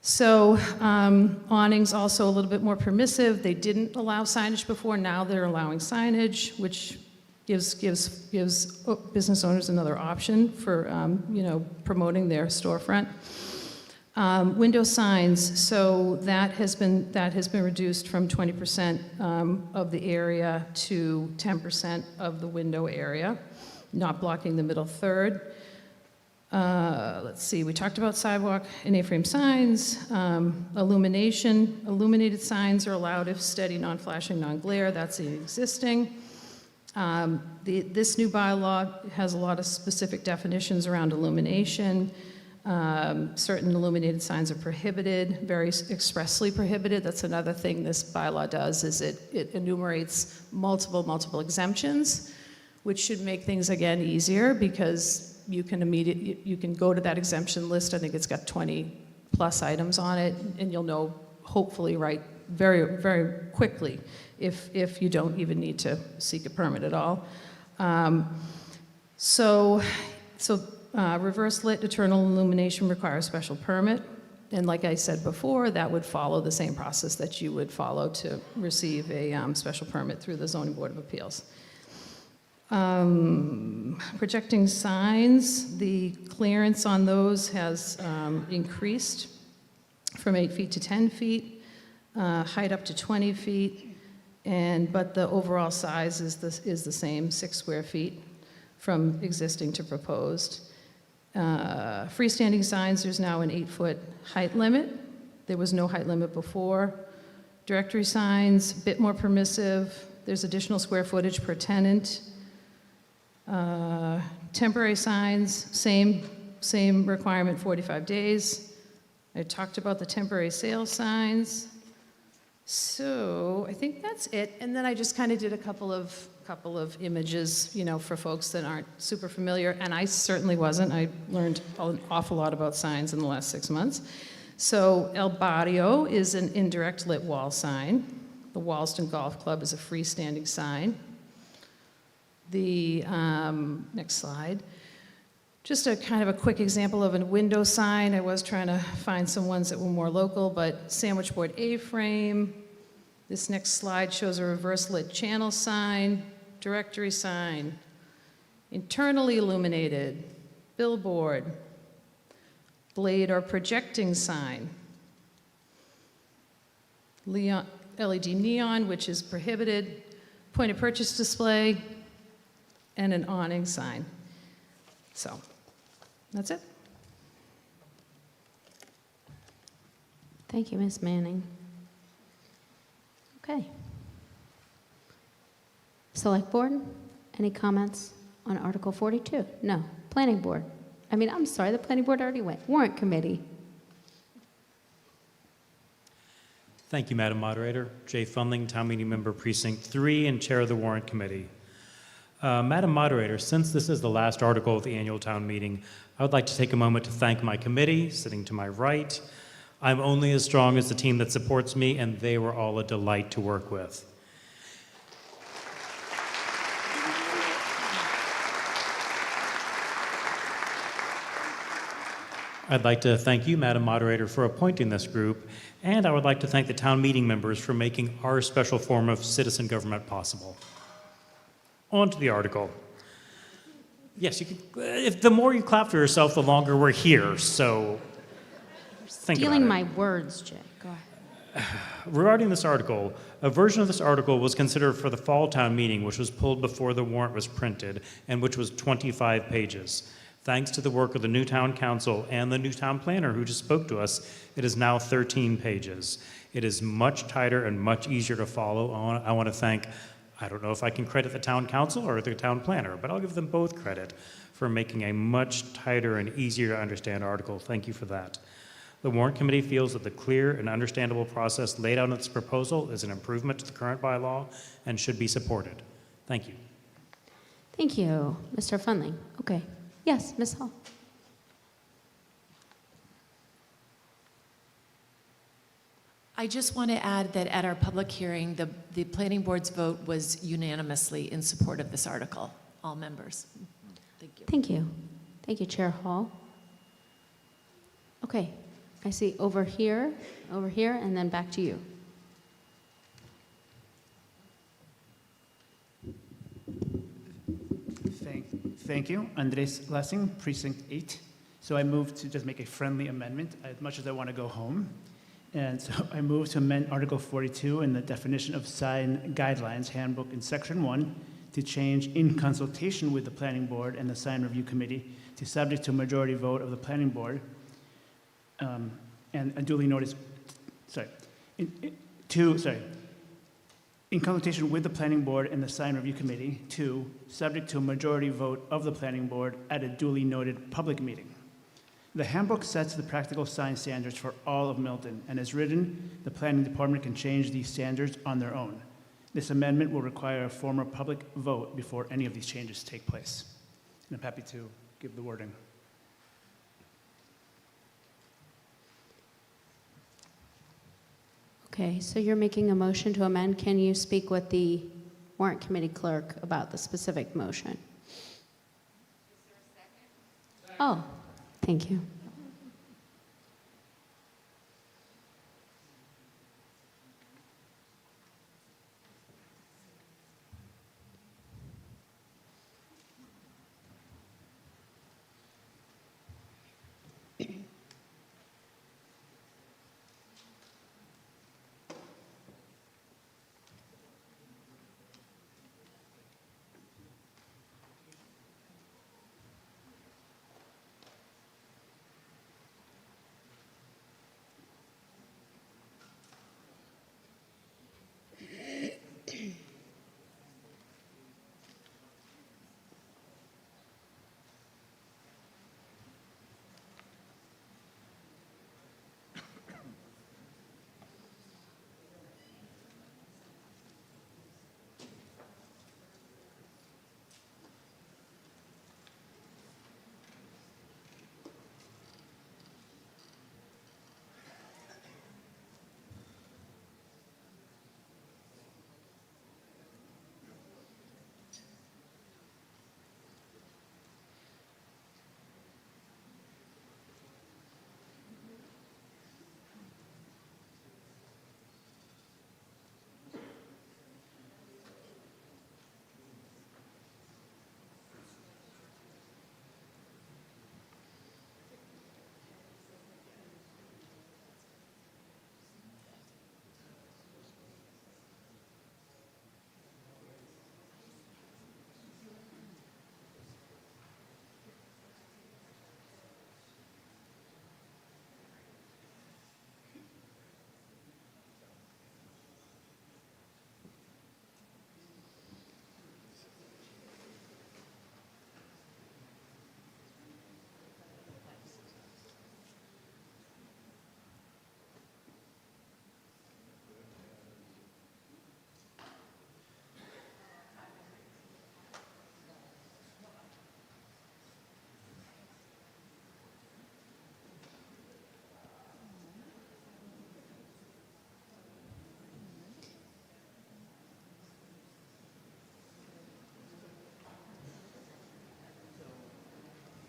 So awnings also a little bit more permissive. They didn't allow signage before. Now they're allowing signage, which gives business owners another option for promoting their storefront. Window signs, so that has been reduced from 20% of the area to 10% of the window area, not blocking the middle third. Let's see, we talked about sidewalk and A-frame signs. Illumination, illuminated signs are allowed if steady, non-flashing, non-glare. That's existing. This new bylaw has a lot of specific definitions around illumination. Certain illuminated signs are prohibited, very expressly prohibited. That's another thing this bylaw does, is it enumerates multiple exemptions, which should make things, again, easier, because you can go to that exemption list. I think it's got 20 plus items on it, and you'll know, hopefully, right, very, very quickly if you don't even need to seek a permit at all. Reverse lit eternal illumination requires special permit. And like I said before, that would follow the same process that you would follow to receive a special permit through the Zoning Board of Appeals. Projecting signs, the clearance on those has increased from 8 feet to 10 feet, height up to 20 feet, but the overall size is the same, 6 square feet from existing to proposed. Freestanding signs, there's now an 8-foot height limit. There was no height limit before. Directory signs, a bit more permissive. There's additional square footage per tenant. Temporary signs, same requirement, 45 days. I talked about the temporary sales signs. So I think that's it. And then I just kind of did a couple of images, for folks that aren't super familiar, and I certainly wasn't. I learned an awful lot about signs in the last 6 months. So El Barrio is an indirect lit wall sign. The Wallaston Golf Club is a freestanding sign. The next slide. Just a kind of a quick example of a window sign. I was trying to find some ones that were more local, but sandwich board A-frame. This next slide shows a reverse lit channel sign, directory sign, internally illuminated, billboard, blade or projecting sign, LED neon, which is prohibited, point of purchase display, and an awning sign. So that's it. Thank you, Ms. Manning. Okay. Select Board, any comments on Article 42? No. Planning Board. I'm sorry, the Planning Board already went. Warrant Committee. Thank you, Madam Moderator. Jay Funling, Town Meeting Member Precinct 3 and Chair of the Warrant Committee. Madam Moderator, since this is the last article of the annual town meeting, I would like to take a moment to thank my committee, sitting to my right. I'm only as strong as the team that supports me, and they were all a delight to work with. I'd like to thank you, Madam Moderator, for appointing this group, and I would like to thank the town meeting members for making our special form of citizen government possible. On to the article. Yes, you can, if the more you clap for yourself, the longer we're here, so think Stealing about it. my words, Jay. Go ahead. Regarding this article, a version of this article was considered for the fall town meeting, which was pulled before the warrant was printed, and which was 25 pages. Thanks to the work of the new town council and the new town planner who just spoke to us, it is now 13 pages. It is much tighter and much easier to follow. I want to thank, I don't know if I can credit the town council or the town planner, but I'll give them both credit for making a much tighter and easier to understand article. Thank you for that. The warrant committee feels that the clear and understandable process laid out in this proposal is an improvement to the current bylaw and should be supported. Thank you. Thank you, Mr. Funling. Okay. Yes, Ms. Hall. I just want to add that at our public hearing, the planning board's vote was unanimously in support of this article, all members. Thank you. Thank you. Thank you, Chair Hall. Okay, I see over here, and then back to you. Thank you. Andres Lessing, Precinct 8. So I move to just make a friendly amendment, as much as I want to go home. And so I move to amend Article 42 in the definition of sign guidelines handbook in Section 1 to change in consultation with the Planning Board and the Sign Review Committee to subject to majority vote of the Planning Board and a duly noticed, in consultation with the Planning Board and the Sign Review Committee, 2, subject to a majority vote of the Planning Board at a duly noted public meeting. The handbook sets the practical sign standards for all of Milton, and as written, the Planning Department can change these standards on their own. This amendment will require a formal public vote before any of these changes take place. And I'm happy to give the wording. Okay, so you're making a motion to amend. Can you speak with the warrant committee clerk about the specific motion? Oh, thank you.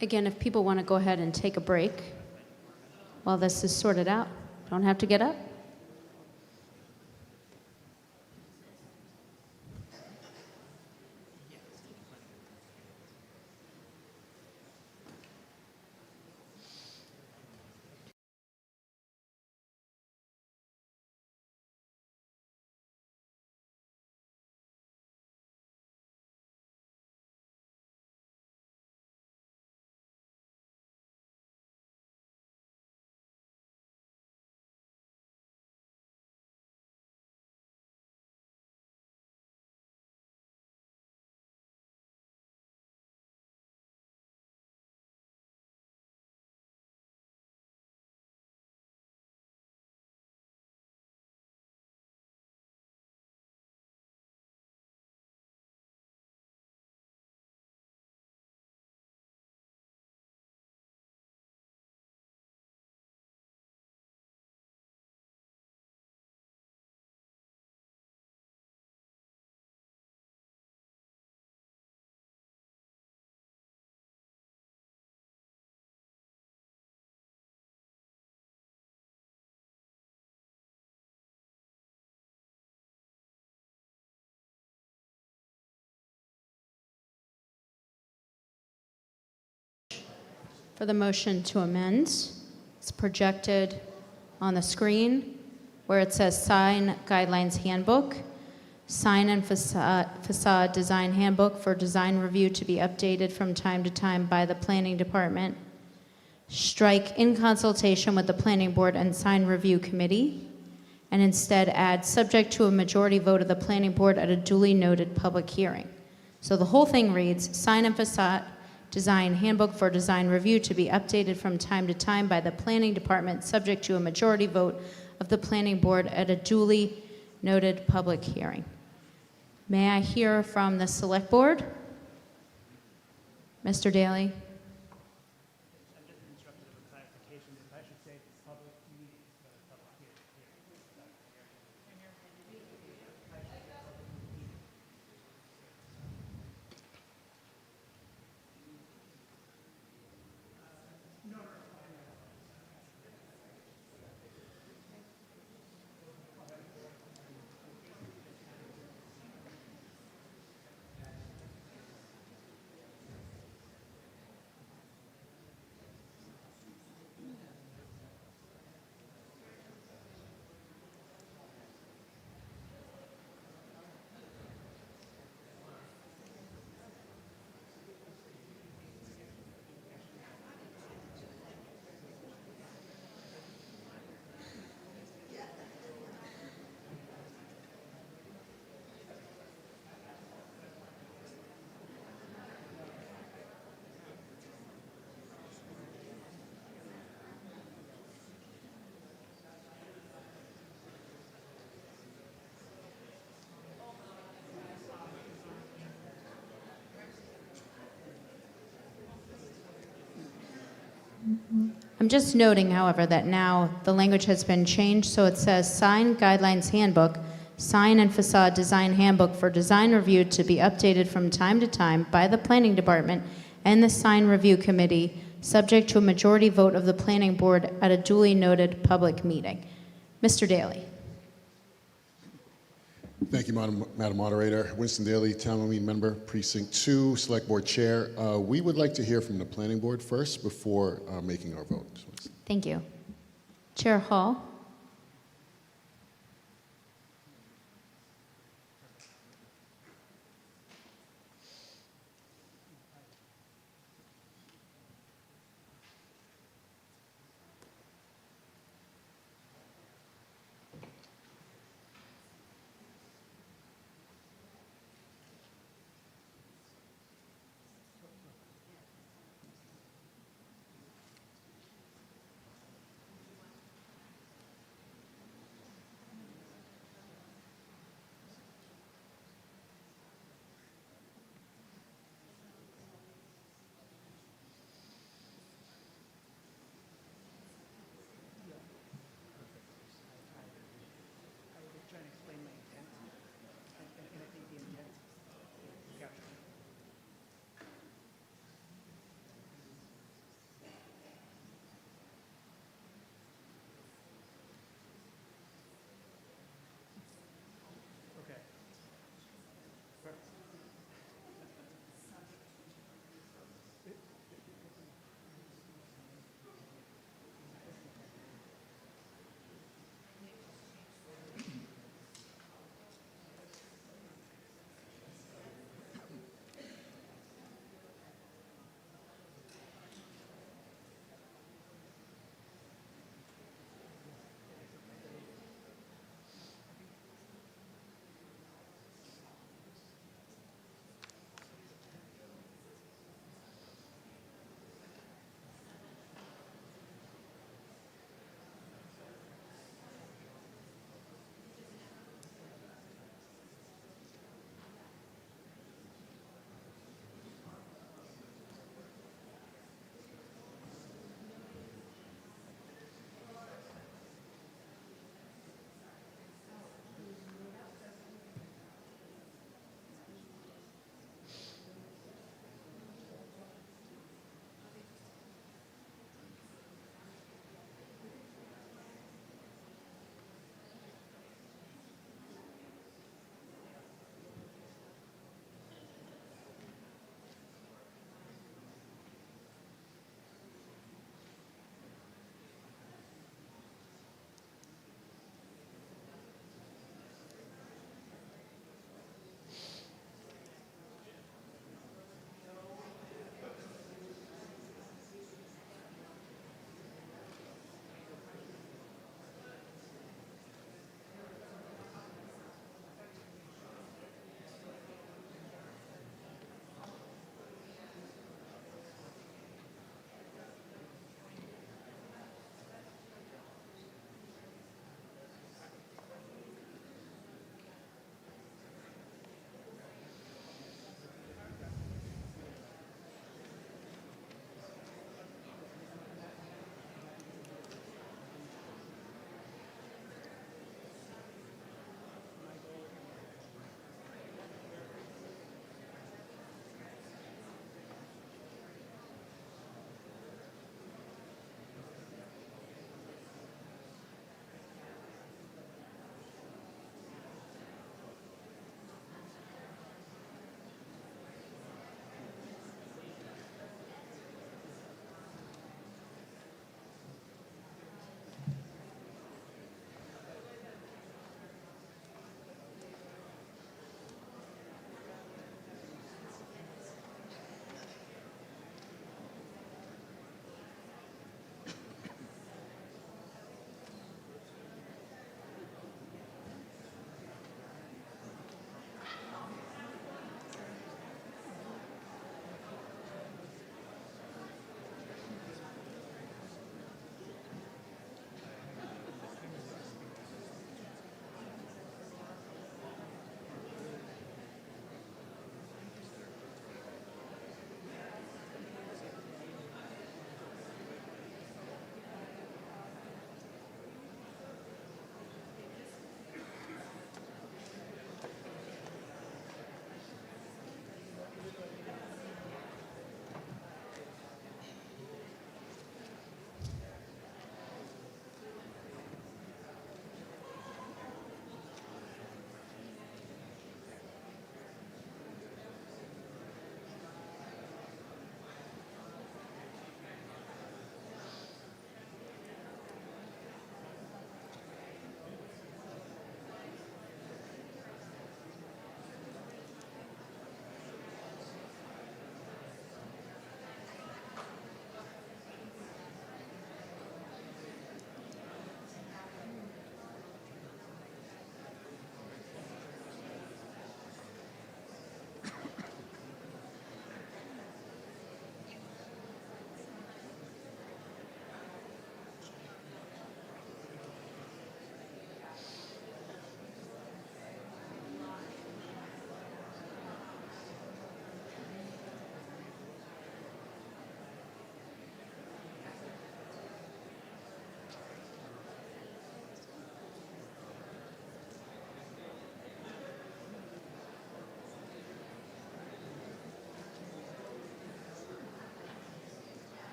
Again, if people want to go ahead and take a break while this is sorted out, don't have to get up. for the motion to amend. It's projected on the screen where it says Sign Guidelines Handbook, Sign and Facade Design Handbook for design review to be updated from time to time by the Planning Department. Strike in consultation with the Planning Board and Sign Review Committee, and instead add subject to a majority vote of the Planning Board at a duly noted public hearing. So the whole thing reads, Sign and Facade Design Handbook for design review to be updated from time to time by the Planning Department, subject to a majority vote of the Planning Board at a duly noted public hearing. May I hear from the Select Board? Mr. Daly? I'm just noting, however, that now the language has been changed, so it says Sign Guidelines Handbook, Sign and Facade Design Handbook for design review to be updated from time to time by the Planning Department and the Sign Review Committee, subject to a majority vote of the Planning Board at a duly noted public meeting. Mr. Daly. Thank you, Madam Moderator. Winston Daly, Town Meeting Member, Precinct 2, Select Board Chair. We would like to hear from the Planning Board first before making our vote. Thank you. Chair Hall.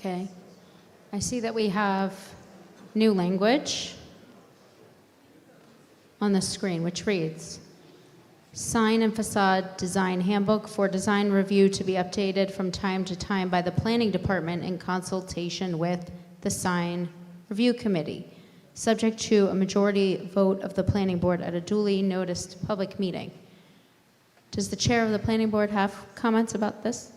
Okay. I see that we have new language on the screen, which reads, Sign and Facade Design Handbook for design review to be updated from time to time by the Planning Department in consultation with the Sign Review Committee, subject to a majority vote of the Planning Board at a duly noticed public meeting. Does the chair of the Planning Board have comments about this?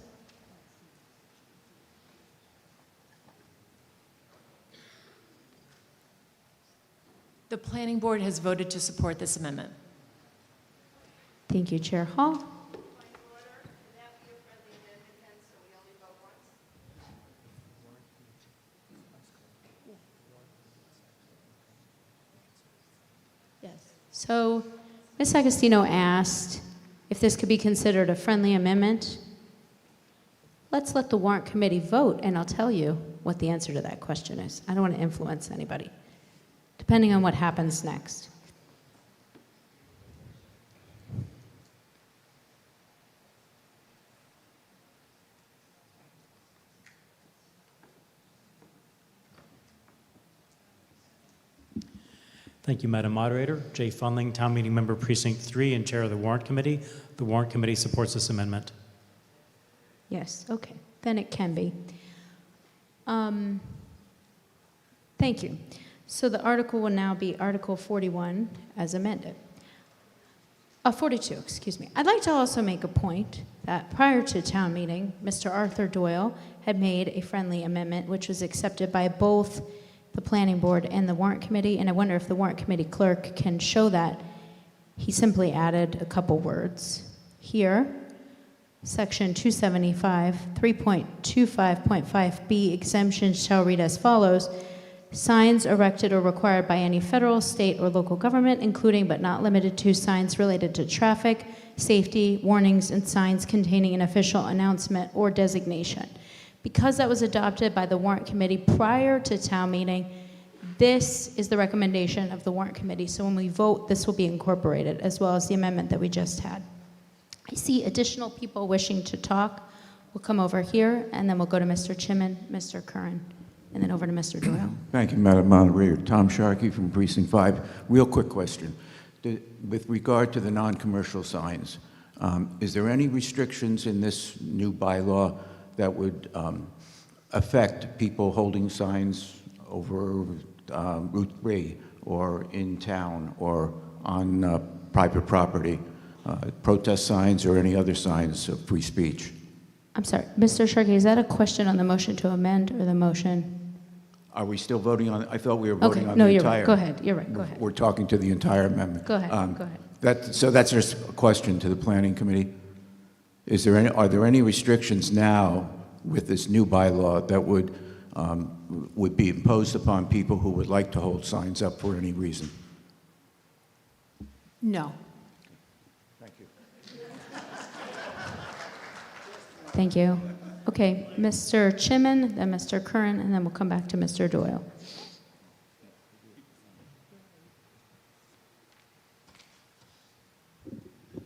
The Planning Board has voted to support this amendment. Thank you, Chair Hall. Yes. So Ms. Agostino asked if this could be considered a friendly amendment. Let's let the warrant committee vote, and I'll tell you what the answer to that question is. I don't want to influence anybody, depending on what happens next. Thank you, Madam Moderator. Jay Funling, Town Meeting Member Precinct 3 and Chair of the Warrant Committee. The Warrant Committee supports this amendment. Yes, okay, then it can be. Thank you. So the article will now be Article 41 as amended. 42, excuse me. I'd like to also make a point that prior to town meeting, Mr. Arthur Doyle had made a friendly amendment which was accepted by both the Planning Board and the Warrant Committee, and I wonder if the Warrant Committee clerk can show that. He simply added a couple words. Here, Section 275, 3.25.5b exemption shall read as follows. Signs erected or required by any federal, state, or local government, including but not limited to signs related to traffic, safety, warnings, and signs containing an official announcement or designation. Because that was adopted by the Warrant Committee prior to town meeting, this is the recommendation of the Warrant Committee. So when we vote, this will be incorporated, as well as the amendment that we just had. I see additional people wishing to talk. We'll come over here, and then we'll go to Mr. Chimman, Mr. Curran, and then over to Mr. Doyle. Thank you, Madam Moderator. Tom Sharkey from Precinct 5. Real quick question. With regard to the non-commercial signs, is there any restrictions in this new bylaw that would affect people holding signs over Route 3 or in town or on private property, protest signs or any other signs of free speech? I'm sorry, Mr. Sharkey, is that a question on the motion to amend or the motion? Are we still voting on it? I thought we were voting Okay, on no, the you're entire. right. Go ahead. You're right. Go ahead. We're talking to the entire amendment. Go ahead. Go ahead. So that's just a question to the Planning Committee. Are there any restrictions now with this new bylaw that would be imposed upon people who would like to hold signs up for any reason? No. Thank you. Thank you. Okay, Mr. Chimman, then Mr. Curran, and then we'll come back to Mr. Doyle.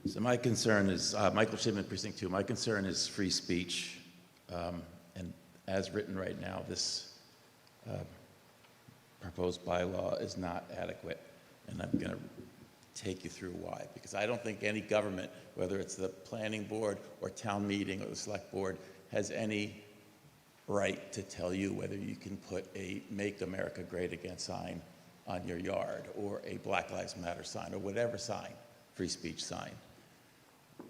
So my concern is, Michael Shipman, Precinct 2, my concern is free speech. And as written right now, this proposed bylaw is not adequate. And I'm going to take you through why. Because I don't think any government, whether it's the planning board or town meeting or the select board, has any right to tell you whether you can put a Make America Great Again sign on your yard or a Black Lives Matter sign or whatever sign, free speech sign.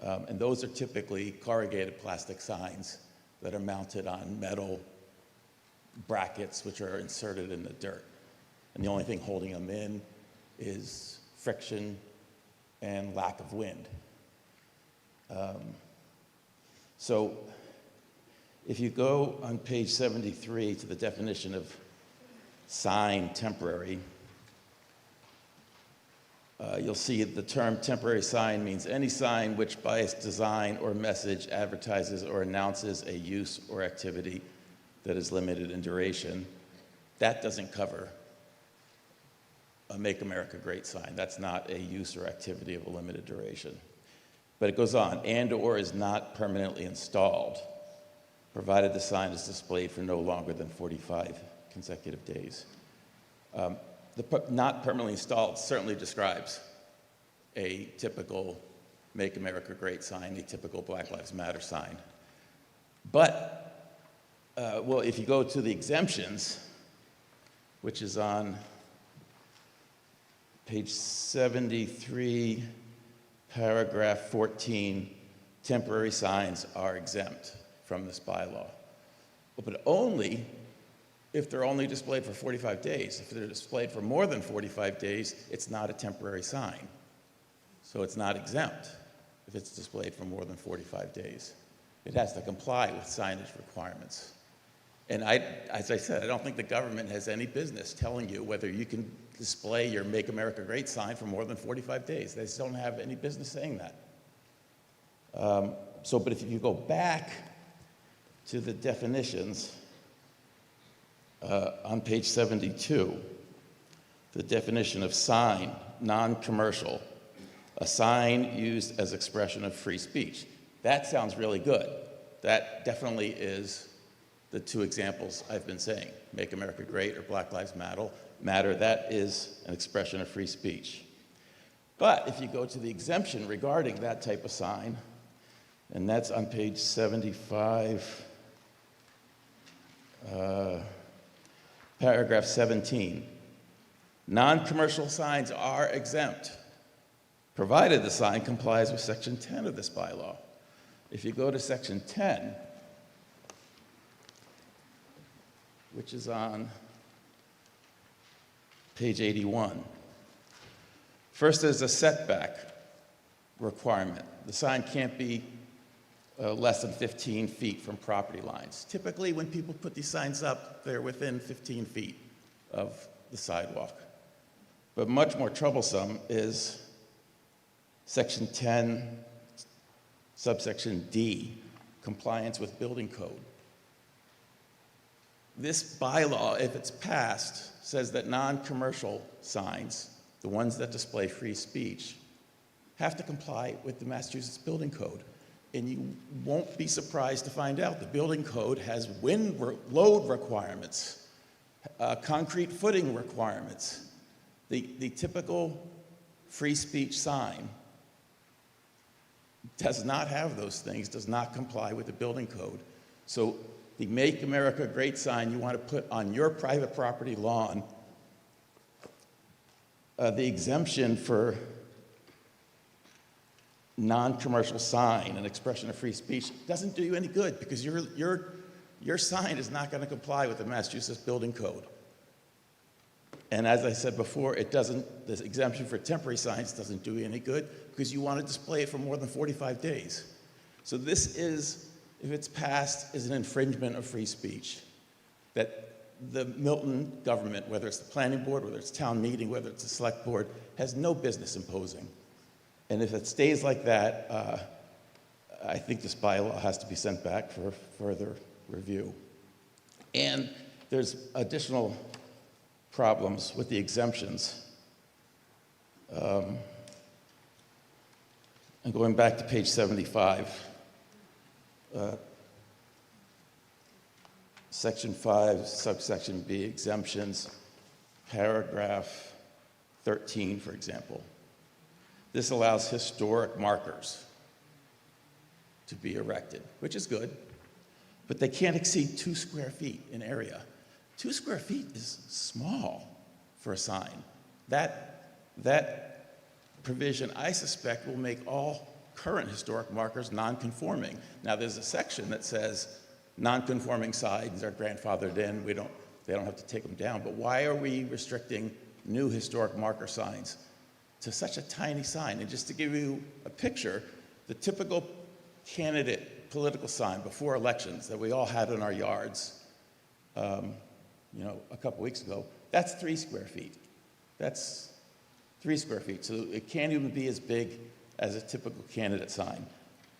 And those are typically corrugated plastic signs that are mounted on metal brackets which are inserted in the dirt. And the only thing holding them in is friction and lack of wind. So if you go on page 73 to the definition of sign temporary, you'll see the term temporary sign means any sign which by its design or message advertises or announces a use or activity that is limited in duration. That doesn't cover a Make America Great sign. That's not a use or activity of a limited duration. But it goes on, and or is not permanently installed. provided the sign is displayed for no longer than 45 consecutive days. Not permanently installed certainly describes a typical Make America Great sign, a typical Black Lives Matter sign. But, well, if you go to the exemptions, which is on page 73, paragraph 14, temporary signs are exempt from this bylaw. But only if they're only displayed for 45 days. If they're displayed for more than 45 days, it's not a temporary sign. So it's not exempt if it's displayed for more than 45 days. It has to comply with signage requirements. And as I said, I don't think the government has any business telling you whether you can display your Make America Great sign for more than 45 days. They just don't have any business saying that. But if you go back to the definitions on page 72, the definition of sign, non-commercial, a sign used as expression of free speech. That sounds really good. That definitely is the two examples I've been saying, Make America Great or Black Lives Matter. That is an expression of free speech. But if you go to the exemption regarding that type of sign, and that's on page 75, paragraph 17, non-commercial signs are exempt, provided the sign complies with section 10 of this bylaw. If you go to section 10, which is on page 81, first there's a setback requirement. The sign can't be less than 15 feet from property lines. Typically, when people put these signs up, they're within 15 feet of the sidewalk. But much more troublesome is section 10, subsection D, compliance with building code. This bylaw, if it's passed, says that non-commercial signs, the ones that display free speech, have to comply with the Massachusetts Building Code. And you won't be surprised to find out the building code has wind load requirements, concrete footing requirements. The typical free speech sign does not have those things, does not comply with the building code. So the Make America Great sign you want to put on your private property lawn, the exemption for non-commercial sign, an expression of free speech, doesn't do you any good because your sign is not going to comply with the Massachusetts Building Code. And as I said before, the exemption for temporary signs doesn't do you any good because you want to display it for more than 45 days. So this is, if it's passed, is an infringement of free speech that the Milton government, whether it's the planning board, whether it's town meeting, whether it's the select board, has no business imposing. And if it stays like that, I think this bylaw has to be sent back for further review. And there's additional problems with the exemptions. And going back to page 75, section 5, subsection B, exemptions, paragraph 13, for example. This allows historic markers to be erected, which is good, but they can't exceed 2 square feet in area. 2 square feet is small for a sign. That provision, I suspect, will make all current historic markers non-conforming. Now, there's a section that says non-conforming signs are grandfathered in. They don't have to take them down. But why are we restricting new historic marker signs to such a tiny sign? And just to give you a picture, the typical candidate political sign before elections that we all had in our yards, a couple weeks ago, that's 3 square feet. That's 3 square feet. So it can't even be as big as a typical candidate sign.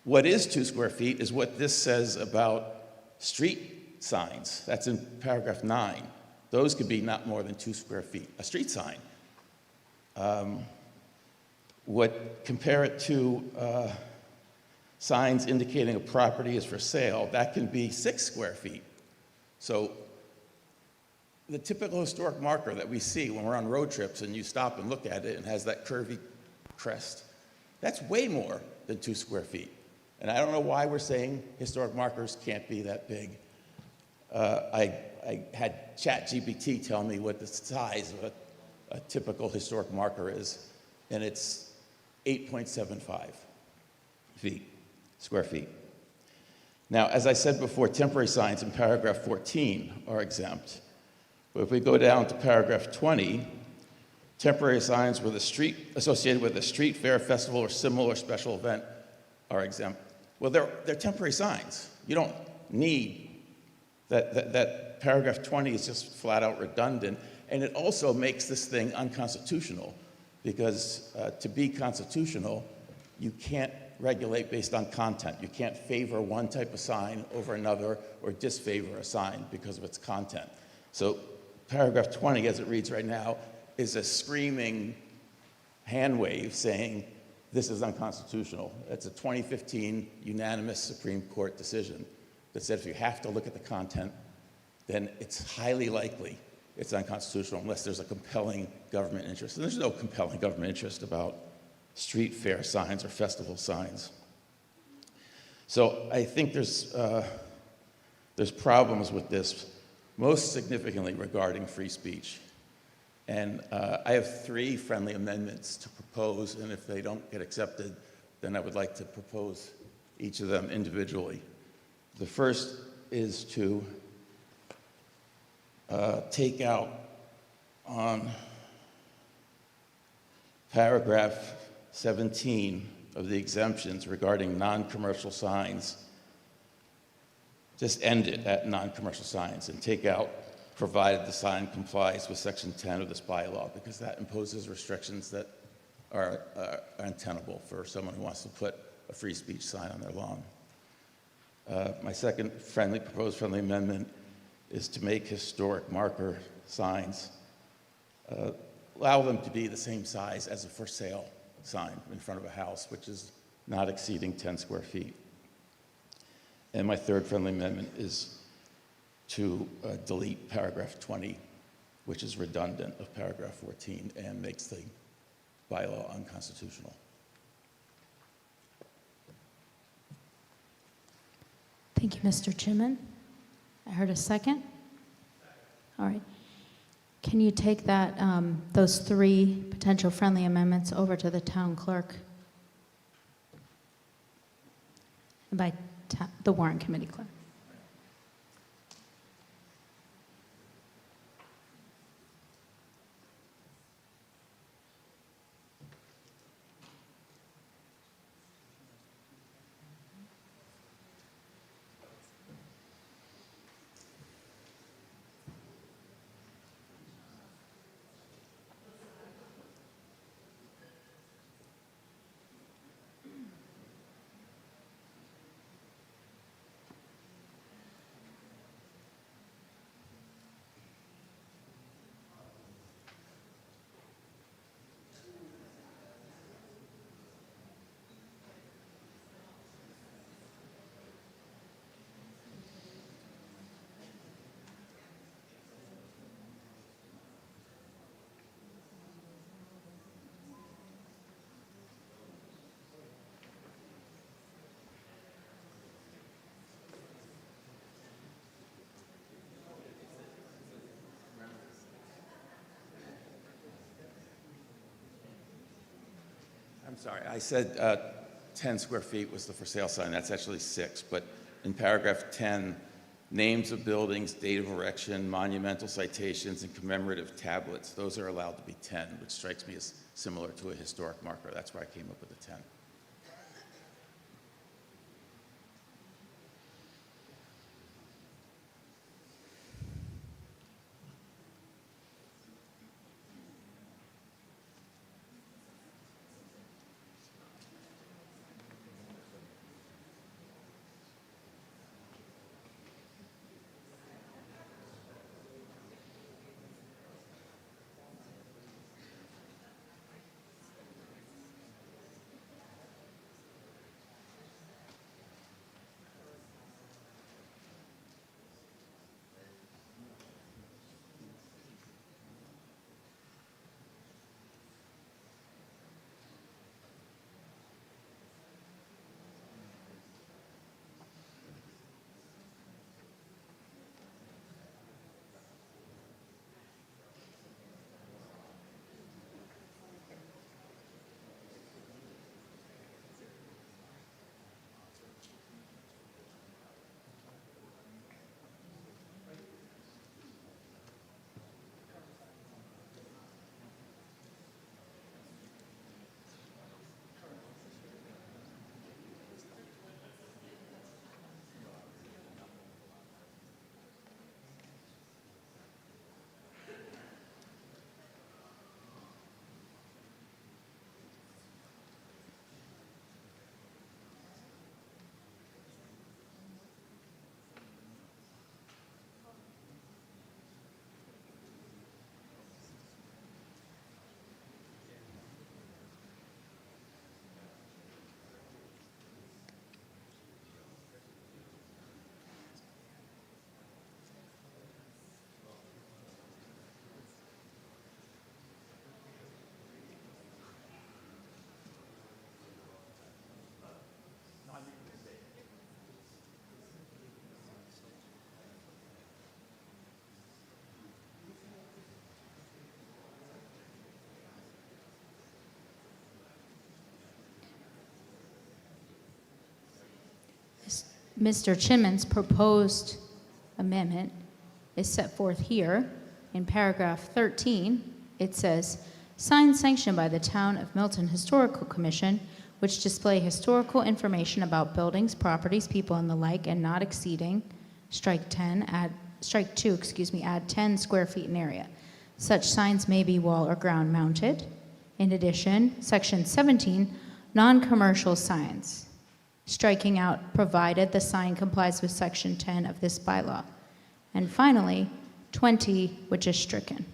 What is 2 square feet is what this says about street signs. That's in paragraph 9. Those could be not more than 2 square feet, a street sign. Compare it to signs indicating a property is for sale, that can be 6 square feet. So the typical historic marker that we see when we're on road trips and you stop and look at it and has that curvy crest, that's way more than 2 square feet. And I don't know why we're saying historic markers can't be that big. I had ChatGPT tell me what the size of a typical historic marker is, and it's 8.75 square feet. Now, as I said before, temporary signs in paragraph 14 are exempt. But if we go down to paragraph 20, temporary signs with associated with a street fair, festival, or similar special event are exempt. Well, they're temporary signs. You don't need that paragraph 20 is just flat out redundant, and it also makes this thing unconstitutional, because to be constitutional, you can't regulate based on content. You can't favor one type of sign over another or disfavor a sign because of its content. So paragraph 20, as it reads right now, is a screaming hand wave saying this is unconstitutional. It's a 2015 unanimous Supreme Court decision that said if you have to look at the content, then it's highly likely it's unconstitutional unless there's a compelling government interest. And there's no compelling government interest about street fair signs or festival signs. So I think there's problems with this, most significantly regarding free speech. And I have 3 friendly amendments to propose, and if they don't get accepted, then I would like to propose each of them individually. The first is to take out on paragraph 17 of the exemptions regarding non-commercial signs, just end it at non-commercial signs and take out provided the sign complies with section 10 of this bylaw, because that imposes restrictions that are untenable for someone who wants to put a free speech sign on their lawn. My second proposed friendly amendment is to make historic marker signs, allow them to be the same size as a for sale sign in front of a house, which is not exceeding 10 square feet. And my third friendly amendment is to delete paragraph 20, which is redundant of paragraph 14 and makes the bylaw unconstitutional. Thank you, Mr. Chimman. I heard a second. All right. Can you take that, those 3 potential friendly amendments over to the town clerk? And by the warrant committee clerk. I'm sorry, I said 10 square feet was the for sale sign. That's actually 6, but in paragraph 10, names of buildings, date of erection, monumental citations, and commemorative tablets, those are allowed to be 10, which strikes me as similar to a historic marker. That's where I came up with the 10. Mr. Chinman's proposed amendment is set forth here in paragraph 13. It says, signs sanctioned by the Town of Milton Historical Commission, which display historical information about buildings, properties, people, and the like, and not exceeding, strike 2, add 10 square feet in area. Such signs may be wall or ground mounted. In addition, section 17, non-commercial signs, striking out provided the sign complies with section 10 of this bylaw. And finally, 20, which is stricken.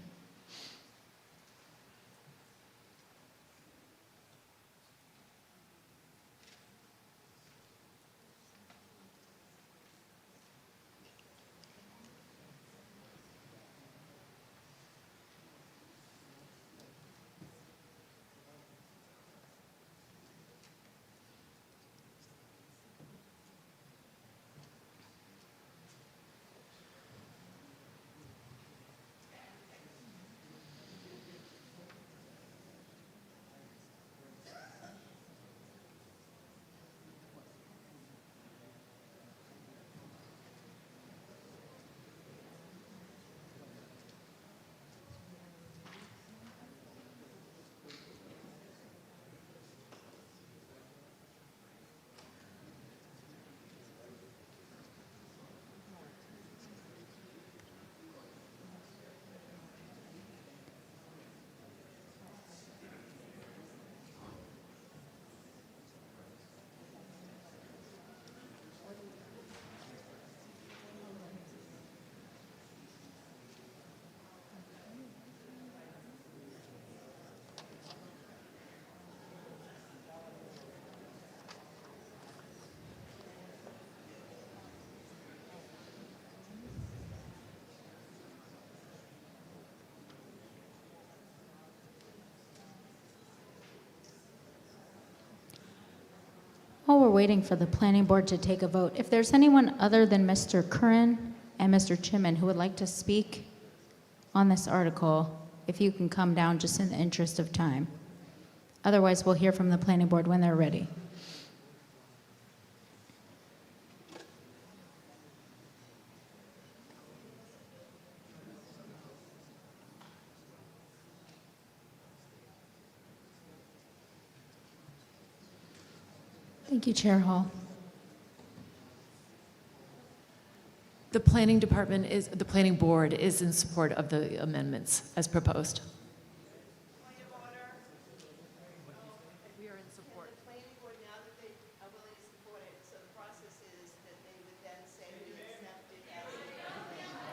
While we're waiting for the planning board to take a vote, if there's anyone other than Mr. Curran and Mr. Chinman who would like to speak on this article, if you can come down just in the interest of time. Otherwise, we'll hear from the planning board when they're ready. Thank you, Chair Hall. The planning board is in support of the amendments as proposed. We are in support. The planning board, now that they are willing to support it, so the process is that they would then say we accept it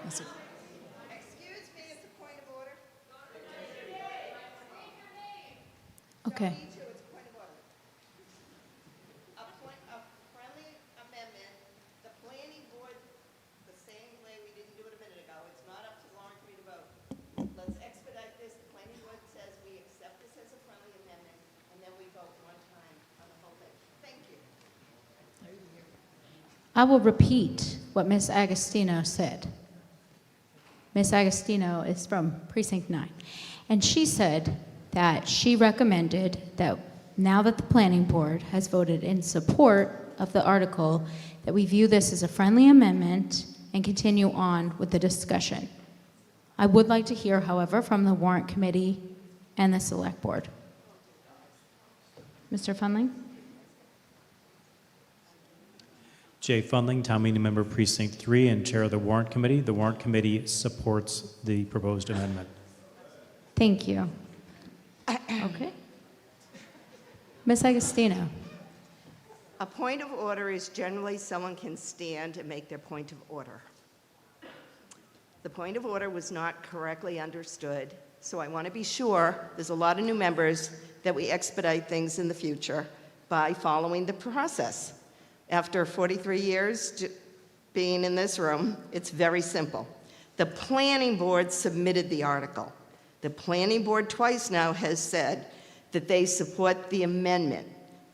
as. Excuse me, it's a point of order. Okay. A friendly amendment, the planning board, the same way we didn't do it a minute ago, it's not up to the warrant committee to vote. Let's expedite this, the planning board says we accept this as a friendly amendment, and then we vote one time on the whole thing. Thank you. I will repeat what Ms. Agostino said. Ms. Agostino is from Precinct 9, and she said that she recommended that now that the planning board has voted in support of the article, that we view this as a friendly amendment and continue on with the discussion. I would like to hear, however, from the warrant committee and the select board. Mr. Fundling? Jay Fundling, Town Meeting Member Precinct 3 and Chair of the Warrant Committee. The Warrant Committee supports the proposed amendment. Thank you. Okay. Ms. Agostino. A point of order is generally someone can stand and make their point of order. The point of order was not correctly understood, so I want to be sure, there's a lot of new members, that we expedite things in the future by following the process. After 43 years being in this room, it's very simple. The planning board submitted the article. The planning board twice now has said that they support the amendment.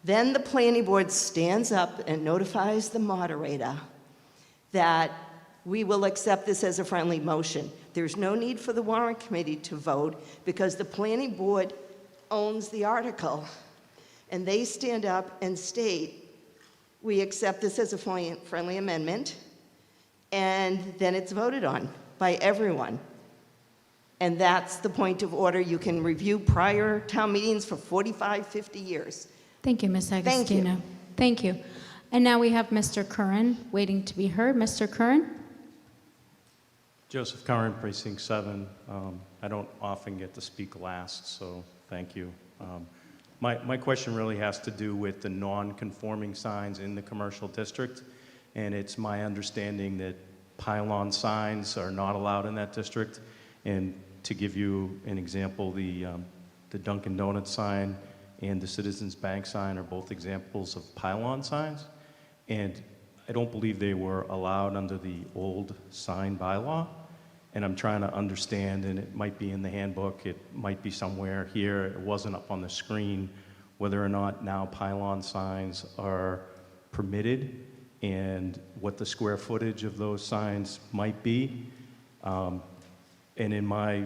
Then the planning board stands up and notifies the moderator that we will accept this as a friendly motion. There's no need for the warrant committee to vote because the planning board owns the article. And they stand up and state we accept this as a friendly amendment, and then it's voted on by everyone. And that's the point of order. You can review prior town meetings for 45, 50 years. Thank you, Ms. Thank you. Agostino. Thank you. And now we have Mr. Curran waiting to be heard. Mr. Curran? Joseph Curran, Precinct 7. I don't often get to speak last, so thank you. My question really has to do with the non-conforming signs in the commercial district, and it's my understanding that pylon signs are not allowed in that district. And to give you an example, the Dunkin' Donuts sign and the Citizens Bank sign are both examples of pylon signs, and I don't believe they were allowed under the old sign bylaw. And I'm trying to understand, and it might be in the handbook, it might be somewhere here, it wasn't up on the screen, whether or not now pylon signs are permitted and what the square footage of those signs might be. And in my,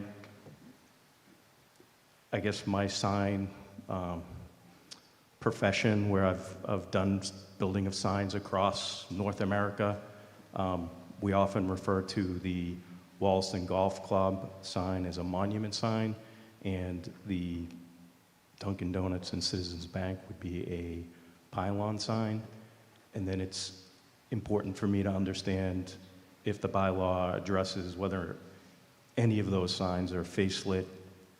I guess my sign profession, where I've done building of signs across North America, we often refer to the Wallaston Golf Club sign as a monument sign, and the Dunkin' Donuts and Citizens Bank would be a pylon sign. And then it's important for me to understand if the bylaw addresses whether any of those signs are face lit,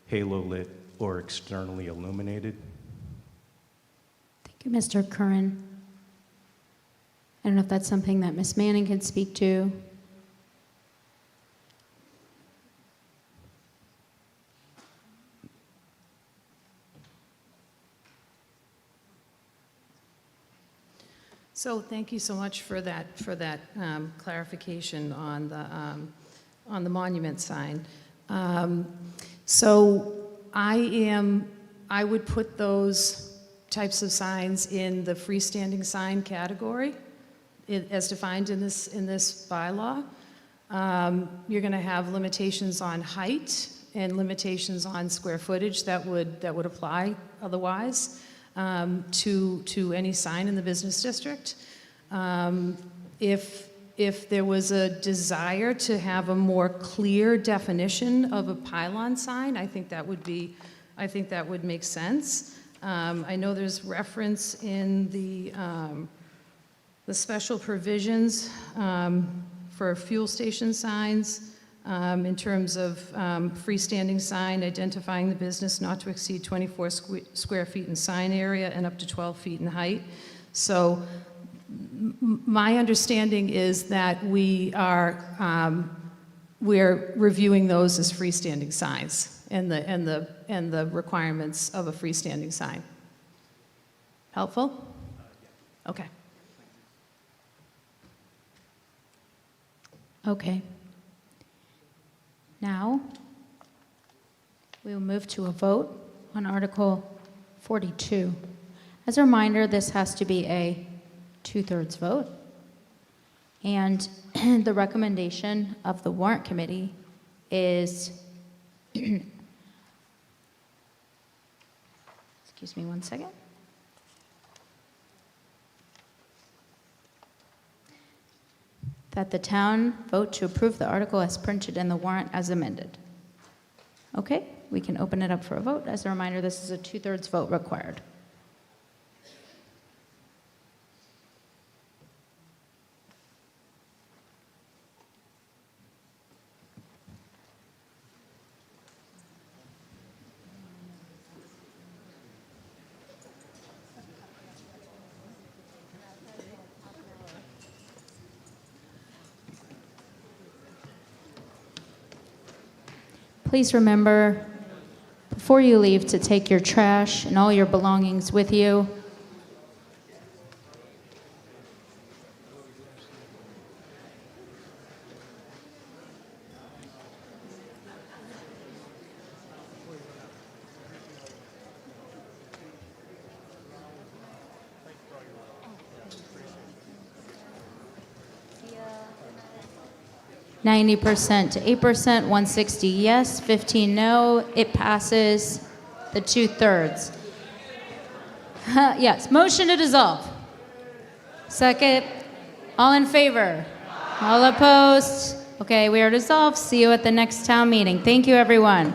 halo lit, or externally illuminated. Thank you, Mr. Curran. I don't know if that's something that Ms. Manning can speak to. So thank you so much for that clarification on the monument sign. So I would put those types of signs in the freestanding sign category as defined in this bylaw. You're going to have limitations on height and limitations on square footage that would apply otherwise. To any sign in the business district. If there was a desire to have a more clear definition of a pylon sign, I think that would make sense. I know there's reference in the special provisions for fuel station signs. In terms of freestanding sign, identifying the business not to exceed 24 square feet in sign area and up to 12 feet in height. So my understanding is that we're reviewing those as freestanding signs and the requirements of a freestanding sign. Helpful? Okay. Okay. Now, we will move to a vote on Article 42. As a reminder, this has to be a 2/3 vote. And the recommendation of the Warrant Committee is, excuse me one second. That the town vote to approve the article as printed in the warrant as amended. Okay, we can open it up for a vote. As a reminder, this is a 2/3 vote required. Please remember, before you leave, to take your trash and all your belongings with you. Yeah. 90% to 8%, 160 yes, 15 no. It passes the 2/3. Yes, motion to dissolve. Second. All in favor? All opposed? Okay, we are dissolved. See you at the next town meeting. Thank you, everyone.